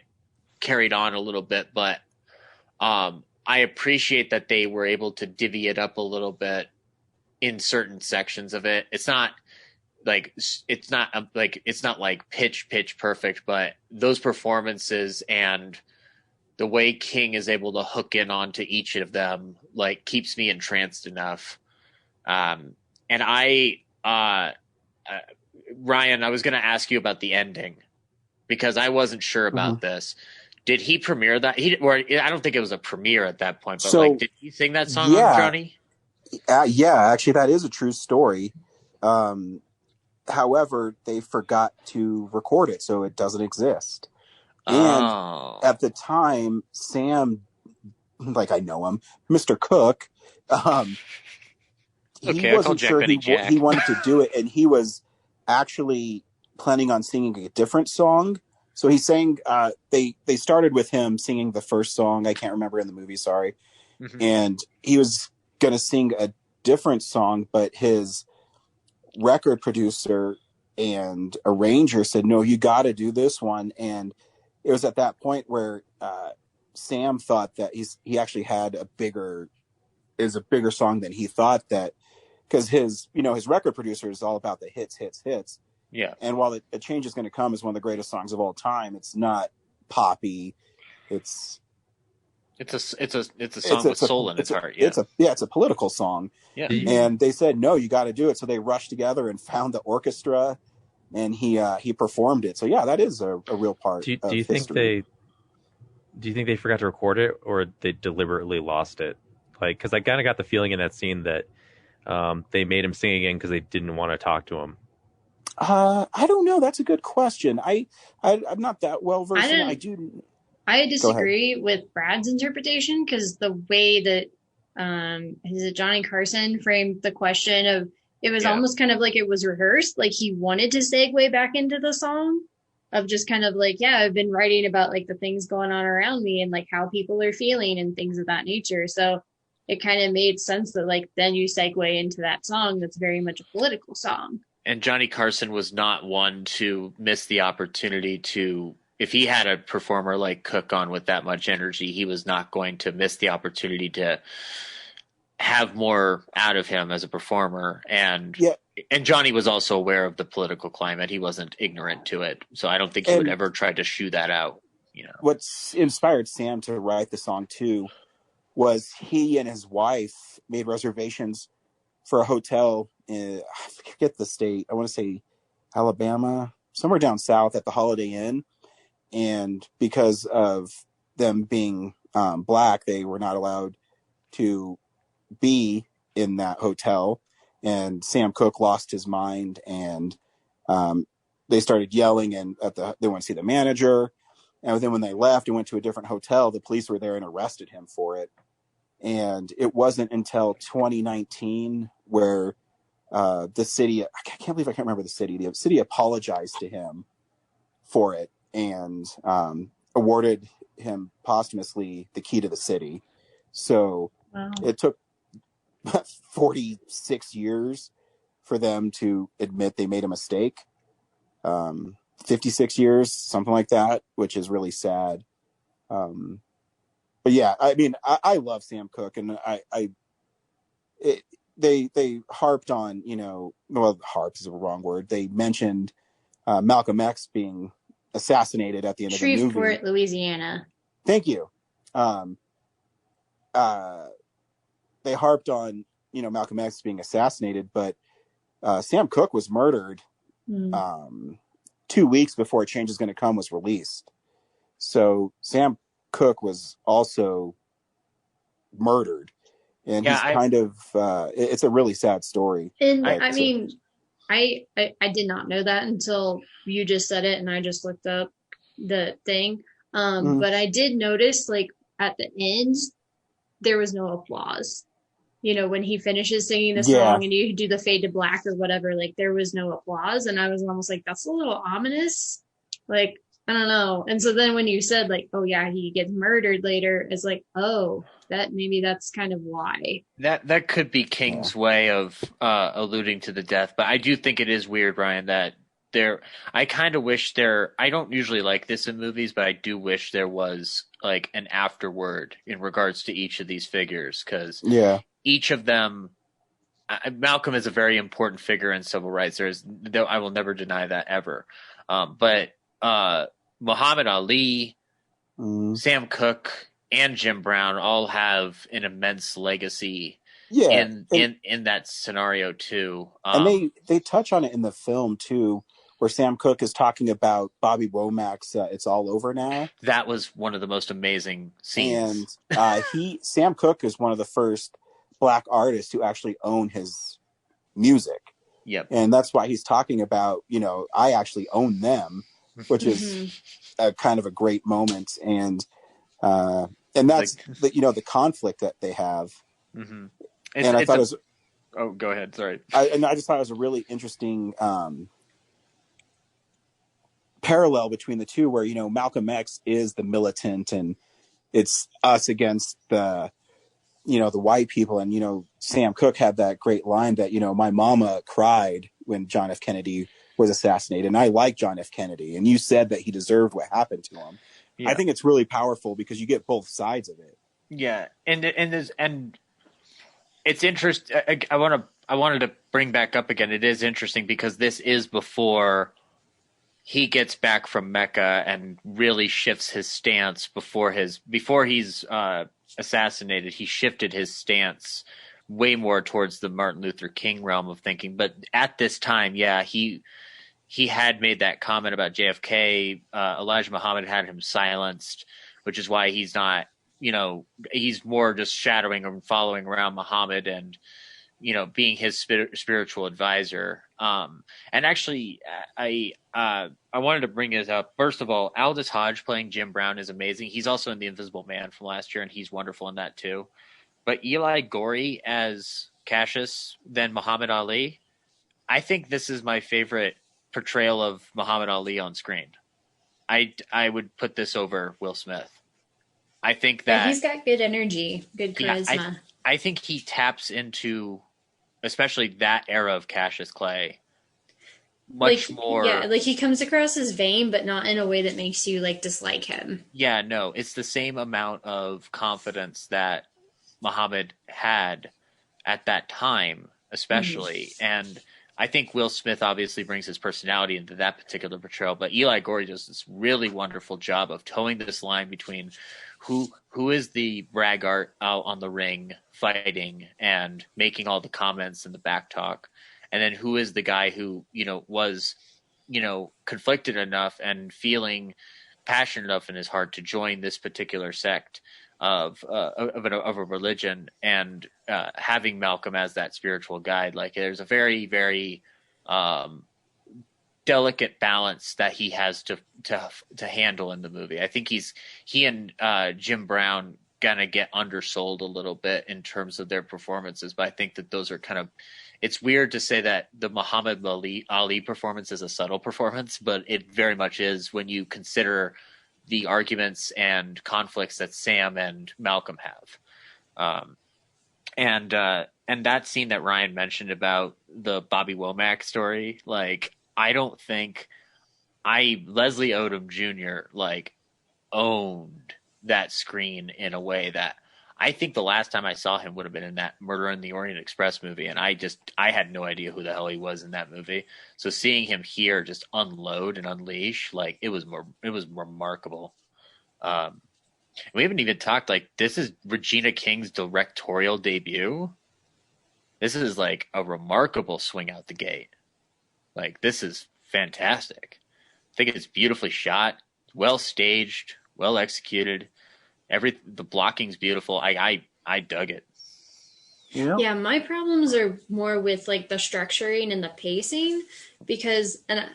carried on a little bit, but I appreciate that they were able to divvy it up a little bit in certain sections of it. It's not like pitch perfect, but those performances and the way King is able to hook in onto each of them like keeps me entranced enough. And Ryan, I was going to ask you about the ending because I wasn't sure about this. Did he premiere that? I don't think it was a premiere at that point, but did he sing that song on Johnny? Yeah, actually, that is a true story. However, they forgot to record it, so it doesn't exist. And at the time, Sam, like I know him, Mr. Cook, he wasn't sure he wanted to do it, and he was actually planning on singing a different song. So he sang, they started with him singing the first song, I can't remember in the movie, sorry. Mm-hmm. And he was going to sing a different song, but his record producer and arranger said, no, you got to do this one. And it was at that point where Sam thought that he actually had a bigger song than he thought, that because his record producer is all about the hits. Yeah. And while A Change Is Going to Come is one of the greatest songs of all time, it's not poppy. It's a song with soul in its heart. Yeah. It's a political song. Yeah. And they said, no, you got to do it. So they rushed together and found the orchestra, and he performed it. So yeah, that is a real part. Do you think they forgot to record it, or they deliberately lost it? Like, because I kind of got the feeling in that scene that they made him sing again because they didn't want to talk to him. I don't know. That's a good question. I'm not that well versed. I disagree with Brad's interpretation, because the way that Johnny Carson framed the question of it was almost kind of like it was rehearsed, like he wanted to segue back into the song of just kind of like, yeah, I've been writing about like the things going on around me and like how people are feeling and things of that nature. So it kind of made sense that like then you segue into that song that's very much a political song. And Johnny Carson was not one to miss the opportunity to, if he had a performer like Cook on with that much energy, he was not going to miss the opportunity to have more out of him as a performer. And Johnny was also aware of the political climate. He wasn't ignorant to it. So I don't think he would ever try to shoo that out. What's inspired Sam to write the song too was he and his wife made reservations for a hotel in, I forget the state, I want to say Alabama, somewhere down south, at the Holiday Inn. And because of them being black, they were not allowed to be in that hotel. And Sam Cooke lost his mind, and they started yelling, and they went to see the manager. And then when they left and went to a different hotel, the police were there and arrested him for it. And it wasn't until 2019 where the city, I can't remember the city apologized to him for it and awarded him posthumously the key to the city. So It took 46 years for them to admit they made a mistake. 56 years, something like that, which is really sad. But yeah, I mean, I love Sam Cooke, and they harped on, well, harp is a wrong word. They mentioned Malcolm X being assassinated at the end of the movie. Shreveport, Louisiana. Thank you. They harped on, Malcolm X being assassinated, but Sam Cooke was murdered 2 weeks before A Change Is Going to Come was released. So Sam Cook was also murdered, and he's kind of it's a really sad story. And I mean, I did not know that until you just said it, and I just looked up the thing. But I did notice, like, at the end, there was no applause. You know, when he finishes singing the song and you do the fade to black or whatever, like, there was no applause. And I was almost like, that's a little ominous. Like, I don't know. And so then when you said, like, oh yeah, he gets murdered later, it's like, oh, that's kind of why. That could be King's way of alluding to the death, but I do think it is weird, Ryan, that I kind of wish I don't usually like this in movies, but I do wish there was like an afterword in regards to each of these figures, because each of them, Malcolm is a very important figure in civil rights. I will never deny that ever. But Muhammad Ali, Sam Cooke, and Jim Brown all have an immense legacy in that scenario too. And they touch on it in the film too, where Sam Cooke is talking about Bobby Womack's "It's All Over Now." That was one of the most amazing scenes. And Sam Cooke is one of the first Black artists to actually own his music. Yep. And that's why he's talking about, you know, I actually own them, which is a kind of a great moment. And that's the conflict that they have. Mm-hmm. And I thought it was. Oh, go ahead. Sorry. I just thought it was a really interesting parallel between the two, where, you know, Malcolm X is the militant and it's us against the white people. And, you know, Sam Cooke had that great line that, you know, my mama cried when John F. Kennedy was assassinated. And I like John F. Kennedy. And you said that he deserved what happened to him. Yeah. I think it's really powerful because you get both sides of it. Yeah. And it's interesting. I wanted to bring back up again. It is interesting because this is before he gets back from Mecca and really shifts his stance before he's assassinated. He shifted his stance way more towards the Martin Luther King realm of thinking. But at this time, he had made that comment about JFK. Elijah Muhammad had him silenced, which is why he's not, you know, he's more just shadowing and following around Muhammad and, you know, being his spiritual advisor. And actually, I wanted to bring it up. First of all, Aldous Hodge playing Jim Brown is amazing. He's also in The Invisible Man from last year, and he's wonderful in that too. But Eli Gorey as Cassius, then Muhammad Ali, I think this is my favorite portrayal of Muhammad Ali on screen. I would put this over Will Smith. I think that he's got good energy, good charisma. Yeah, I think he taps into, especially that era of Cassius Clay, much more. Yeah, like he comes across as vain, but not in a way that makes you like dislike him. Yeah, no, it's the same amount of confidence that Muhammad had at that time, especially. And I think Will Smith obviously brings his personality into that particular portrayal, but Eli Gorey does this really wonderful job of towing this line between who is the braggart out on the ring fighting and making all the comments and the back talk, and then who is the guy who, you know, was, you know, conflicted enough and feeling passionate enough in his heart to join this particular sect of a religion, and having Malcolm as that spiritual guide. Like, there's a very, very delicate balance that he has to handle in the movie. I think he and Jim Brown gonna get undersold a little bit in terms of their performances, but I think that those are kind of, it's weird to say that the Muhammad Ali performance is a subtle performance, but it very much is when you consider the arguments and conflicts that Sam and Malcolm have. And that scene that Ryan mentioned about the Bobby Womack story, like, I don't think Leslie Odom Jr. like owned that screen in a way that I think the last time I saw him would have been in that Murder in the Orient Express movie. And I had no idea who the hell he was in that movie. So seeing him here just unload and unleash, like, it was remarkable. We haven't even talked, like, this is Regina King's directorial debut. This is like a remarkable swing out the gate. Like, this is fantastic. I think it's beautifully shot, well staged, well executed. The blocking's beautiful. I dug it. Yeah, my problems are more with like the structuring and the pacing because, and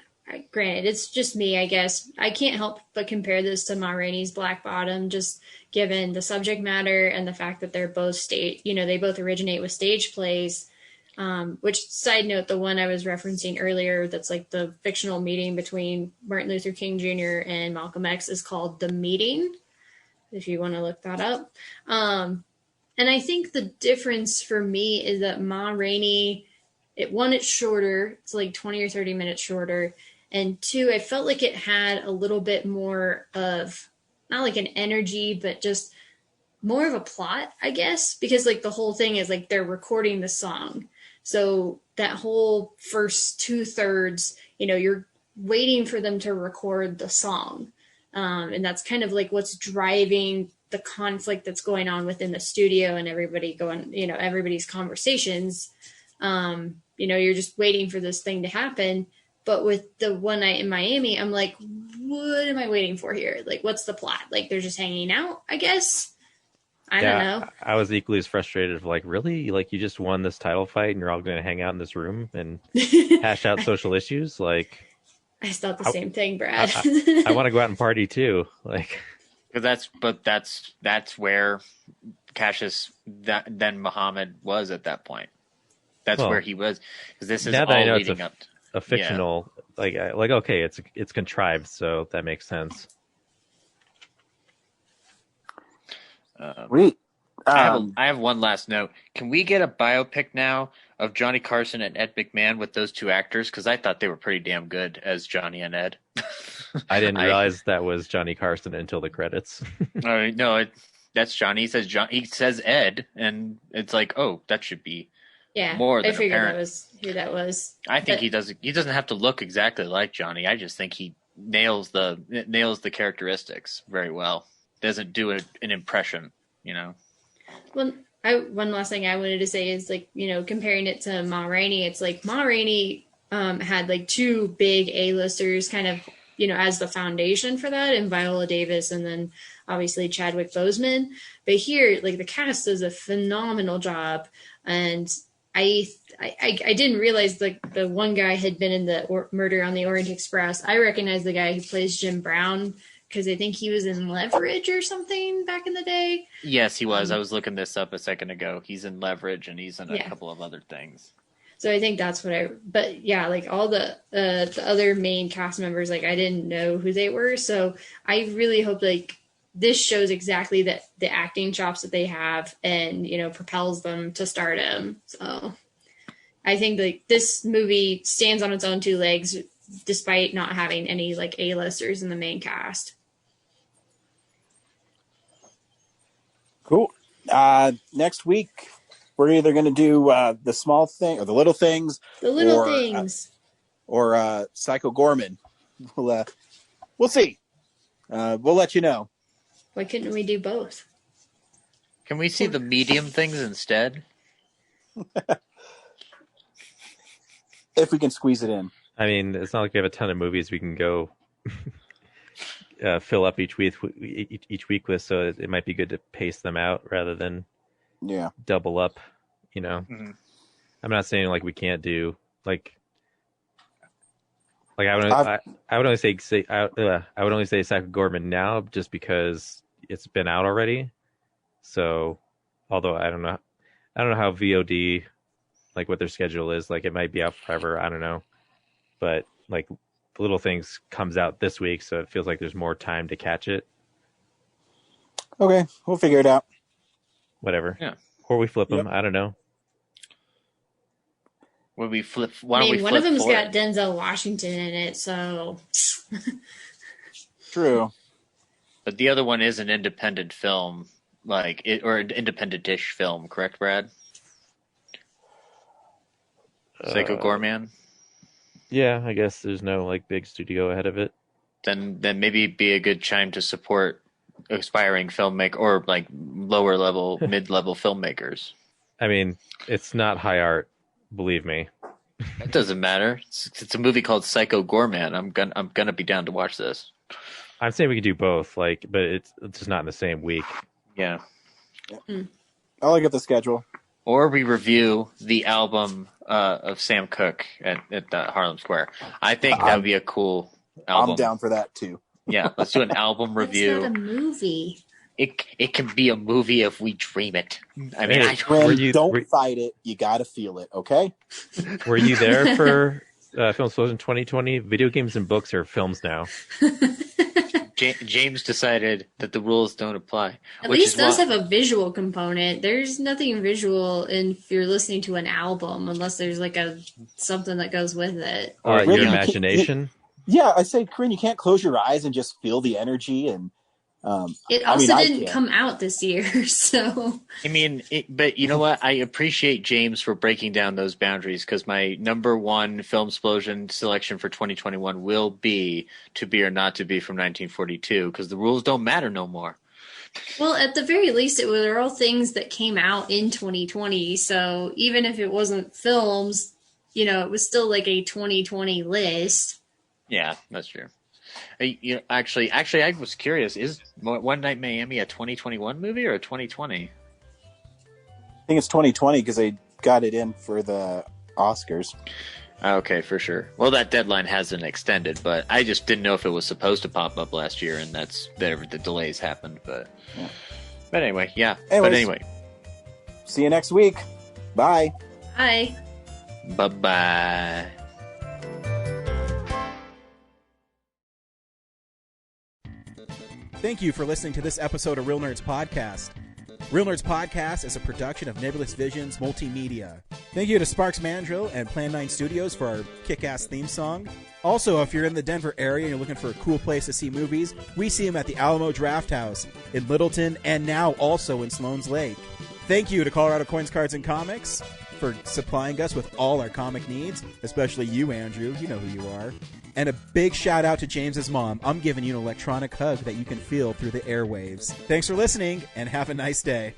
granted, it's just me, I guess. I can't help but compare this to Ma Rainey's Black Bottom, just given the subject matter and the fact that they're both they both originate with stage plays. Which, side note, the one I was referencing earlier, that's like the fictional meeting between Martin Luther King Jr. and Malcolm X, is called The Meeting, if you want to look that up. And I think the difference for me is that Ma Rainey, it's shorter. It's like 20 or 30 minutes shorter. And two, I felt like it had a little bit more of, not like an energy, but just more of a plot, I guess, because like the whole thing is like they're recording the song. So that whole first 2/3, you're waiting for them to record the song. And that's kind of like what's driving the conflict that's going on within the studio and everybody's conversations. You're just waiting for this thing to happen. But with the one night in Miami, I'm like, what am I waiting for here? Like, what's the plot? Like, they're just hanging out, I guess. I don't know. I was equally as frustrated of like, really? Like, you just won this title fight and you're all going to hang out in this room and hash out social issues? Like, I thought the same thing, Brad. I want to go out and party too. Like, that's where Cassius then Muhammad was at that point. That's where he was, because this is all leading up to a fictional, like okay, it's contrived, so that makes sense. I have one last note. Can we get a biopic now of Johnny Carson and Ed McMahon with those two actors? Because I thought they were pretty damn good as Johnny and Ed. I didn't realize that was Johnny Carson until the credits. No, that's Johnny. He says Ed, and it's like, oh, that should be more than I figured apparent. that was who that was. I think he doesn't have to look exactly like Johnny. I just think he nails the characteristics very well. Doesn't do an impression, Well, one last thing I wanted to say is like, comparing it to Ma Rainey, it's like Ma Rainey had like two big A-listers kind of, as the foundation for that, and Viola Davis and then obviously Chadwick Boseman. But here, like, the cast does a phenomenal job. And I didn't realize like the one guy had been in the Murder on the Orient Express. I recognize the guy who plays Jim Brown because I think he was in Leverage or something back in the day. Yes, he was. I was looking this up a second ago. He's in Leverage and he's in a couple of other things. So I think that's but yeah, like all the other main cast members, like I didn't know who they were. So I really hope like this shows exactly that the acting chops that they have and, propels them to stardom. So I think like this movie stands on its own two legs, despite not having any like A-listers in the main cast. Cool. Next week, we're either going to do the small thing or the little things. The little things. Or Psycho Gorman. We'll see. We'll let you know. Why couldn't we do both? Can we see the medium things instead? If we can squeeze it in. I mean, it's not like we have a ton of movies we can go fill up each week with, so it might be good to pace them out rather than double up. Mm-hmm. I'm not saying like we can't do like I would only say Psycho Gorman now just because it's been out already. So, although I don't know how VOD, like what their schedule is. Like it might be out forever. I don't know, but like Little Things comes out this week, so it feels like there's more time to catch it. Okay, we'll figure it out. Whatever. Yeah. Or we flip them. I don't know. Would we flip? One of them's got Denzel Washington in it, so true. But the other one is an independent film, or an independent-ish film, correct, Brad? Psycho Gorman. Yeah, I guess there's no like big studio ahead of it. Then maybe it'd be a good time to support aspiring filmmaker or like lower level, mid-level filmmakers. I mean, it's not high art, believe me. It doesn't matter. It's a movie called Psycho Gorman. I'm gonna be down to watch this. I'm saying we could do both, but it's just not in the same week. Yeah. I'll look at the schedule. Or we review the album of Sam Cooke at the Harlem Square. I think that would be a cool album. I'm down for that too. Yeah, let's do an album review. It's not a movie. It can be a movie if we dream it. I mean, don't fight it. You got to feel it, okay? Were you there for Film Explosion 2020? Video games and books are films now. James decided that the rules don't apply. At least those have a visual component. There's nothing visual if you're listening to an album, unless there's like something that goes with it. Or your imagination. Yeah, I say, Corinne, you can't close your eyes and just feel the energy. And it also didn't come out this year, so. I mean, but you know what? I appreciate James for breaking down those boundaries, because my number one Film Explosion selection for 2021 will be To Be or Not to Be from 1942, because the rules don't matter no more. Well, at the very least, it were all things that came out in 2020. So even if it wasn't films, it was still like a 2020 list. Yeah, that's true. Actually, I was curious. Is One Night Miami a 2021 movie or a 2020? I think it's 2020 because they got it in for the Oscars. Okay, for sure. Well, that deadline hasn't extended, but I just didn't know if it was supposed to pop up last year, and that's the delays happened. But anyway, yeah. Anyways, but anyway, see you next week. Bye. Bye. Bye. Thank you for listening to this episode of Real Nerds Podcast. Real Nerds Podcast is a production of Nebulous Visions Multimedia. Thank you to Sparks Mandrill and Plan 9 Studios for our kick-ass theme song. Also, if you're in the Denver area and you're looking for a cool place to see movies, we see them at the Alamo Draft House in Littleton and now also in Sloan's Lake. Thank you to Colorado Coins, Cards, and Comics for supplying us with all our comic needs, especially you, Andrew. You know who you are. And a big shout out to James's mom. I'm giving you an electronic hug that you can feel through the airwaves. Thanks for listening, and have a nice day.